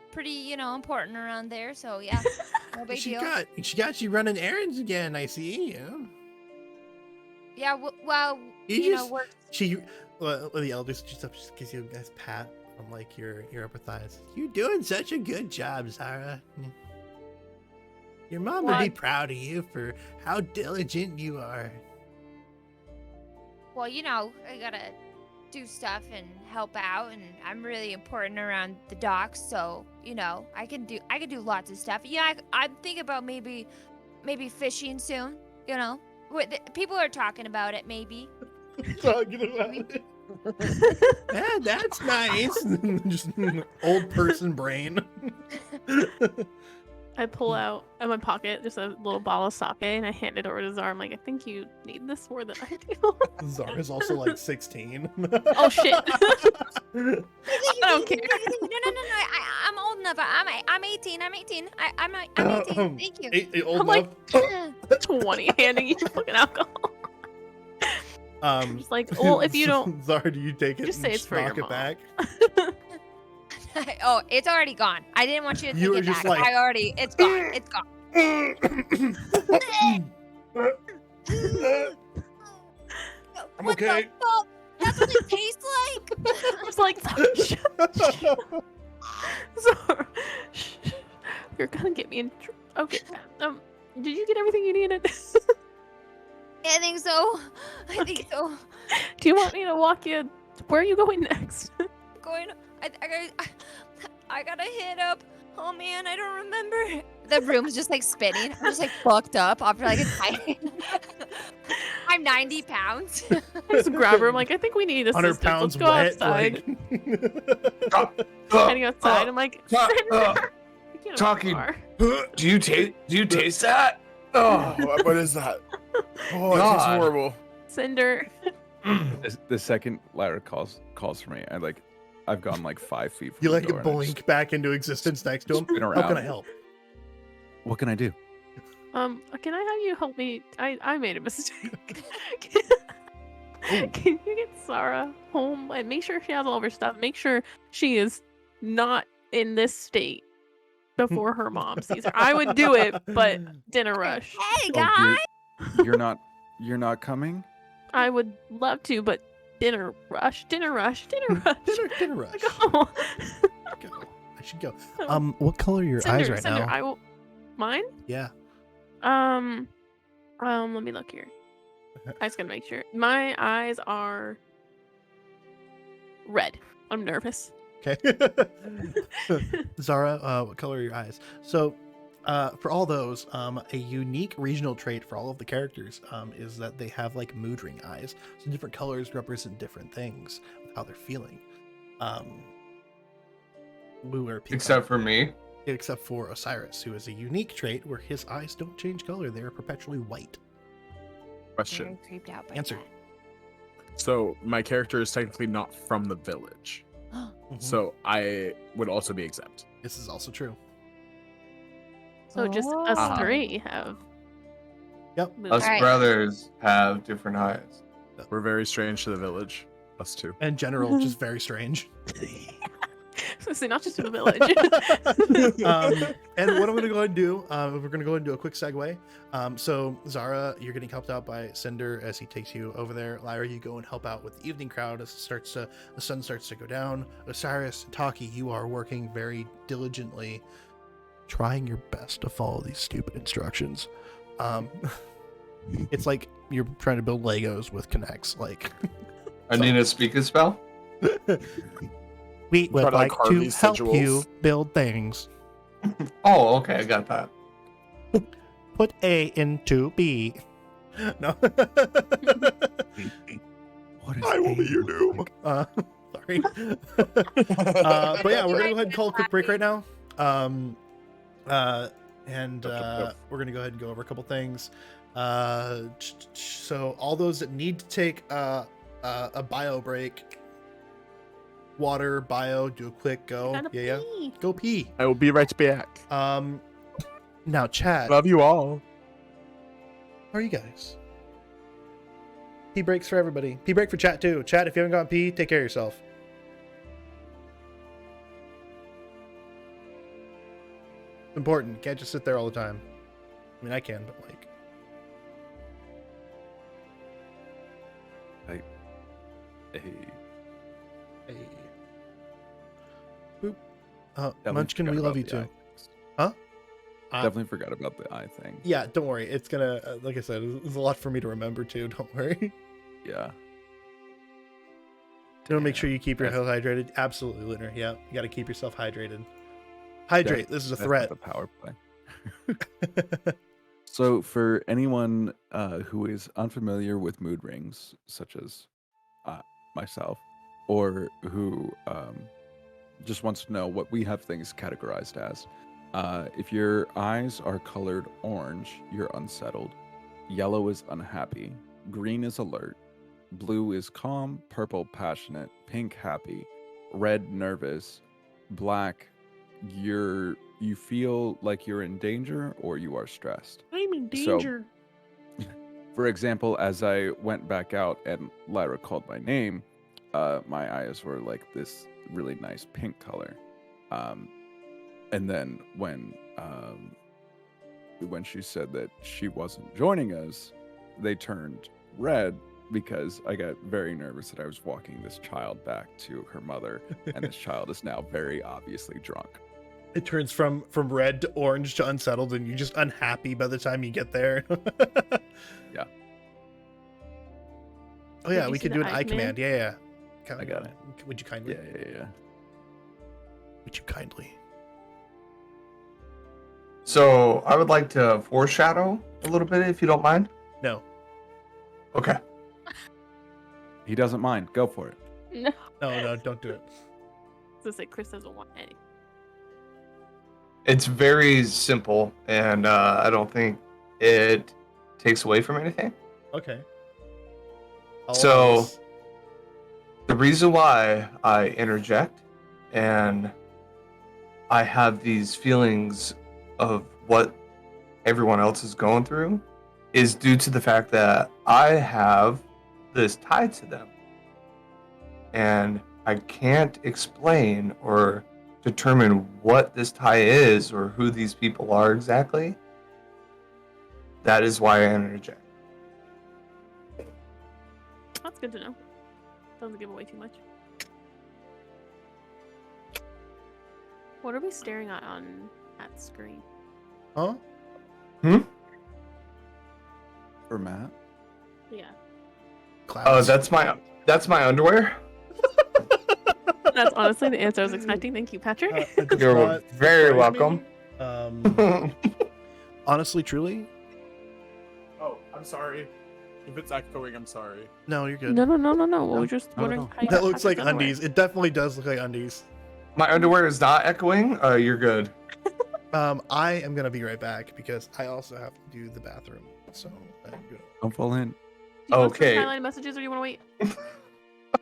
important around there. So yeah, no big She deal. got you running errands again. I see. Yeah, well, The elders just gives you a nice pat on like your upper thighs. You're doing such a good job, Zara. Your mom would be What? proud of you for how diligent you are. well, I gotta do stuff and help out, and I'm really important around the docks. So I can do lots of stuff. Yeah, I'm thinking about maybe fishing soon. People are talking about it. Maybe. Talking about it. Yeah, that's nice. Just old person brain. I pull out of my pocket just a little bottle of sake and I hand it over to Zara. I'm like, I think you need this more than I do. Zara's also like 16. Oh shit. I don't care. No. I'm old enough. I'm 18. I'm 18. I'm 18. Thank you. Old I'm like, enough. 20 handing you fucking alcohol. Just like, well, if you don't, Zara, do you take it just and say it's for your knock it mom. back? Oh, it's already gone. I didn't want you to You take were it just back. like- It's gone. It's gone. I'm What okay. the fuck? That's what it tastes like. I was like, Zara, you're gonna get me in. Okay. Did you get everything you needed? I think so. I think so. Do you want me to walk you? Where are you going next? Going. I gotta hit up. Oh man, I don't remember. The room's just like spinning. I'm just like fucked up after like a time. I'm 90 pounds. I just grab her. I'm like, I think we need 100 assistance. pounds Let's go wet. outside. Like... Heading outside. I'm like, Cinder, we can't talking. far. Do you taste that? Oh, What is that? Oh, it tastes God. horrible. Cinder. The second Lyra calls for me, I've gone like 5 feet from You the like door and I just boink back into existence next to him. spin How can I around. help? What can I do? Can I have you help me? I made a mistake. Ooh. Can you get Sarah home and make sure she has all of her stuff? Make sure she is not in this state before her mom sees her. I would do it, but dinner rush. Hey Oh, guys. you're not coming? I would love to, but dinner rush. dinner rush. Go. Go. I should go. What color are your Cinder, eyes right Cinder, now? I will. Mine? Yeah. Let me look here. I just gotta make sure. My eyes are red. I'm nervous. Okay. Zara, what color are your eyes? So, for all those, a unique regional trait for all of the characters is that they have like mood ring eyes. So different colors represent different things, how they're feeling. Except for me. Except for Osiris, who is a unique trait where his eyes don't change color; they are perpetually white. Question. Very creeped out by Answer. that. So my character is technically not from the village, Mhm. so I would also be exempt. This is also true. So just us Oh. three have. Yep. mood Us rings. Alright. brothers have different eyes. We're very strange to the village. Us two. In general, just very strange. So not just in the village. And what I'm going to go ahead and do, we're going to go ahead and do a quick segue. So Zara, you're getting helped out by Cinder as he takes you over there. Lyra, you go and help out with the evening crowd as the sun starts to go down. Osiris, Taki, you are working very diligently, trying your best to follow these stupid instructions. It's like you're trying to build Legos with connects. Like, I need to speak a spell. we Try would to, like, like carve to these help you sigils. build things. Oh, okay, I got that. Put A into B. No. What is I will be your doom. doom. Sorry. But yeah, we're gonna go ahead and call a quick break right now. And we're gonna go ahead and go over a couple things. So all those that need to take a bio break, water, bio, do a quick go. Gotta Yeah, pee. go pee. I will be right back. Now chat. Love you all. How are you guys? Pee breaks for everybody. Pee break for chat too. Chat, if you haven't gotten pee, take care of yourself. It's important. You can't just sit there all the time. I mean, I can, but like. Hey, Hey. Boop. definitely Munchkin, forgot we love about you the too. eye things. Huh? Definitely forgot about the eye thing. Yeah, don't worry. It's gonna, like I said, it's a lot for me to remember too. Don't worry. Yeah. You want to make sure you keep your That's- health hydrated. Absolutely, Lunar. Yeah, you got to keep yourself hydrated. Hydrate. This is a That's threat. not the power play. So, for anyone who is unfamiliar with mood rings, such as myself, or who just wants to know what we have things categorized as, If your eyes are colored orange, you're unsettled. Yellow is unhappy. Green is alert. Blue is calm. Purple passionate. Pink happy. Red nervous. Black, you feel like you're in danger or you are stressed. I'm in So- danger. For example, as I went back out and Lyra called my name, my eyes were like this really nice pink color. And then when she said that she wasn't joining us, they turned red because I got very nervous that I was walking this child back to her mother, and this child is now very obviously drunk. It turns from red to orange to unsettled, and you're just unhappy by the time you get there. Yeah. Oh yeah, you we see could the do an eye eye command. Yeah. I got it. Would you kindly? Yeah. Would you kindly? So I would like to foreshadow a little bit, if you don't mind. No. Okay. He doesn't mind. Go for it. No. No, don't do it. So say Chris doesn't want any. It's very simple, and I don't think it takes away from anything. Okay. So- The reason why I interject and I have these feelings of what everyone else is going through is due to the fact that I have this tied to them. And I can't explain or determine what this tie is or who these people are exactly. That is why I interject. That's good to know. Doesn't give away too much. What are we staring at on that screen? Huh? For Matt? Yeah. Clouds. Oh, that's my underwear. That's honestly the answer I was expecting. Thank you, Patrick. It does You're not very surprise welcome. me. Honestly, truly, Oh, I'm sorry. If it's echoing, I'm sorry. no, you're good. No. We're No, just not at wondering all. how you That got looks like Patrick's underwear. undies. It definitely does look like undies. My underwear is not echoing. You're good. I am gonna be right back because I also have to do the bathroom. So I'm good. Don't fall in. Do you want some Okay. highlighted messages or do you want to wait?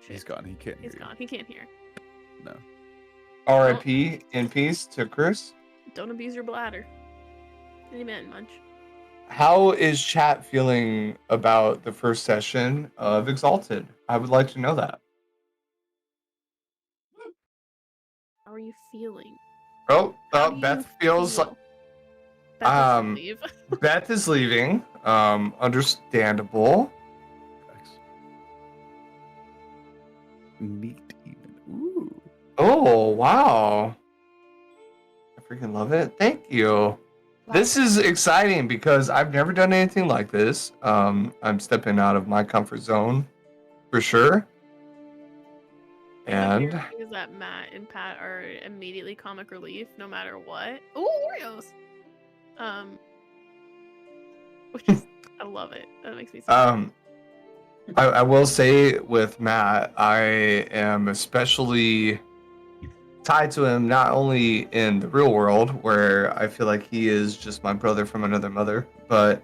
He's gone. He can't hear He's you. gone. He can't hear. No. R.I.P. in peace to Chris. Don't abuse your bladder. Amen, Munch. How is chat feeling about the first session of Exalted? I would like to know that. How are you feeling? Oh, How do you Beth feels like feel? Beth has to Um, leave. Beth is leaving. Understandable. Neat even. Ooh. Oh, wow. I freaking love it. Thank you. This is exciting because I've never done anything like this. I'm stepping out of my comfort zone for sure. My And favorite thing is that Matt and Pat are immediately comic relief no matter what. Ooh, Oreos! Which is, I love it. That makes me so happy. I will say with Matt, I am especially tied to him not only in the real world where I feel like he is just my brother from another mother, but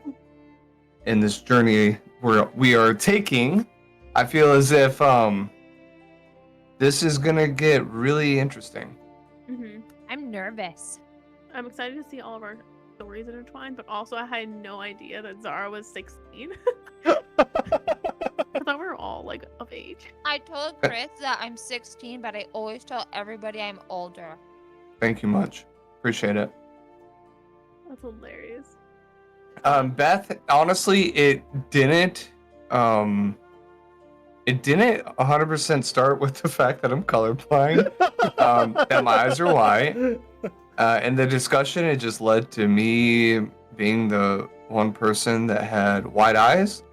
in this journey where we are taking, I feel as if this is gonna get really interesting. Mhm. I'm nervous. I'm excited to see all of our stories intertwined, but also I had no idea that Zara was 16. I thought we were all like of age. I told Chris that I'm 16, but I always tell everybody I'm older. Thank you much. Appreciate it. That's hilarious. Beth, honestly, it didn't 100% start with the fact that I'm colorblind, that my eyes are white. In the discussion, it just led to me being the one person that had white eyes.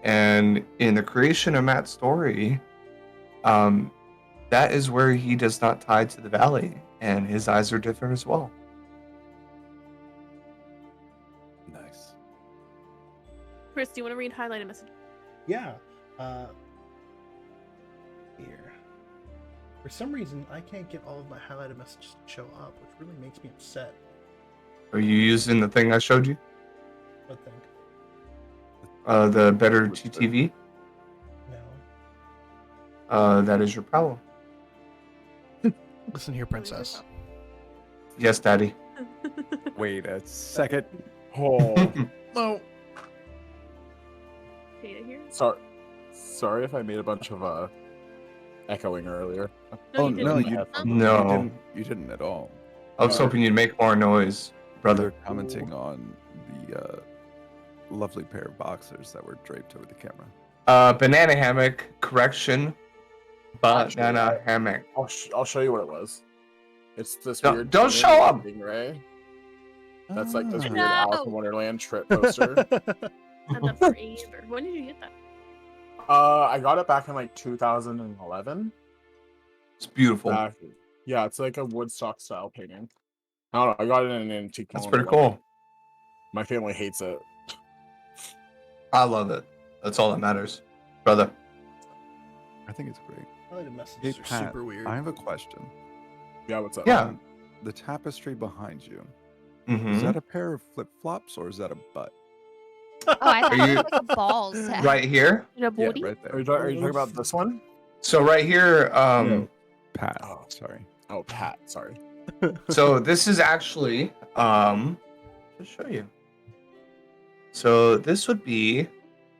And in the creation of Matt's story, that is where he does not tie to the valley, and his eyes are different as well. Nice. Chris, do you want to read highlighted message? Yeah. Here. For some reason, I can't get all of my highlighted messages to show up, which really makes me upset. Are you using the thing I showed you? What thing? The better What's that? GTV? No. That is your problem. Listen here, princess. Yes, Daddy. Wait a second. Oh, No. Data here? sorry if I made a bunch of echoing earlier. No, Oh you no, didn't. you No. you didn't at all. I was hoping you'd make more noise, Brother brother. commenting on the lovely pair of boxers that were draped over the camera. Banana hammock, correction. Banana hammock. I'll show you what it was. It's this No, weird. don't painting show of 'em! Stingray. That's like this Ah. weird Alice in No. Wonderland trip poster. Had that forever. When did you get that? I got it back in like 2011. It's beautiful. Yeah, it's like a Woodstock style painting. I don't know. I got it in an antique. That's mall, pretty but, cool. My family hates it. I love it. That's all that matters, brother. I think it's great. Probably the Hey, messages are Pat, super weird. I have a question. Yeah, what's up? Yeah. The tapestry behind you, Mm-hmm. is that a pair of flip-flops or is that a butt? Oh, I thought Are it you- was like a balls set. Right here. Is it a Yeah, booty? right there. Are you talking about this one? So right here. No. Pat. Oh. Sorry. Oh, Pat. Sorry. So this is actually to show you. So this would be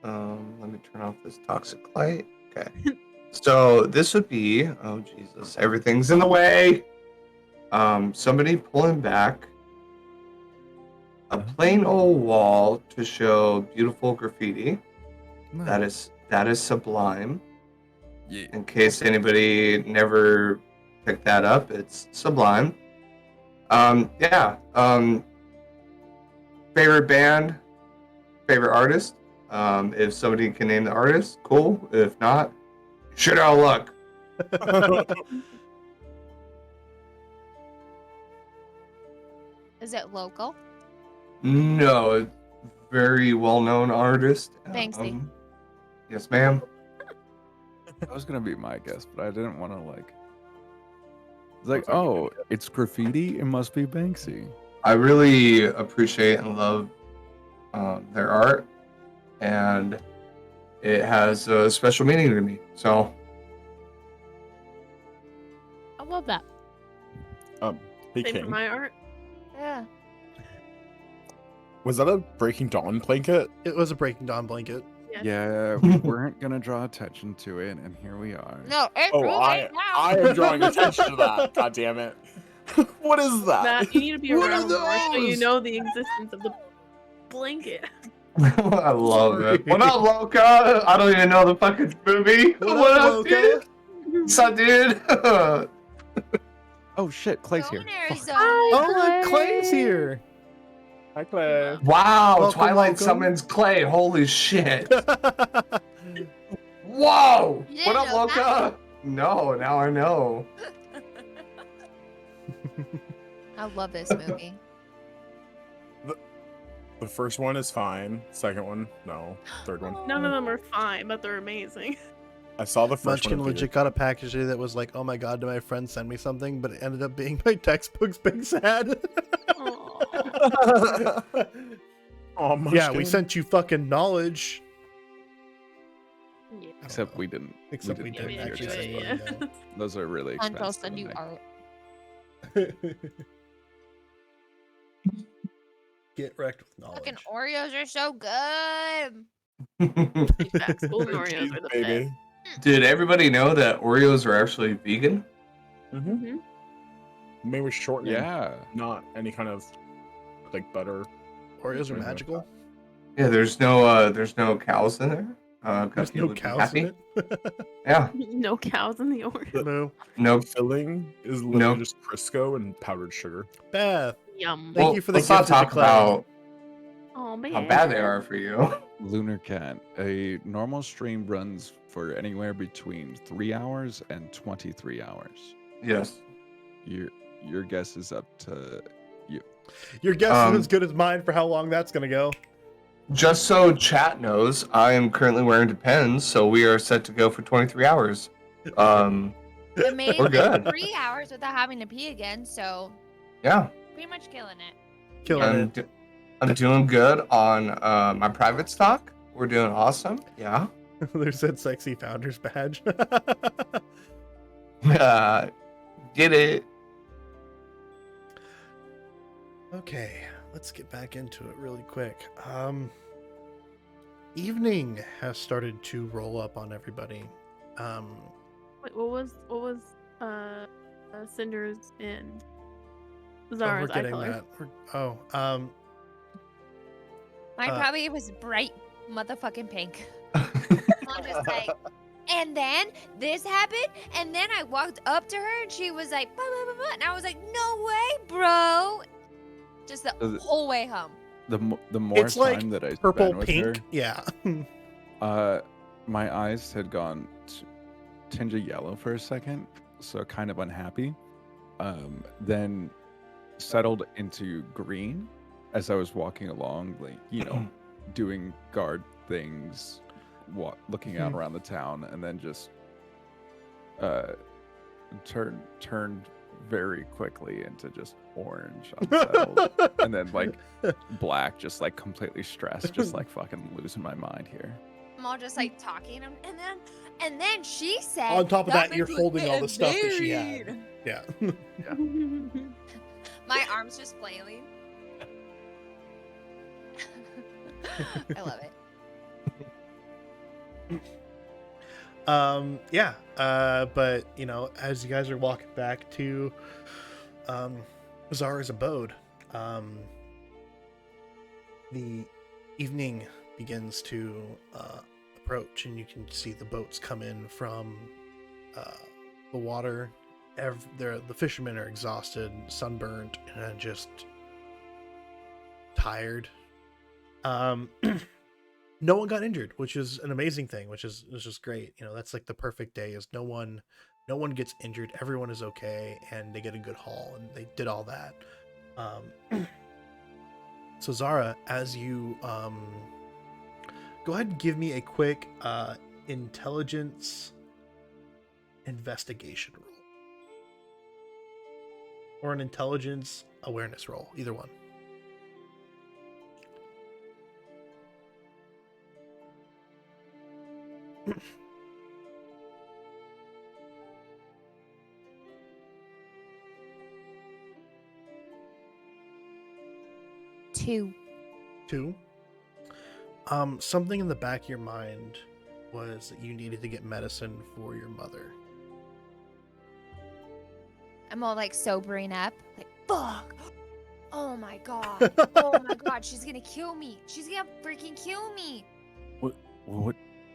let me turn off this toxic light. Okay. So this would be, oh Jesus, everything's in the way. Somebody pulling back a plain old wall to show beautiful graffiti. That is sublime. Yeah. In case anybody never picked that up, it's sublime. Yeah. Favorite band, favorite artist. If somebody can name the artist, cool. If not, shit out of luck. Is it local? No, it's very well-known artist. Banksy. Yes, ma'am. That was gonna be my guess, but I didn't want to like. It's like, oh, it's graffiti. It must be Banksy. I really appreciate and love their art, and it has a special meaning to me. So, I love that. Hey, Same for King. my art. Yeah. Was that a Breaking Dawn blanket? It was a Breaking Dawn blanket. Yes. Yeah, we weren't gonna draw attention to it, and here we are. No, it's Oh, right now. I am drawing attention to that. God damn it. What is that? Matt, you need to be What are around more so you those? know the existence of the blanket. I love Sorry. it. What up, Loca? I don't even know the fucking movie. What up, dude? What's up, dude? Oh shit, Clay's here. Culinary zone. Oh, look, Clay's here. Hi, Clay. Wow, Welcome, Twilight welcome. summons Clay. Holy shit. Whoa! You What didn't up, know Loca? No, now I know. I love this movie. The first one is fine. Second one, no. Third one. None of them are fine, but they're amazing. I saw the first Munchkin one. in legit got a package today that was like, oh my god, did my friend send me something? But it ended up being my textbook's big sad. Aw. theater. Oh, Yeah, we Munchkin. sent you fucking knowledge. Yeah. Except we didn't. Except we Yeah, didn't we actually do send it, money, yeah. no. Those are really And I'll expensive. send you and art. Get wrecked with knowledge. Fucking Oreos are so good. Big facts. Golden Oreos Cheese, are the baby. Did everybody know that Oreos are actually vegan? Mm-hmm. best. Mhm. Maybe with shortening, Yeah. not any kind of like butter. Oreos are magical. Yeah, there's no cows in there. There's people no would be cows happy. in it. Yeah, No cows in the Oreo. No. no. Filling is literally No. just Crisco and powdered sugar. Beth. Yum. Thank you for the let's not gift of the talk clay. about Oh man. how bad they are for you. Lunar Cat. A normal stream runs for anywhere between 3 hours and 23 hours. Yes. Your guess is up to you. Your guess Um, is as good as mine for how long that's gonna go. Just so chat knows, I am currently wearing Depends, so we are set to go for 23 hours. It made We're it good. 3 hours without having to pee again, so Yeah. pretty much killing it. Killing I'm, it. I'm doing good on my private stock. We're doing awesome. Yeah. There's that sexy founder's badge. Get it. Okay, let's get back into it really quick. Evening has started to roll up on everybody. Wait, what was Cinder's and We're Zara's eye getting color? that. Mine Uh, probably was bright motherfucking pink. I'm just like, and then this happened, and then I walked up to her, and she was like, blah, blah, blah, blah, and I was like, no way, bro. Just the Uh, whole way home. The more it's like time that I purple spent with pink. her, Yeah. my eyes had gone tinge of yellow for a second, so kind of unhappy. Then settled into green as I was walking along, like, you know, doing guard things, looking out around the town, and then just turned very quickly into just orange, unsettled, and then like black, just like completely stressed, just like fucking losing my mind here. I'm all just like talking, and then she said. On top of that, you're makes us holding all the get stuff that she married." had. Yeah. My arms just flailing. I love it. Yeah. But you know, as you guys are walking back to Zara's abode, the evening begins to approach, and you can see the boats come in from the water. The fishermen are exhausted, sunburned, and just tired. No one got injured, which is an amazing thing, which is just great. You know, that's like the perfect day, is no one gets injured, everyone is okay, and they get a good haul, and they did all that. So Zara, as you go ahead and give me a quick intelligence investigation roll, or an intelligence awareness roll, either one. Two. Something in the back of your mind was that you needed to get medicine for your mother. I'm all like sobering up, like fuck. Oh my god. Oh my god. She's gonna kill me. She's gonna freaking kill me.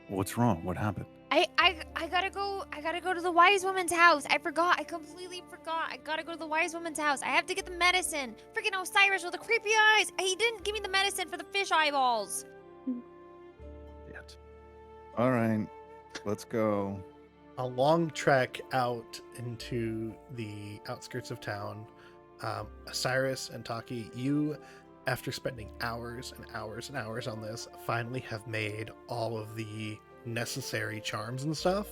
What's wrong? What happened? I gotta go. I gotta go to the wise woman's house. I forgot. I completely forgot. I gotta go to the wise woman's house. I have to get the medicine. Freaking Osiris with the creepy eyes. He didn't give me the medicine for the fish eyeballs. Yet. All right, let's go. A long trek out into the outskirts of town. Osiris and Taki, you, after spending hours and hours and hours on this, finally have made all of the necessary charms and stuff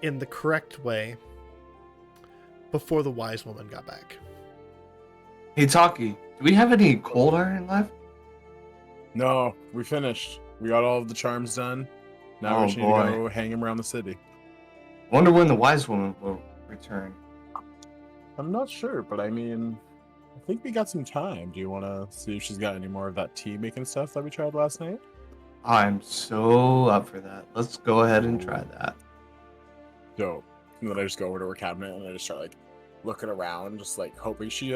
in the correct way before the wise woman got back. Hey, Taki, do we have any cold iron left? No, we finished. We got all of the charms done. Now Oh, we just need boy. to go hang them around the city. Wonder when the wise woman will return. I'm not sure, but I mean, I think we got some time. Do you want to see if she's got any more of that tea making stuff that we tried last night? I'm so up for that. Let's go ahead and try that. Dope. And then I just go over to her cabinet and I just start like looking around, just like hoping she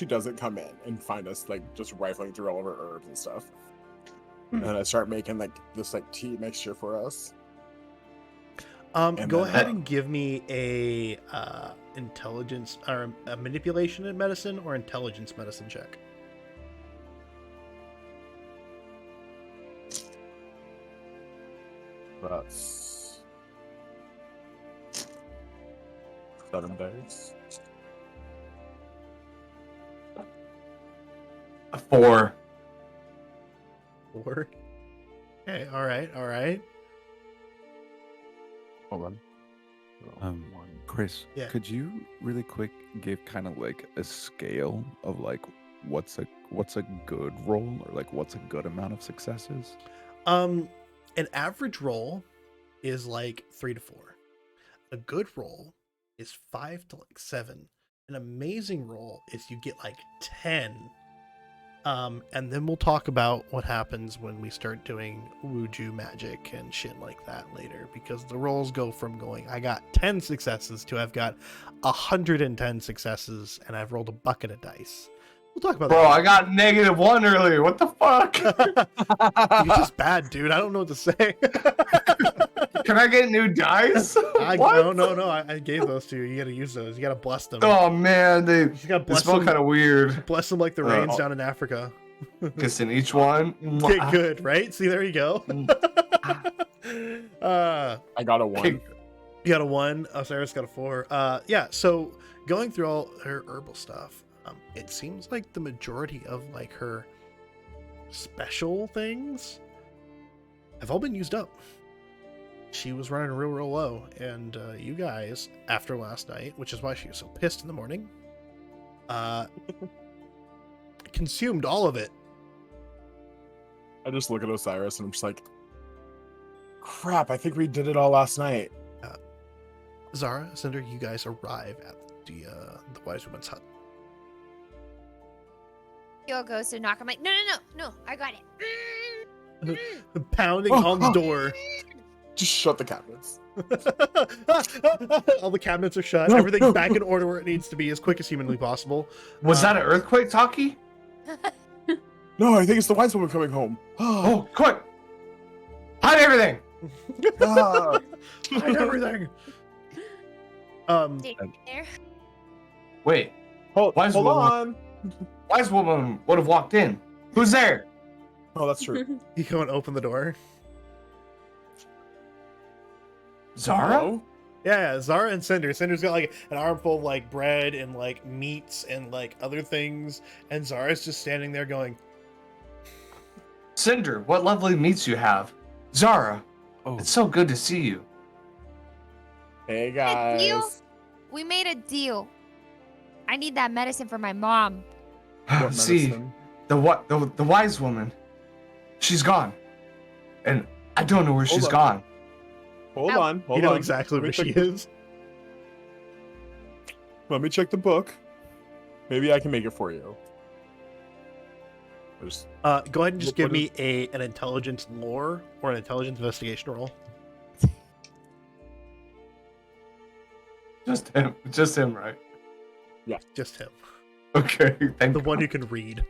doesn't come in and find us like just rifling through all of her herbs and stuff. And I start making like this like tea mixture for us. And Go then- ahead and give me a intelligence or a manipulation in medicine or intelligence medicine check. That's 7 days. A 4. 4. Okay, all right. Hold on. Chris, Yeah. could you really quick give kind of like a scale of like what's a good roll, or like what's a good amount of successes? An average roll is like 3 to 4. A good roll is 5 to like 7. An amazing roll is you get like 10. And then we'll talk about what happens when we start doing Wuju magic and shit like that later, because the rolls go from going, I got 10 successes to I've got 110 successes and I've rolled a bucket of dice. We'll talk about Bro, that. I got -1 earlier. What the fuck? You're just bad, dude. I don't know what to say. Can I get new dice? What? No. I gave those to you. You gotta use those. You gotta bless them. Oh man, they gotta bless smell them. kind of weird. Bless them like the rains down in Africa. Kissing each one. Get good, right? See, there you go. I got a 1. Okay. You got a 1. Osiris got a 4. Yeah. So going through all her herbal stuff, it seems like the majority of like her special things have all been used up. She was running real low, and you guys, after last night, which is why she was so pissed in the morning, consumed all of it. I just look at Osiris and I'm just like, crap, I think we did it all last night. Zara, Cinder, you guys arrive at the Wise Woman's hut. Yo goes to knock. I'm like, no, I got it. Pounding on the door. Just shut the cabinets. All the cabinets are shut. No, Everything's no. back in order where it needs to be as quick as humanly possible. Was that an earthquake, Taki? No, I think it's the wise woman coming home. Oh, quick! Hide everything! Ah. Hide everything. Stay there. Wait, hold Wise woman. on. wise woman would have walked in. Who's there? Oh, that's true. You go and open the door. Zara? Hello? Yeah, Zara and Cinder. Cinder's got like an armful of like bread and like meats and like other things, and Zara's just standing there going, Cinder, what lovely meats you have. Zara, Oh, it's so good to see you. Hey A deal? guys. We made a deal. I need that medicine for my mom. What See, medicine? the wise woman, she's gone. And I don't know where Hold she's on. gone. Hold Ow. on. Hold you know on. exactly Let me where she check- is. Let me check the book. Maybe I can make it for you. There's- Go ahead and just What give me an intelligence lore or an intelligence investigation roll. Just him, right? Just him, Okay, thank the you. one who can read.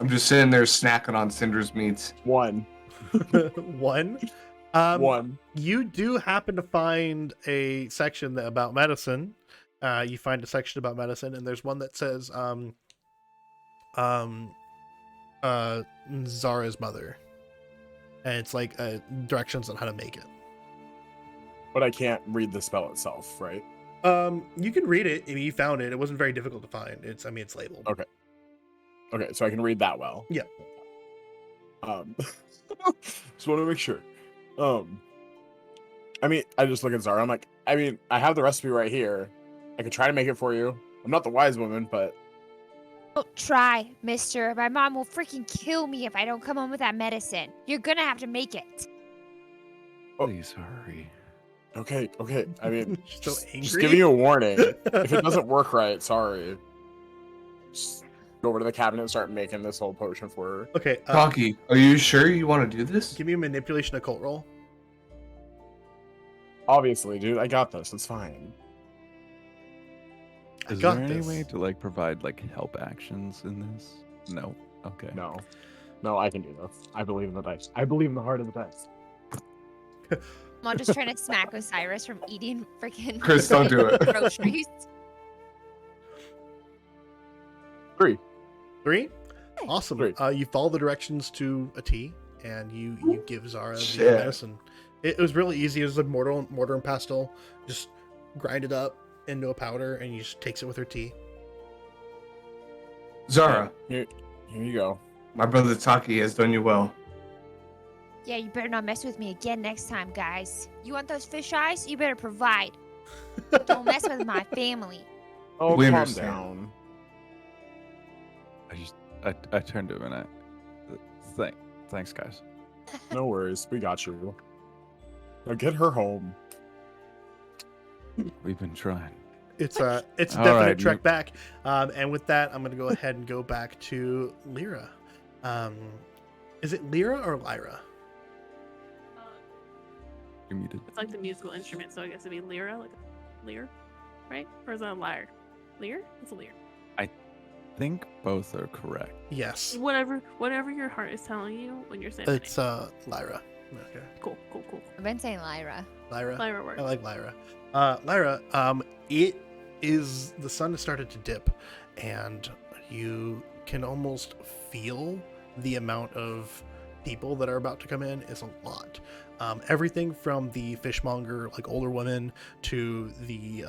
I'm just sitting there snacking on Cinder's meats. 1. 1. 1. You do happen to find a section about medicine. You find a section about medicine, and there's one that says Zara's mother, and it's like directions on how to make it. But I can't read the spell itself, right? You can read it. I mean, you found it. It wasn't very difficult to find. It's labeled. Okay. Okay, so I can read that well. Yeah. Just want to make sure. I mean, I just look at Zara. I'm like, I mean, I have the recipe right here. I could try to make it for you. I'm not the wise woman, but Don't try, mister. My mom will freaking kill me if I don't come home with that medicine. You're gonna have to make it. please hurry. okay. I mean, So just angry. giving you a warning. If it doesn't work right, sorry. Just go over to the cabinet and start making this whole potion for her. Okay. Taki, are you sure you want to do this? Give me a manipulation occult roll. Obviously, dude, I got this. It's fine. I Is got there any this. way to like provide like help actions in this? No. Okay. No, I can do this. I believe in the dice. I believe in the heart of the dice. I'm just trying to smack Osiris from eating freaking Chris, don't do it. groceries. 3. 3. Awesome. 3. You follow the directions to a T, and you give Zara the Shit. medicine. It was really easy. It was like mortar and pestle. Just grind it up into a powder, and you just takes it with her tea. Zara, Here you go. my brother Taki has done you well. Yeah, you better not mess with me again next time, guys. You want those fish eyes? You better provide. Don't mess with my family. Oh, We calm understand. down. I turned to him and thanks guys. No worries. We got you. Now get her home. We've been trying. It's a All definite right, trek back. And with that, I'm gonna go ahead and go back to Lyra. Is it Lyra or Lyra? You're muted. It's like the musical instrument, so I guess it'd be lyra, like a lyre, right? Or is that a lyre? Lyre? It's a lyre. I think both are correct. Yes. Whatever your heart is telling you when you're saying It's Lyra. Okay. cool. I've been saying Lyra. Lyra. Lyra works. I like Lyra. Lyra, it is the sun has started to dip, and you can almost feel the amount of people that are about to come in is a lot. Everything from the fishmonger, like older women, to the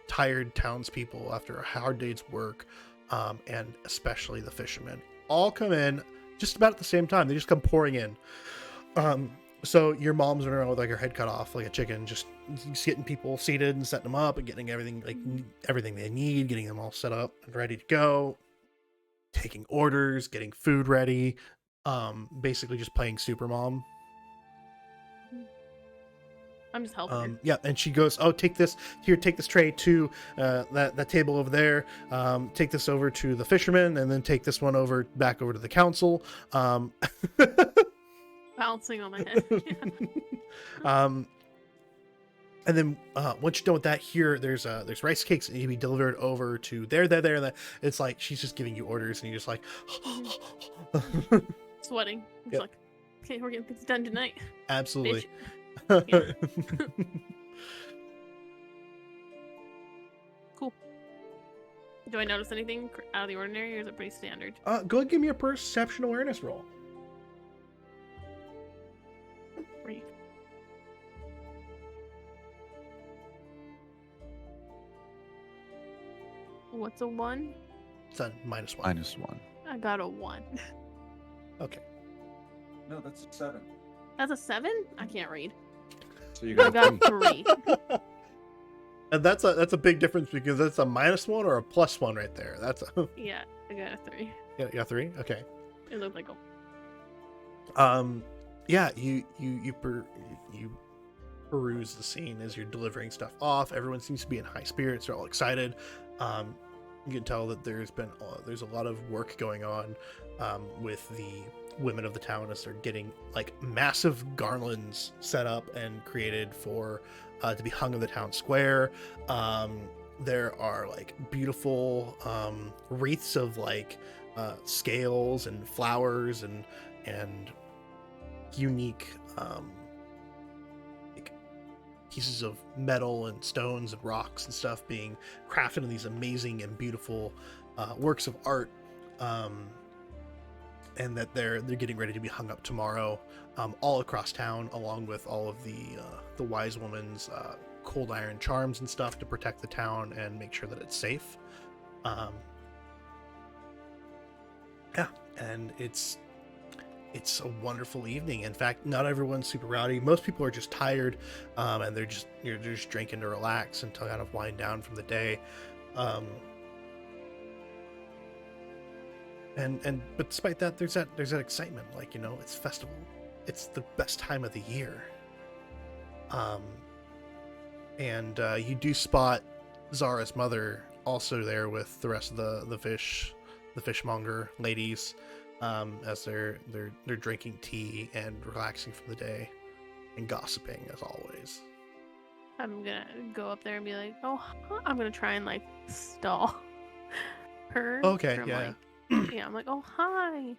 tired townspeople after a hard day's work, and especially the fishermen, all come in just about at the same time. They just come pouring in. So your mom's running around with like her head cut off like a chicken, just getting people seated and setting them up and getting everything they need, getting them all set up and ready to go, taking orders, getting food ready, basically just playing super mom. I'm just helping her. Yeah, and she goes, "Oh, take this here. Take this tray to that table over there. Take this over to the fisherman, and then take this one back over to the council." Bouncing on my head. And then once you're done with that, here there's rice cakes that need to be delivered over to there. That it's like she's just giving you orders, and you're just like, Sweating. It's Yep. like, okay, we're getting this done tonight. absolutely. Cool. Do I notice anything out of the ordinary, or is it pretty standard? Go ahead and give me a perception awareness roll. 3. What's a 1? It's a -1. -1. I got a 1. Okay. No, that's a 7. That's a 7? I can't read. So you I got got 3. And that's a big difference because that's a -1 or a +1 right there. That's a Yeah, I got a 3. yeah 3. Okay. It looked like a... Yeah, you peruse the scene as you're delivering stuff off. Everyone seems to be in high spirits. They're all excited. You can tell that there's a lot of work going on with the women of the town as they're getting like massive garlands set up and created for to be hung in the town square. There are like beautiful wreaths of like scales and flowers and unique like pieces of metal and stones and rocks and stuff being crafted in these amazing and beautiful works of art, and that they're getting ready to be hung up tomorrow all across town, along with all of the wise woman's cold iron charms and stuff to protect the town and make sure that it's safe. Yeah, and it's a wonderful evening. In fact, not everyone's super rowdy. Most people are just tired, and you're just drinking to relax and to kind of wind down from the day. But despite that, there's that excitement. Like, it's festival. It's the best time of the year. And you do spot Zara's mother also there with the rest of the fishmonger ladies. As they're drinking tea and relaxing from the day and gossiping as always. I'm gonna go up there and be like, oh, I'm gonna try and like stall her. Okay, from, yeah. like, yeah, I'm like, oh, hi.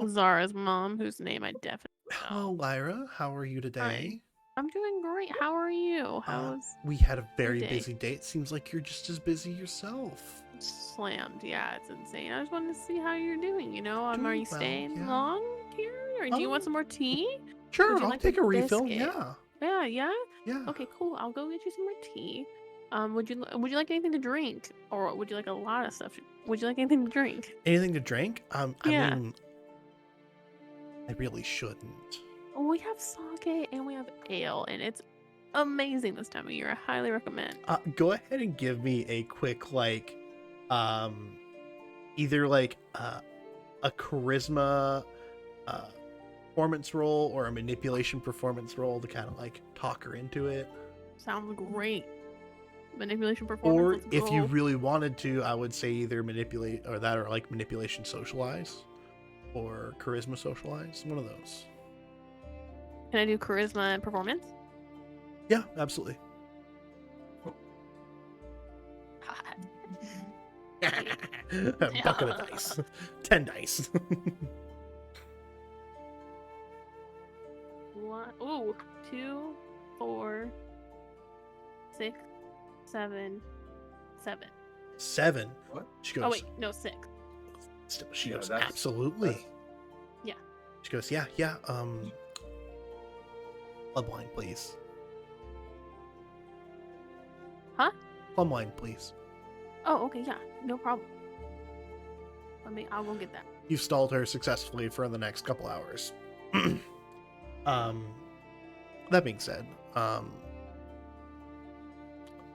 Zara's mom, whose name I definitely Hello, know. Lyra. How are you today? I'm doing great. How are you? How's We had a very day? busy day. It seems like you're just as busy yourself. slammed? Yeah, it's insane. I just wanted to see how you're doing. Are Doing you well, staying yeah. long here, or do you want Um, some more tea? Sure, Would you I'll like take a refill. biscuit? Yeah, Yeah. yeah. Okay, cool. I'll go get you some more tea. Would you like anything to drink, or would you like a lot of stuff? Would you like anything to drink? Anything to drink? I Yeah. mean, I really shouldn't. We have sake and we have ale, and it's amazing this time of year. I highly recommend. Go ahead and give me a quick either a charisma performance roll or a manipulation performance roll to kind of talk her into it. Sounds great. Manipulation performance. Or let's if you go. really wanted to, I would say either manipulate or that, or manipulation socialize or charisma socialize. One of those. Can I do charisma and performance? Yeah, absolutely. Bucket of dice. 10 dice. One, ooh, 2, 4, 6, 7, 7. 7. What? She goes, Oh wait, no, 6. she Yeah, goes, that's- absolutely. that's- Yeah. She goes, yeah, plum wine, please. Huh? Plum wine, please. Oh, okay, yeah, no problem. I will get that. You've stalled her successfully for the next couple hours. That being said,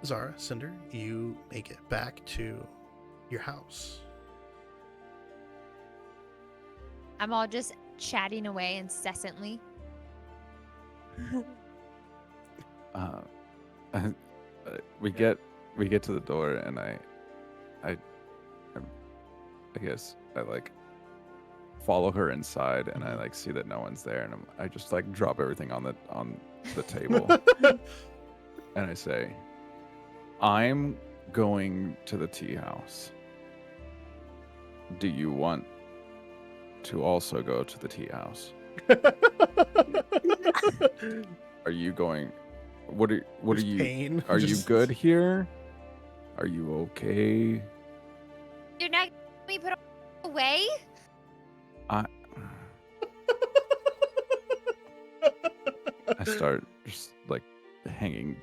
Zara, Cinder, you make it back to your house. I'm all just chatting away incessantly. We get to the door, and I guess I follow her inside, and I see that no one's there, and I just drop everything on the table, and I say, I'm going to the tea house. Do you want to also go to the tea house? Are you going? What are There's you? pain. Are you Just- good here? Are you okay? You're not gonna be put away? I start just hanging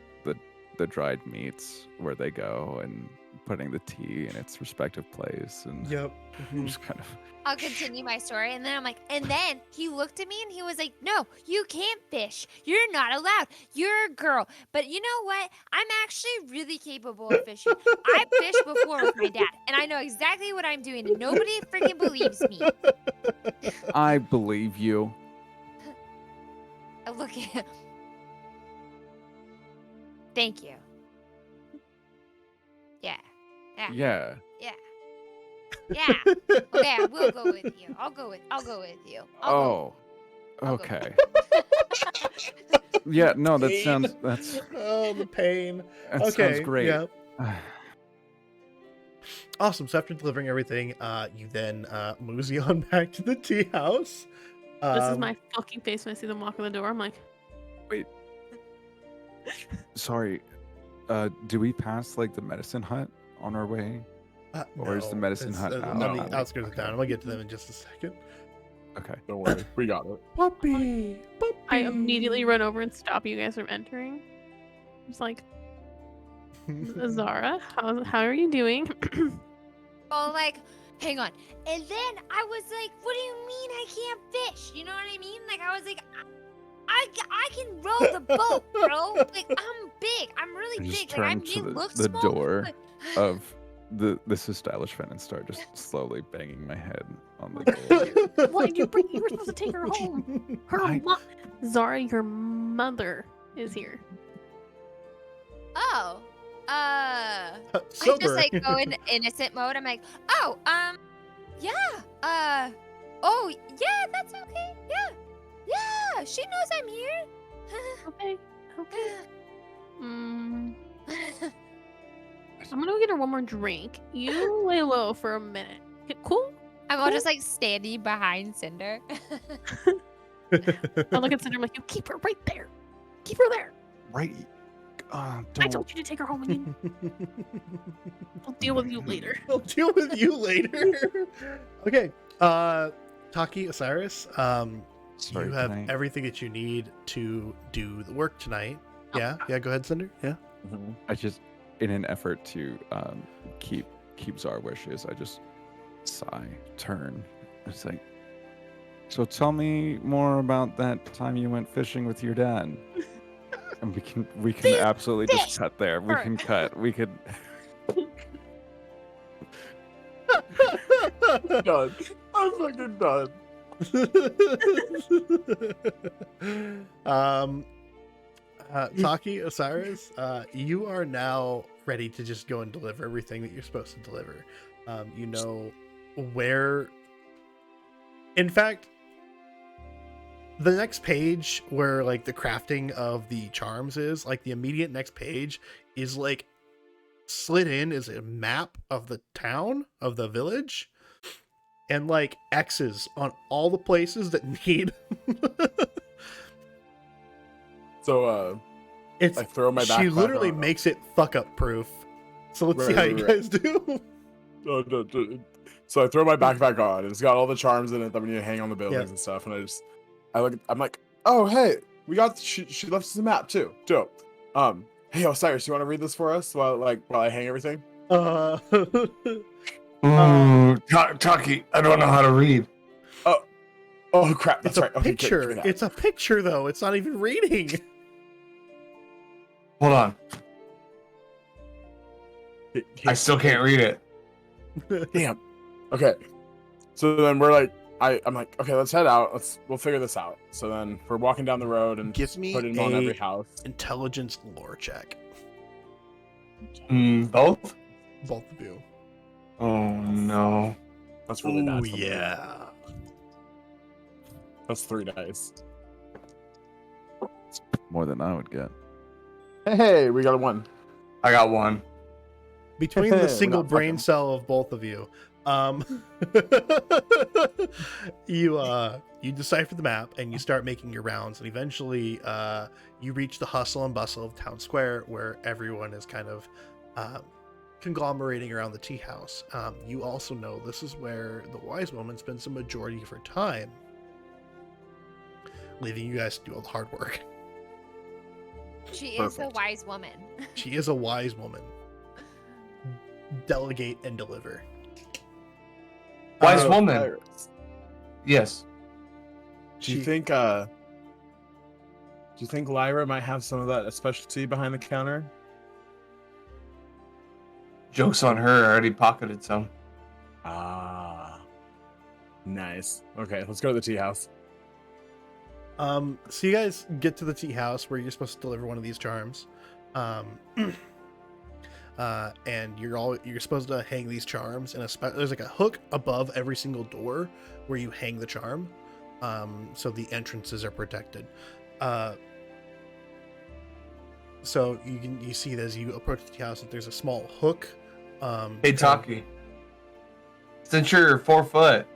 the dried meats where they go and putting the tea in its respective place, and Yep. just kind of I'll continue my story, and then I'm like, and then he looked at me and he was like, no, you can't fish. You're not allowed. You're a girl. But you know what? I'm actually really capable of fishing. I fished before with my dad, and I know exactly what I'm doing, and nobody freaking believes me. I believe you. I look at him. Thank you. Yeah. Yeah. Yeah. Okay, I will go with you. I'll go with you. I'll go. Okay. Yeah, no, Pain. that's Oh, the pain. that Okay. sounds great. Yeah. Awesome. So after delivering everything, you then mosey on back to the tea house. This is my fucking face when I see them walk in the door. I'm like, Wait. Sorry. Do we pass the medicine hut on our way? Or is the medicine it's, hut out? on the No. outskirts of town. I'm gonna get to them in just a second. Okay. Don't worry, we got it. Puppy. I immediately run over and stop you guys from entering. I'm just like, Zara, how are you doing? Oh, hang on. And then I was like, what do you mean I can't fish? You know what I mean? I was like, I can row the boat, bro. I'm big. I'm I really just big. I turn to may look the small, door but- of this establishment and start just slowly banging my head on the door. What you were supposed to take her home. Zara, your mother is here. Oh. I Sober. just go in innocent mode. I'm like, oh, yeah, oh, yeah, that's okay. Yeah, she knows I'm here. Okay. I'm gonna go get her one more drink. You lay low for a minute. Okay, cool? I'm all just standing behind Cinder. I look at Cinder, I'm like, you keep her right there. Keep her there. Right. I Don't. told you to take her home again. I'll deal with you later. I'll deal with you later. Okay. Taki, Osiris, Sorry, you have can I- everything that you need to do the work tonight. Yeah. Go ahead, Cinder. Yeah. I just, in an effort to keep Zara where she is, I just sigh, turn. It's like, so tell me more about that time you went fishing with your dad. And we can absolutely just cut there. We can cut. We could. Done. I'm fucking done. Taki, Osiris, you are now ready to just go and deliver everything that you're supposed to deliver. You know where. In fact, the next page where like the crafting of the charms is, like the immediate next page is like slid in is a map of the town, of the village, and like X's on all the places that need. So It's I throw my she backpack literally on. makes it fuck up proof. So let's see Right, how right, you right. guys do. No. So I throw my backpack on. It's got all the charms in it that we need to hang on the buildings Yeah. and stuff. And I'm like, oh hey, we got she left us a map too. Dope. Hey Osiris, you want to read this for us while I hang everything? Ooh, Taki, I don't know how to read. Oh crap, It's that's a right. Okay, picture. give me that. It's a picture though. It's not even reading. Hold on. I still can't read it. Damn. Okay. So then we're like, I'm like, okay, let's head out. We'll figure this out. So then we're walking down the road and Give me put him on a every house. intelligence lore check. Both? Both of you. Oh no. That's really bad. Oh for me. yeah. That's 3 dice. More than I would get. Hey, we got a 1. I got 1. Between We're the not single brain fucking- cell of both of you, you decipher the map and you start making your rounds, and eventually you reach the hustle and bustle of town square where everyone is kind of conglomerating around the tea house. You also know this is where the wise woman spends the majority of her time, leaving you guys to do all the hard work. She is a Perfect. wise woman. She is a wise woman. Delegate and deliver. Wise Uh, woman. Osiris, Yes. Do you think Lyra might have some of that specialty behind the counter? Joke's on her. I already pocketed some. Ah. Nice. Okay, let's go to the tea house. So you guys get to the tea house where you're supposed to deliver one of these charms. And you're supposed to hang these charms in there's like a hook above every single door where you hang the charm. So the entrances are protected. So you see that as you approach the tea house that there's a small hook. Hey, Taki. Since you're 4 foot,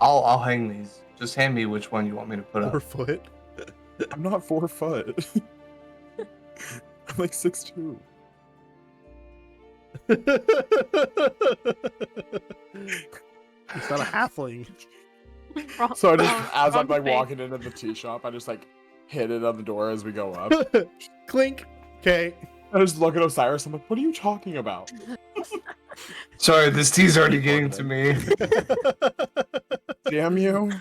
I'll hang these. Just hand me which one you want me to put 4 up. foot. I'm not 4 foot. I'm like 6'2". It's not a halfling. So I just, Wrong- as I'm wrong like thing. walking into the tea shop, I just like hit it on the door as we go up. Clink. Okay. I just look at Osiris. I'm like, what are you talking about? Sorry, this tea's already getting to me. Damn you.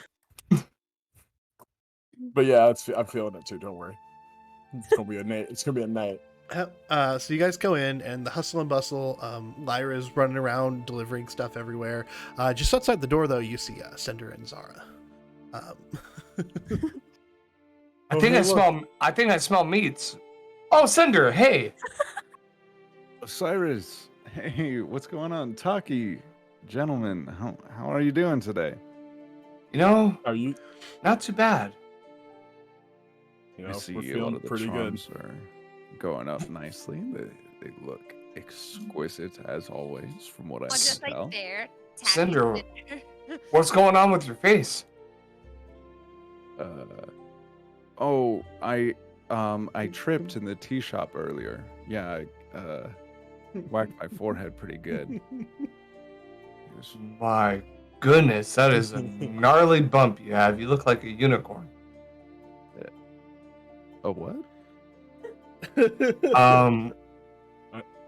But yeah, I'm feeling it too. Don't worry. It's gonna be a night. It's gonna be a night. So you guys go in, and the hustle and bustle. Lyra's running around delivering stuff everywhere. Just outside the door, though, you see Cinder and Zara. I think I smell meats. Oh, Cinder, hey. Osiris, hey, what's going on? Taki, gentlemen, how are you doing today? You know, Are you? not too bad. You I know, see we're a lot feeling of the pretty good. charms are going up nicely. They look exquisite as always, from what I I'll can just tell. like there. Cinder. What's going on with your face? Oh, I tripped in the tea shop earlier. Yeah, I whacked my forehead pretty good. It was- My goodness, that is a gnarly bump you have. You look like a unicorn. Oh, what?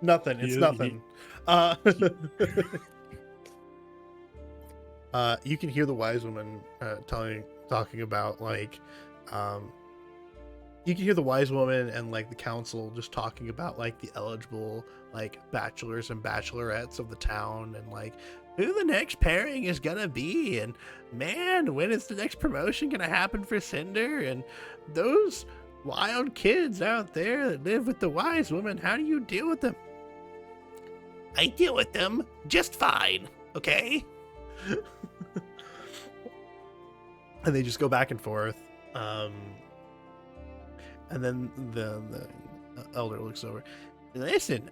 Nothing. It's He- nothing. You can hear the wise woman talking about like you can hear the wise woman and like the council just talking about like the eligible like bachelors and bachelorettes of the town, and like who the next pairing is gonna be, and man, when is the next promotion gonna happen for Cinder, and those wild kids out there that live with the wise woman, how do you deal with them? I deal with them just fine, okay? And they just go back and forth. And then the elder looks over. Listen,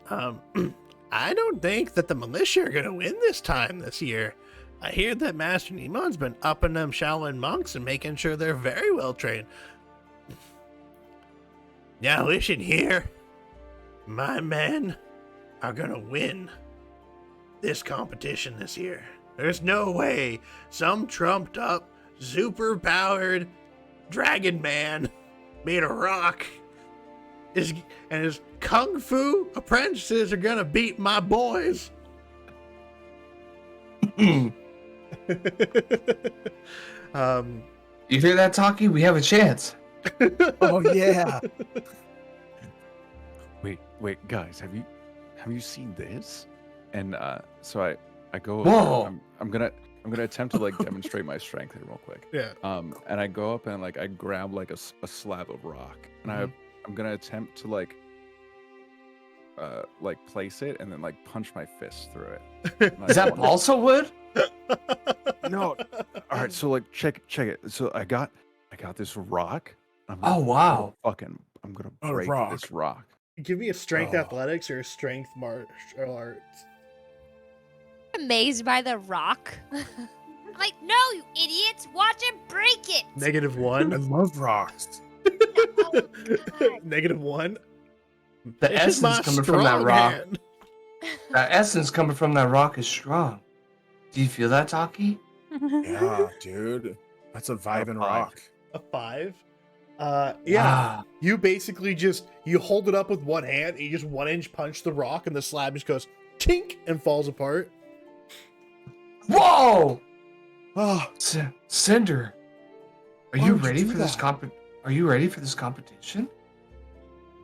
I don't think that the militia are gonna win this year. I hear that Master Nemon's been upping them Shaolin monks and making sure they're very well trained. Now listen here. My men are gonna win this competition this year. There's no way some trumped up, super powered dragon man made of rock and his kung fu apprentices are gonna beat my boys. You hear that, Taki? We have a chance. Oh yeah. Wait, guys, have you seen this? And so I go. Whoa. I'm gonna attempt to like demonstrate my strength here real quick. Yeah. And I go up and like I grab like a slab of rock, and I'm gonna attempt to like place it and then like punch my fist through it. Is that balsa wood? No. All right, so like check it. So I got this rock. Oh wow. I'm gonna A break rock. this rock. Give me a strength Oh. athletics or a strength martial arts. Amazed by the rock. I'm like, no, you idiots! Watch it break it. -1. I love rocks. -1. The This is my essence coming from that strong rock. hand. That essence coming from that rock is strong. Do you feel that, Taki? Yeah, dude. That's a vibe and five. rock. A 5. Yeah. Wow. You basically you hold it up with one hand, and you just 1-inch punch the rock, and the slab just goes tink and falls apart. Whoa! Oh, Cinder, are Why you would you ready do for this that? Are you ready for this competition?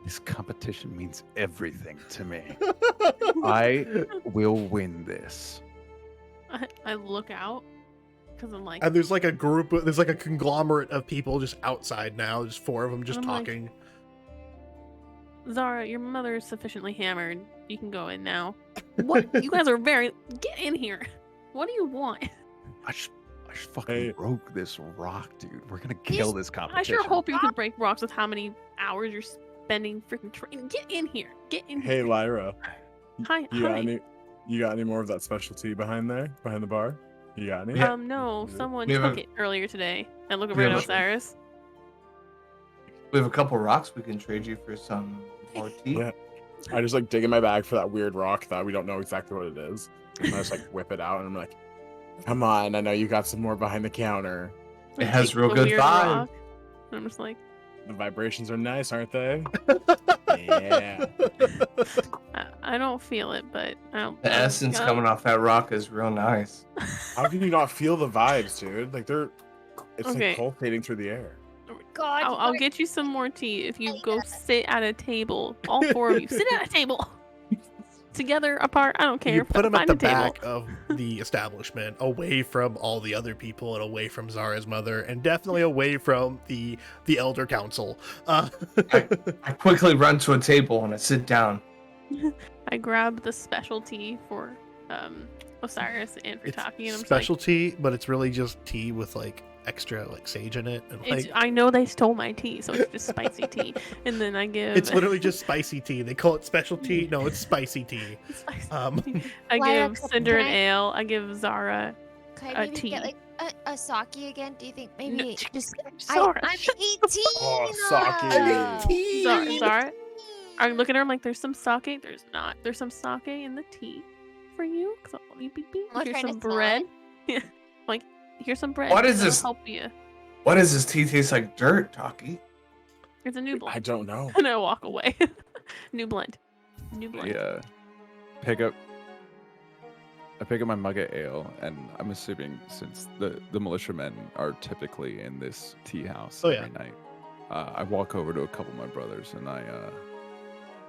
This competition means everything to me. I will win this. I look out because I'm like, And there's like a conglomerate of people just outside now. There's 4 of them just I'm like- talking. Zara, your mother is sufficiently hammered. You can go in now. What? You guys are get in here. What do you want? I just fucking Hey. broke this rock, dude. We're gonna kill this competition. I sure hope you can break rocks with how many hours you're spending freaking training. Get in here. Get in hey here. Lyra. Hi. You got Hi. any more of that specialty behind there? Behind the bar? You got any? Yeah. No, someone We have took a- it earlier today. I look we over at have a- Osiris. We have a couple rocks we can trade you for some more tea. Yeah. I just like dig in my bag for that weird rock that we don't know exactly what it is. And I just like whip it out and I'm like, come on, I know you got some more behind the counter. It has Take real the good weird vibe. rock, and I'm just like, The vibrations are nice, aren't they? Yeah. I don't feel it, but I don't. The essence coming off that rock is real nice. How can you not feel the vibes, dude? Like it's Okay. like pulsating through the air. God, I'll what- get you some more tea if you go sit at a table. All 4 of you sit at a table. Together, apart, I don't care. You put them at Find the a table. back of the establishment, away from all the other people and away from Zara's mother, and definitely away from the elder council. I quickly run to a table and I sit down. I grab the specialty for Osiris and for It's Taki, and I'm just specialty, but it's really just tea with like extra like sage in it, and like, like I know they stole my tea, so it's just spicy tea. And then I give. it's literally just spicy tea. They call it specialty. No, it's spicy tea. Spicy Um, tea. I Lyra, give can Cinder an I- ale. I give Zara. Could I maybe tea. get like a sake again? Do you think maybe just Zara. I'm 18. Oh, sake. tea. Zara. I look at her. I'm like, "There's some sake. There's not. There's some sake in the tea for you. Cause I'll you beep beep. I'm Here's trying to some smell bread. it. Yeah, like here's some bread. What is that'll this? Help you. What does this tea taste like? Dirt, Taki. It's a new I blend." don't know. And I walk away. New blend. New blend. Yeah. I pick up my mug of ale, and I'm assuming since the militiamen are typically in this tea house Oh, yeah. every night, I walk over to a couple of my brothers, and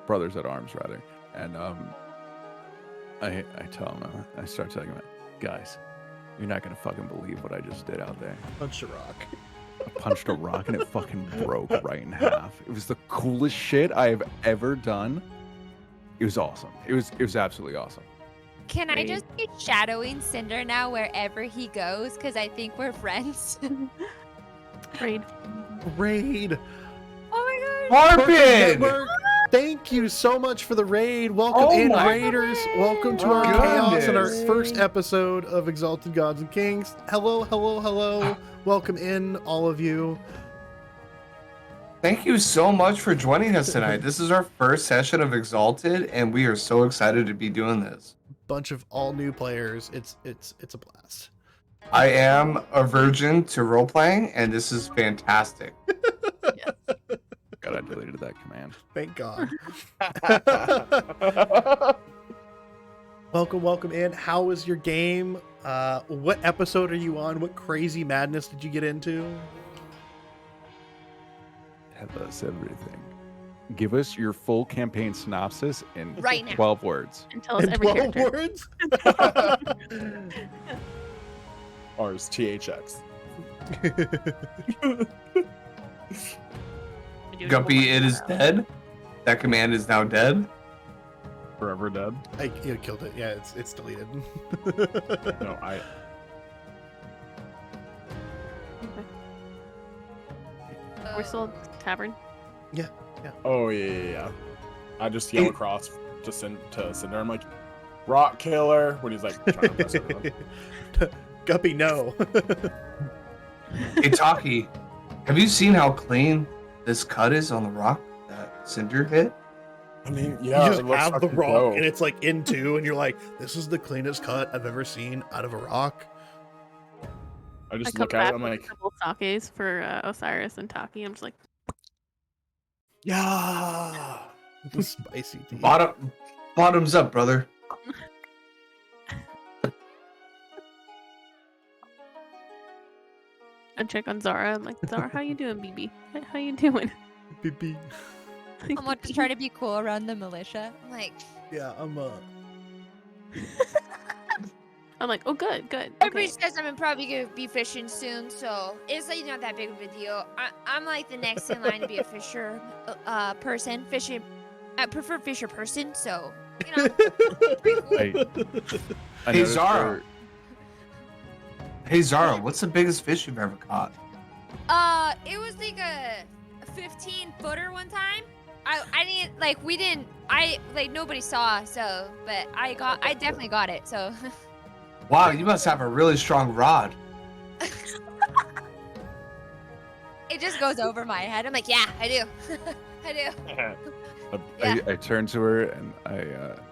brothers at arms rather, and I tell them, I start telling them, guys, you're not gonna fucking believe what I just did out there. Punch a rock. I punched a rock and it fucking broke right in half. It was the coolest shit I have ever done. It was awesome. It was absolutely awesome. Can I just be shadowing Cinder now wherever he goes? Because I think we're friends. Raid. Raid. Oh my god. Harpin! Network, thank you so much for the raid. Welcome Oh in, my Raiders. Welcome to Oh our chaos and our goodness. first episode of Exalted Gods and Kings. Hello, hello, hello. Welcome in, all of you. Thank you so much for joining us tonight. This is our first session of Exalted, and we are so excited to be doing this. Bunch of all new players. It's a blast. I am a virgin to role playing, and this is fantastic. God, I deleted that command. Thank God. Welcome in. How was your game? What episode are you on? What crazy madness did you get into? Tell us everything. Give us your full campaign synopsis in Right now. 12 words. And tell us In every 12 character. words? Ours THX. Guppy, it is dead. That command is now dead. Forever dead. You killed it. Yeah, it's deleted. No, I. We're still at the tavern. Oh yeah. I just yell across to Cinder. I'm like, rock killer. When he's like trying to mess with him. Guppy, no. Hey, Taki, have you seen how clean this cut is on the rock that Cinder hit? I mean, You yeah. just it looks have the fucking rock, dope. and it's like in two, and you're like, this is the cleanest cut I've ever seen out of a rock. I I just come look at back it. I'm with like, a couple sakes for Osiris and Taki. I'm just like, Yeah. Spicy tea. Bottoms up, brother. I check on Zara. I'm like, Zara, how you doing, BB? How you doing? BB. I'm like just trying to be cool around the militia. I'm like, Yeah, I'm I'm like, oh, good. everybody Okay. says I'm probably gonna be fishing soon, so it's like not that big of a deal. I'm like the next in line to be a fisher person. Fishing, I prefer fisher person, so you know. Pretty cool. I Hey, noticed Zara. there- Hey, Zara, what's the biggest fish you've ever caught? It was like a 15-footer one time. I didn't like we didn't I like nobody saw so but I definitely got it so Wow, you must have a really strong rod. it just goes over my head. I'm like, yeah, I do. I do. Yeah. I turned to her and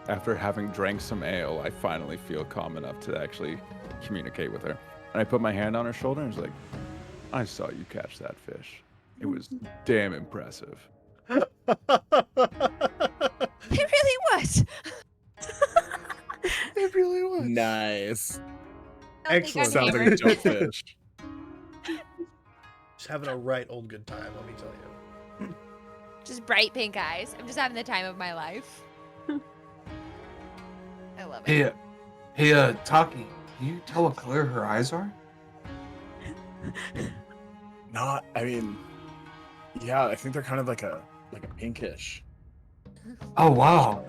after having drank some ale, I finally feel calm enough to actually communicate with her. And I put my hand on her shoulder and was like, I saw you catch that fish. It was damn impressive. It really was. It really was. nice. I don't think Excellent. I'm Sounds like a hammered. dope fish. Just having a right old good time, let me tell you. Just bright pink eyes. I'm just having the time of my life. I love it. Hey, Taki, can you tell what color her eyes are? Not. I mean, yeah. I think they're kind of like a pinkish. Oh, wow.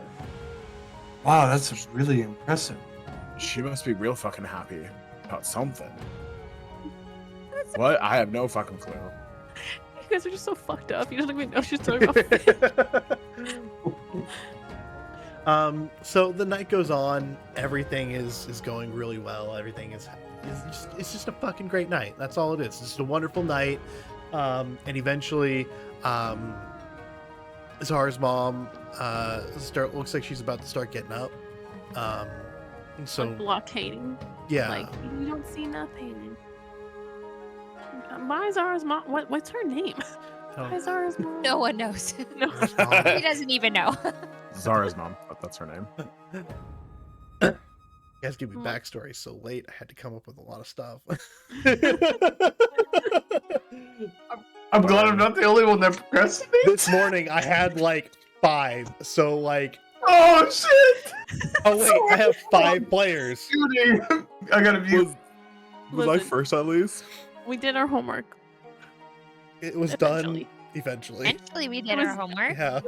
Wow, that's really impressive. She must be real fucking happy about something. What? I have no fucking clue. You guys are just so fucked up. You don't even know she's talking about. So the night goes on. Everything is going really well. Everything is it's just a fucking great night. That's all it is. It's just a wonderful night. And eventually, Zara's mom looks like she's about to start getting up. And so Like blockading. yeah, Like, you don't see nothing. Why Zara's mom? What's her name? Why Zara's mom? No one knows. No. He doesn't even know. Zara's mom. That's her name. You guys give me What? backstory so late. I had to come up with a lot of stuff. I'm glad I'm not the only one that procrastinates. This morning I had like 5. So like, Oh shit! oh wait, I have 5 players. Shooting. I gotta mute. Was I Listen. first at least? We did our homework. It was Eventually. done eventually. Eventually, we did was- our homework. Yeah.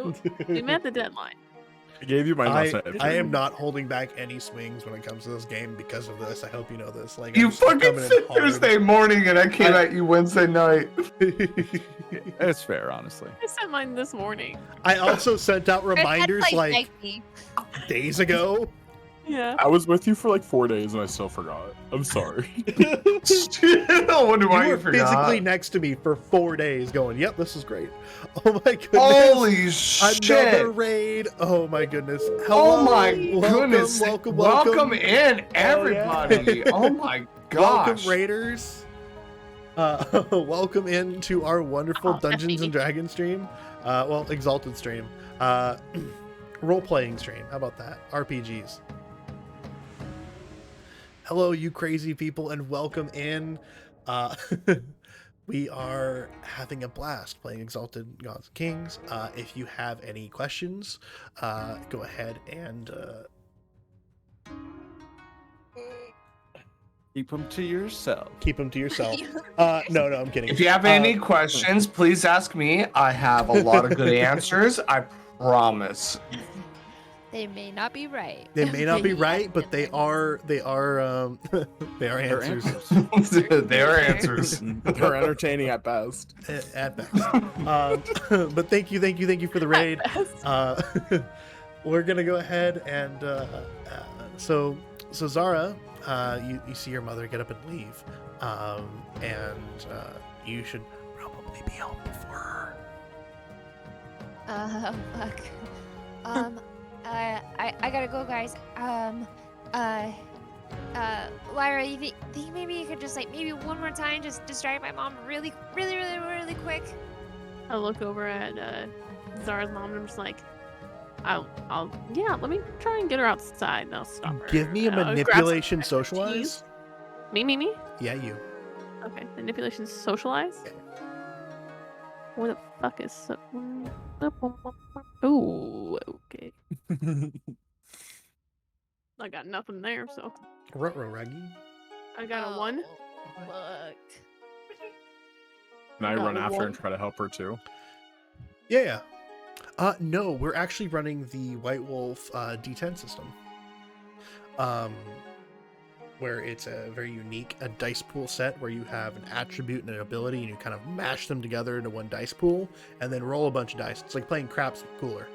We met the deadline. I gave you my I, last I am not holding back any swings when it comes to this game because of this. I hope you know this. Like, I'm You just fucking coming in said hard. Thursday morning, and I came at you Wednesday night. It's fair, honestly. I sent mine this morning. I also sent out Chris, that's reminders like like me. days ago. Yeah. I was with you for like 4 days and I still forgot. I'm sorry. I wonder why You you were forgot. physically next to me for 4 days going, yep, this is great. Oh my goodness. Holy shit! Another raid. Oh my goodness. Hello. Oh my Welcome, goodness! welcome. In, everybody! Oh my gosh! Welcome, raiders. Welcome into our wonderful Oh, Dungeons and hey. Dragons stream. Well, Exalted stream. Role-playing stream. How about that? RPGs. Hello, you crazy people, and welcome in. We are having a blast playing Exalted Gods and Kings. If you have any questions, go ahead and Keep them to yourself. keep them to yourself. No, I'm kidding. If you have any questions, please ask me. I have a lot of good answers. I promise. They may not be right. They may not be Yeah, right, but they are they are They're answers They are answers. They're entertaining at best. at best. But thank you for the raid. We're gonna go ahead and so Zara, you see your mother get up and leave, and you should probably be home before her. Fuck. I gotta go, guys. Lyra, you think maybe you could just like maybe one more time just distract my mom really quick? I look over at Zara's mom and I'm just like, yeah, let me try and get her outside and I'll stop her. Give me a And I'll grab some manipulation extra socialize. cheese. Me? Yeah, you. Okay, manipulation socialize? Where the fuck is Ooh, okay. I got nothing there, so Ruh-roh, Raggy. I got a 1. Fuck. And I Got run after one. and try to help her too. Yeah. No, we're actually running the White Wolf D10 system. Where it's a very unique dice pool set where you have an attribute and an ability and you kind of mash them together into one dice pool and then roll a bunch of dice. It's like playing craps but cooler.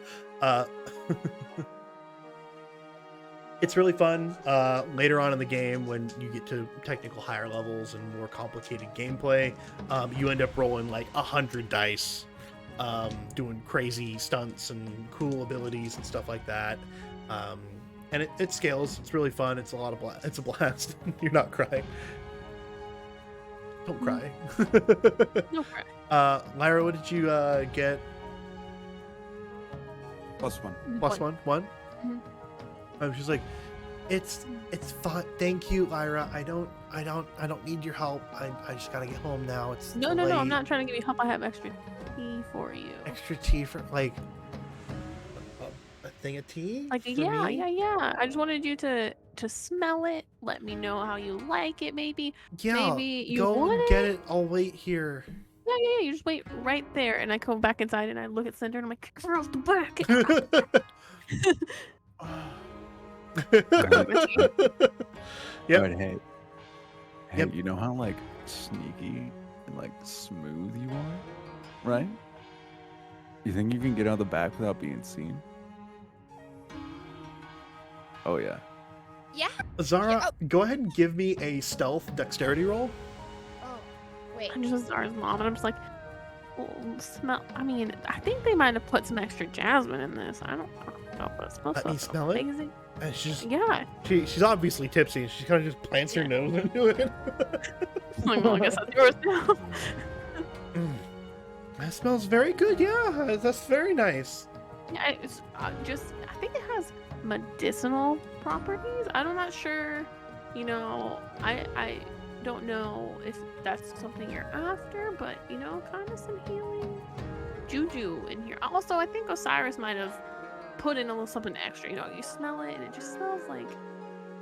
It's really fun. Later on in the game, when you get to technical higher levels and more complicated gameplay, you end up rolling like 100 dice, doing crazy stunts and cool abilities and stuff like that. And it scales. It's really fun. It's a lot of it's a blast. You're not crying. Don't cry. No crap. Lyra, what did you get? +1. Plus one? One? Mhm. She's like, it's fine. Thank you, Lyra. I don't need your help. I just gotta get home now. It's No, late. I'm not trying to give you help. I have extra tea for you. Extra tea for like a thing of tea? Like, for yeah. me? I just wanted you to smell it. Let me know how you like it, maybe. Yeah. Maybe you go want and get it. I'll wait here. Yeah. You just wait right there. And I go back inside and I look at Cinder and I'm like, kick her off the back. Yep. Alright, hey, Yep. you know how like sneaky and like smooth you are, right? You think you can get out the back without being seen? Oh yeah. Zara, go ahead and give me a stealth dexterity roll. Oh, wait. I'm just Zara's mom and I'm just like, well, smell. I mean, I think they might have put some extra jasmine in this. I don't know if it smells Let me so smell it. amazing. And she's Yeah. she's obviously tipsy. She kind of just plants her Yeah. nose into it. Like, well, I guess that's yours now. That smells very good. Yeah, that's very nice. Yeah, it's just, I think it has medicinal properties. I'm not sure. You know, I don't know if that's something you're after, but you know, kind of some healing juju in here. Also, I think Osiris might have put in a little something extra. You know, you smell it and it just smells like.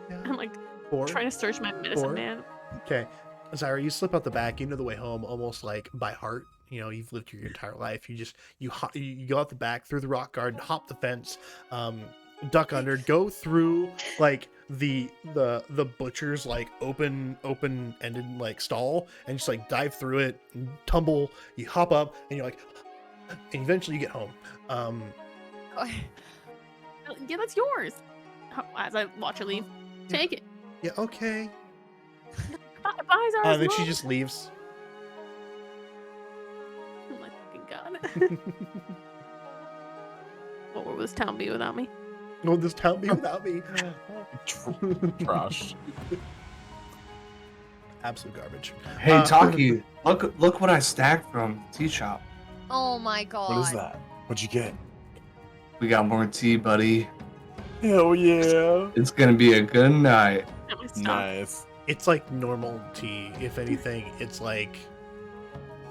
Yeah. I'm like 4. trying to search my medicine 4. man. Okay. Zyra, you slip out the back. You know the way home almost like by heart. You know, you've lived your entire life. You go out the back through the rock garden, hop the fence, duck under, go through like the butcher's like open-ended like stall, and just like dive through it, and tumble. You hop up, and you're like, and eventually you get home. Yeah, that's yours. As I watch her leave, take it. Yeah, okay. Bye, Zara. Then she just leaves. Oh my fucking god. What would this town be without me? What would this town be without me? Trash. Absolute garbage. Hey, Taki, look what I stacked from the tea shop. Oh my god. What is that? What'd you get? We got more tea, buddy. Hell yeah. It's gonna be a good night. At my stuff. Nice. It's like normal tea, if anything. It's like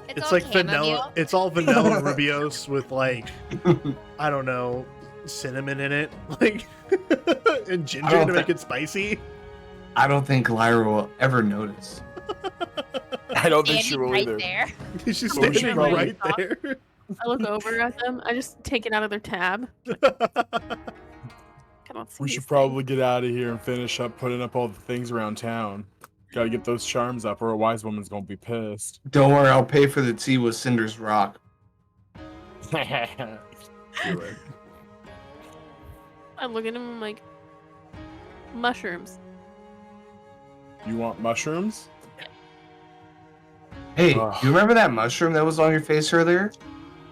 It's it's all like chamomile. vanilla. It's all vanilla Rubios with like I don't know, cinnamon in it, like and ginger don't to make thi- it spicy. I don't think Lyra will ever notice. I don't think she Standing will right either. there. She's Oh, we should standing probably- right there. I look over at them. I just take it out of their tab. Cannot see We these should things. probably get out of here and finish up putting up all the things around town. Gotta get those charms up or a wise woman's gonna be pissed. Don't worry, I'll pay for the tea with Cinder's rock. Do it. I look at him. I'm like, mushrooms. You want mushrooms? Hey, Ugh. you remember that mushroom that was on your face earlier?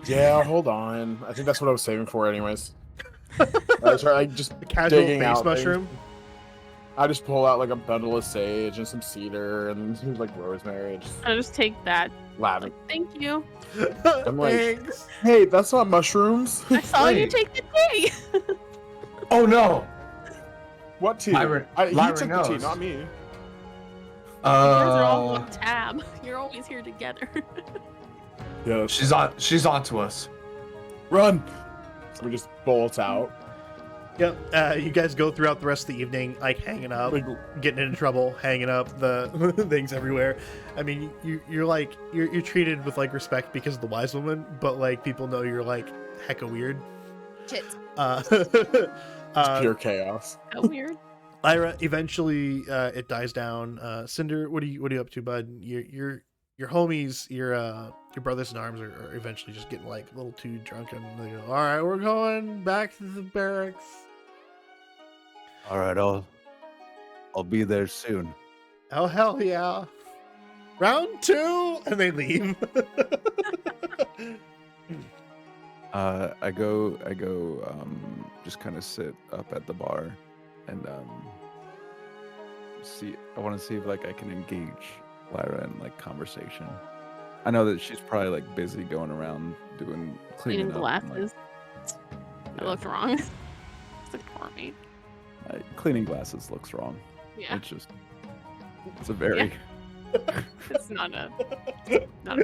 Yeah, hold on. I think that's what I was saving for anyways. I was like just The casual digging face out things. mushroom. I just pull out like a bundle of sage and some cedar and like rosemary. Just I just take that. lavender. Like, thank you. I'm like- Thanks. Hey, that's not mushrooms. I saw you Wait. take the tea. Oh no! What tea? Lyra- He Lyra took the tea, knows. not me. You guys are all on tab. You're always here together. Yeah. She's onto us. Run! So we just bolt out. Yep. You guys go throughout the rest of the evening, like hanging up, Like, getting into trouble, hanging up the things everywhere. I mean, you're treated with like respect because of the wise woman, but like people know you're like hecka weird. Shit. it's pure chaos. How weird. Lyra, eventually it dies down. Cinder, what are you up to, bud? Your homies, your brothers in arms are eventually just getting like a little too drunk, and they go, "All right, we're going back to the barracks." All right, I'll be there soon. Oh hell yeah! Round 2, and they leave. I go just kind of sit up at the bar and I want to see if like I can engage Lyra in like conversation. I know that she's probably like busy going around doing Cleaning cleaning up and, glasses. I yeah, looked wrong. It's like me. cleaning glasses looks wrong. Yeah. It's a very It's not a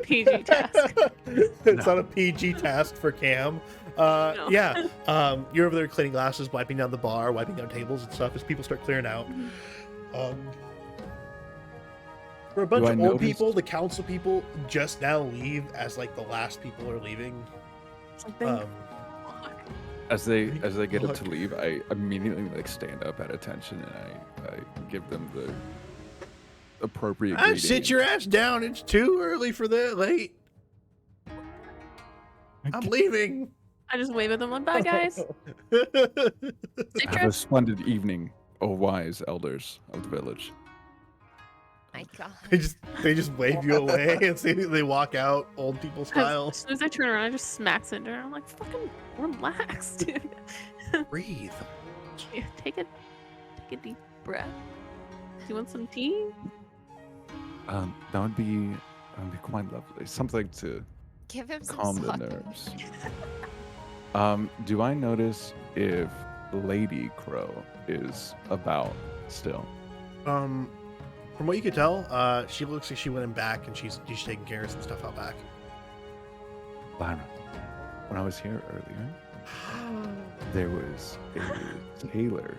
PG task. It's not a PG task for Cam. No. Yeah. You're over there cleaning glasses, wiping down the bar, wiping down tables and stuff as people start clearing out. For a bunch Do I of old notice- people, the council people just now leave as like the last people are leaving. Something. Um, as they get up Fuck. to leave, I immediately like stand up at attention and I give them the appropriate greeting. sit your ass down. It's too early for that. Late. I'm leaving. I just wave at them like, bye guys. Safe Have a trip. splendid evening, oh wise elders of the village. My god. They just wave you away and say they walk out old people style. As soon as I turn around, I just smack Cinder. I'm like, fucking relax, dude. Breathe. Yeah, take a deep breath. Do you want some tea? That would be quite lovely. Something to Give him some calm the salt. nerves. Do I notice if Lady Crow is about still. From what you could tell, she looks like she went in back and she's taking care of some stuff out back. Byron, when I was here earlier, there was a tailor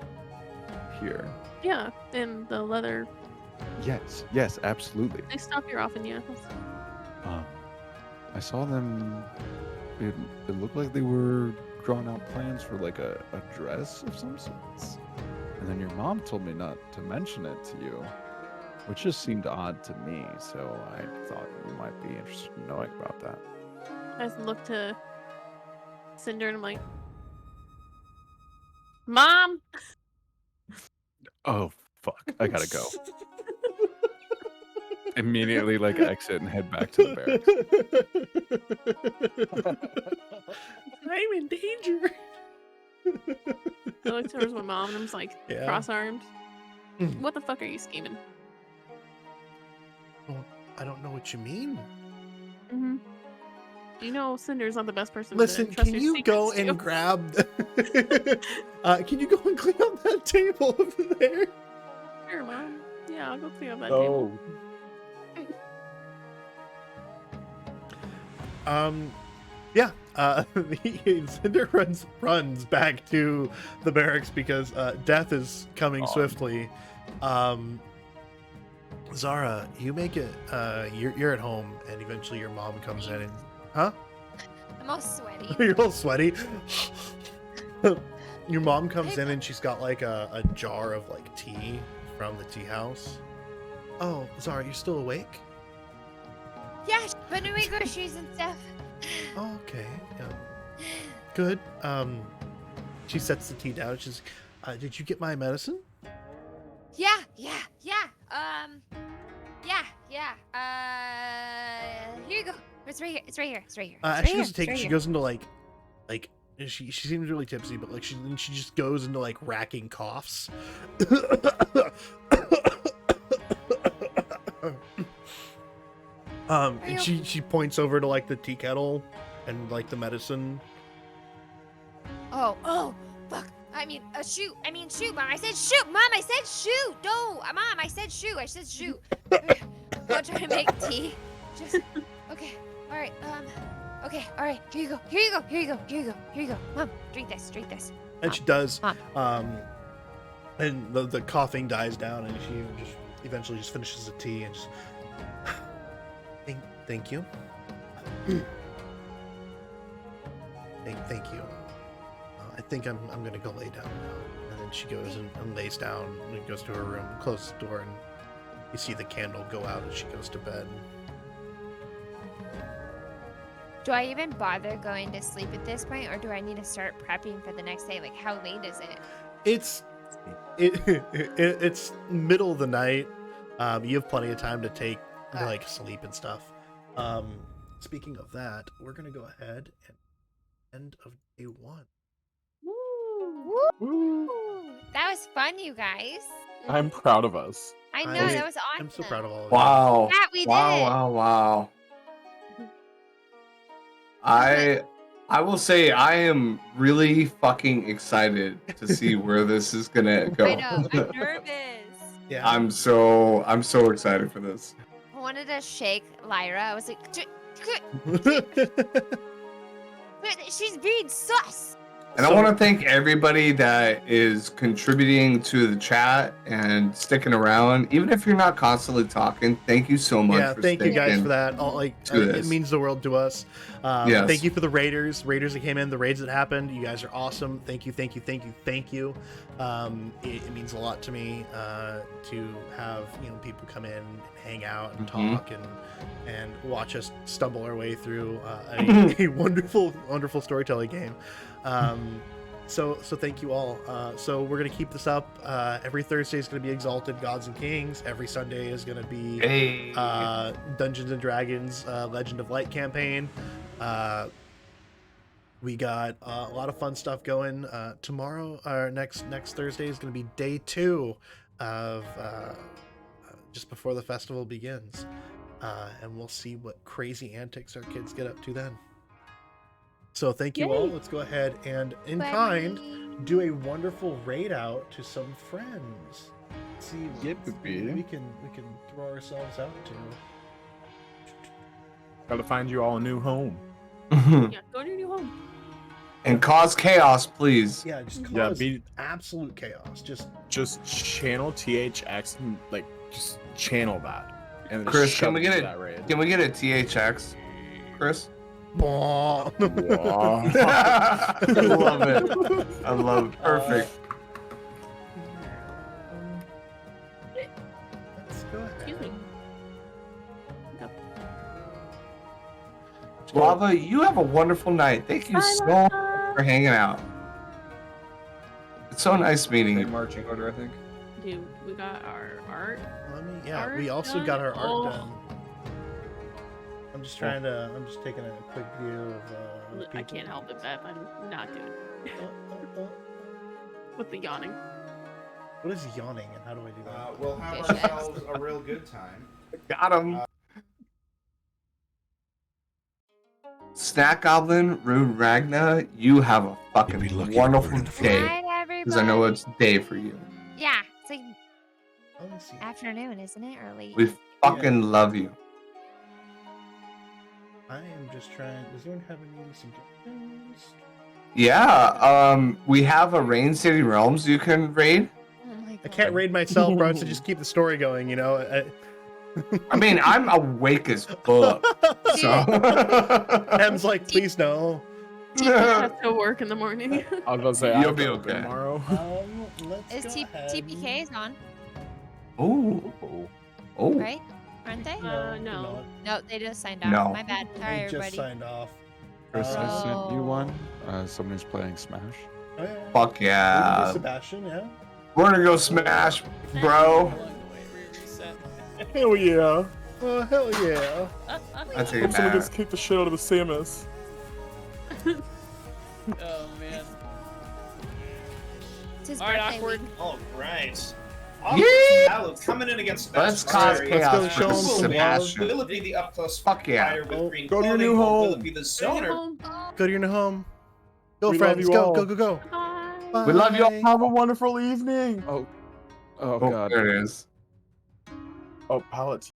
here. Yeah, and the leather. Yes, absolutely. They stop here often, yeah. I saw them. It looked like they were drawing out plans for like a dress of some sorts. And then your mom told me not to mention it to you, which just seemed odd to me. So I thought you might be interested in knowing about that. I just look to Cinder and I'm like, Mom! Oh fuck! I gotta go. Immediately, like exit and head back to the barracks. I'm in danger. I look towards my mom and I'm just like, Yeah. cross-armed. What the fuck are you scheming? Well, I don't know what you mean. Mm-hmm. You know Cinder's not the best person Listen, to trust can your you go secrets to. and grab? Can you go and clean up that table over there? Sure, Mom. Yeah, I'll go clean up that table. Yeah. Cinder runs back to the barracks because death is coming swiftly. Zara, you make it. You're at home, and eventually your mom comes in and, huh? I'm all sweaty. You're all sweaty. Your mom comes in and she's got like a jar of like tea from the tea house. Oh, Zara, you still awake? Yeah, putting away groceries and stuff. Oh, okay. Yeah. Good. She sets the tea down. She's, did you get my medicine? Yeah. Here you go. It's right here. It's right here. She goes to take. She goes into like, she seems really tipsy, but like she just goes into like racking coughs. And she points over to like the tea kettle and like the medicine. Oh, fuck. I mean, shoot. Mom. I said shoot. Mom, I said shoot. No, Mom, I said shoot. I said shoot. I'll try to make tea. Just, okay. All right. Okay. All right. Here you go. Mom, drink this. And Mom. she does. Mom. And the coughing dies down, and she just eventually just finishes the tea and just. Thank you. Thank you. I think I'm gonna go lay down now. And then she goes and lays down and goes to her room, closes the door, and you see the candle go out as she goes to bed. Do I even bother going to sleep at this point, or do I need to start prepping for the next day? Like, how late is it? It's middle of the night. You have plenty of time to take like sleep and stuff. Speaking of that, we're gonna go ahead and end of day 1. Woo! That was fun, you guys. I'm proud of us. I know, that was awesome. I'm so proud of all of you. Wow. Yeah, we did it. Wow. I will say I am really fucking excited to see where this is gonna go. I know, I'm nervous. Yeah. I'm so excited for this. I wanted to shake Lyra. I was like, she's being sus. And I want to thank everybody that is contributing to the chat and sticking around. Even if you're not constantly talking, thank you so much. Yeah, for thank you guys sticking for that. It means the world to us. Yes. Thank you for the raiders that came in, the raids that happened. You guys are awesome. Thank you. It means a lot to me to have people come in and hang out and talk and watch us stumble our way through a wonderful storytelling game. So thank you all. So we're gonna keep this up. Every Thursday is gonna be Exalted Gods and Kings. Every Sunday is gonna be Dungeons and Dragons Legend of Light campaign. We got a lot of fun stuff going. Tomorrow, or next Thursday is gonna be day 2 of just before the festival begins, and we'll see what crazy antics our kids get up to then. So thank you all. Let's go ahead and, in kind, do a wonderful raid out to some friends. See, Yeah, maybe baby. we can throw ourselves out to. Gotta find you all a new home. Yeah, go to your new home. And cause chaos, please. Yeah, just Yeah, cause be- absolute chaos. Just channel THX and like just channel that. And then Chris, shove can we it get into it? that raid. Can we get a THX, Chris? Bah. Wow. I love it. I love it. Perfect. Let's go ahead. Excuse me. Lava, you have a wonderful night. Thank you so much for hanging out. It's so nice meeting you. Marching order, I think. Dude, we got our art. Yeah, we Art also done? got our art Oh. done. I'm just taking a quick view of I can't help it, Beth. I'm not doing it. With the yawning. What is yawning and how do I do that? We'll have Fish eggs. ourselves a real good time. Got him. Snack Goblin, Rune Ragna, you have a fucking You'd be lucky to wonderful bird in a Good day. night, everybody. Because I know it's day for you. Yeah, it's like Let me see. afternoon, isn't it? Or late? We fucking love you. I am just trying. Does anyone have any suggestions? Yeah, we have a Rain City Realms you can raid. Oh my I god. can't raid myself, bro. So just keep the story going. You know. I mean, I'm awake as fuck. So. Em's like, please no. I have to work in the morning. I was gonna say You'll I'll be go okay. tomorrow. Let's Is go ahead. TPK is on, Oh. Oh. right? Aren't they? No. No, they just signed off. No. My bad. They Sorry, just everybody. signed off. Chris, I sent you Oh. one. Somebody's playing Smash. Oh, yeah. Fuck We can do yeah. Sebastian, yeah. We're gonna go smash, bro. Hell yeah. Oh hell yeah. I take Hope it someone back. gets kicked the shit out of the Samus. Oh man. It's his All right, birthday awkward. week. All right. Yeah. Palu coming in against Let's Sebastian. cause Let's go chaos show for him some Sebastian. Will it be the up close Fuck yeah. fighter with Oh, green go to your clothing, new or will home. it be the Bring it zoner? home. Go to your new home. Go, We love friends. you Go, all. go, go, go. Bye. We love you all. Bye. Have a wonderful evening. Oh Oh, God. there it is. Oh, palette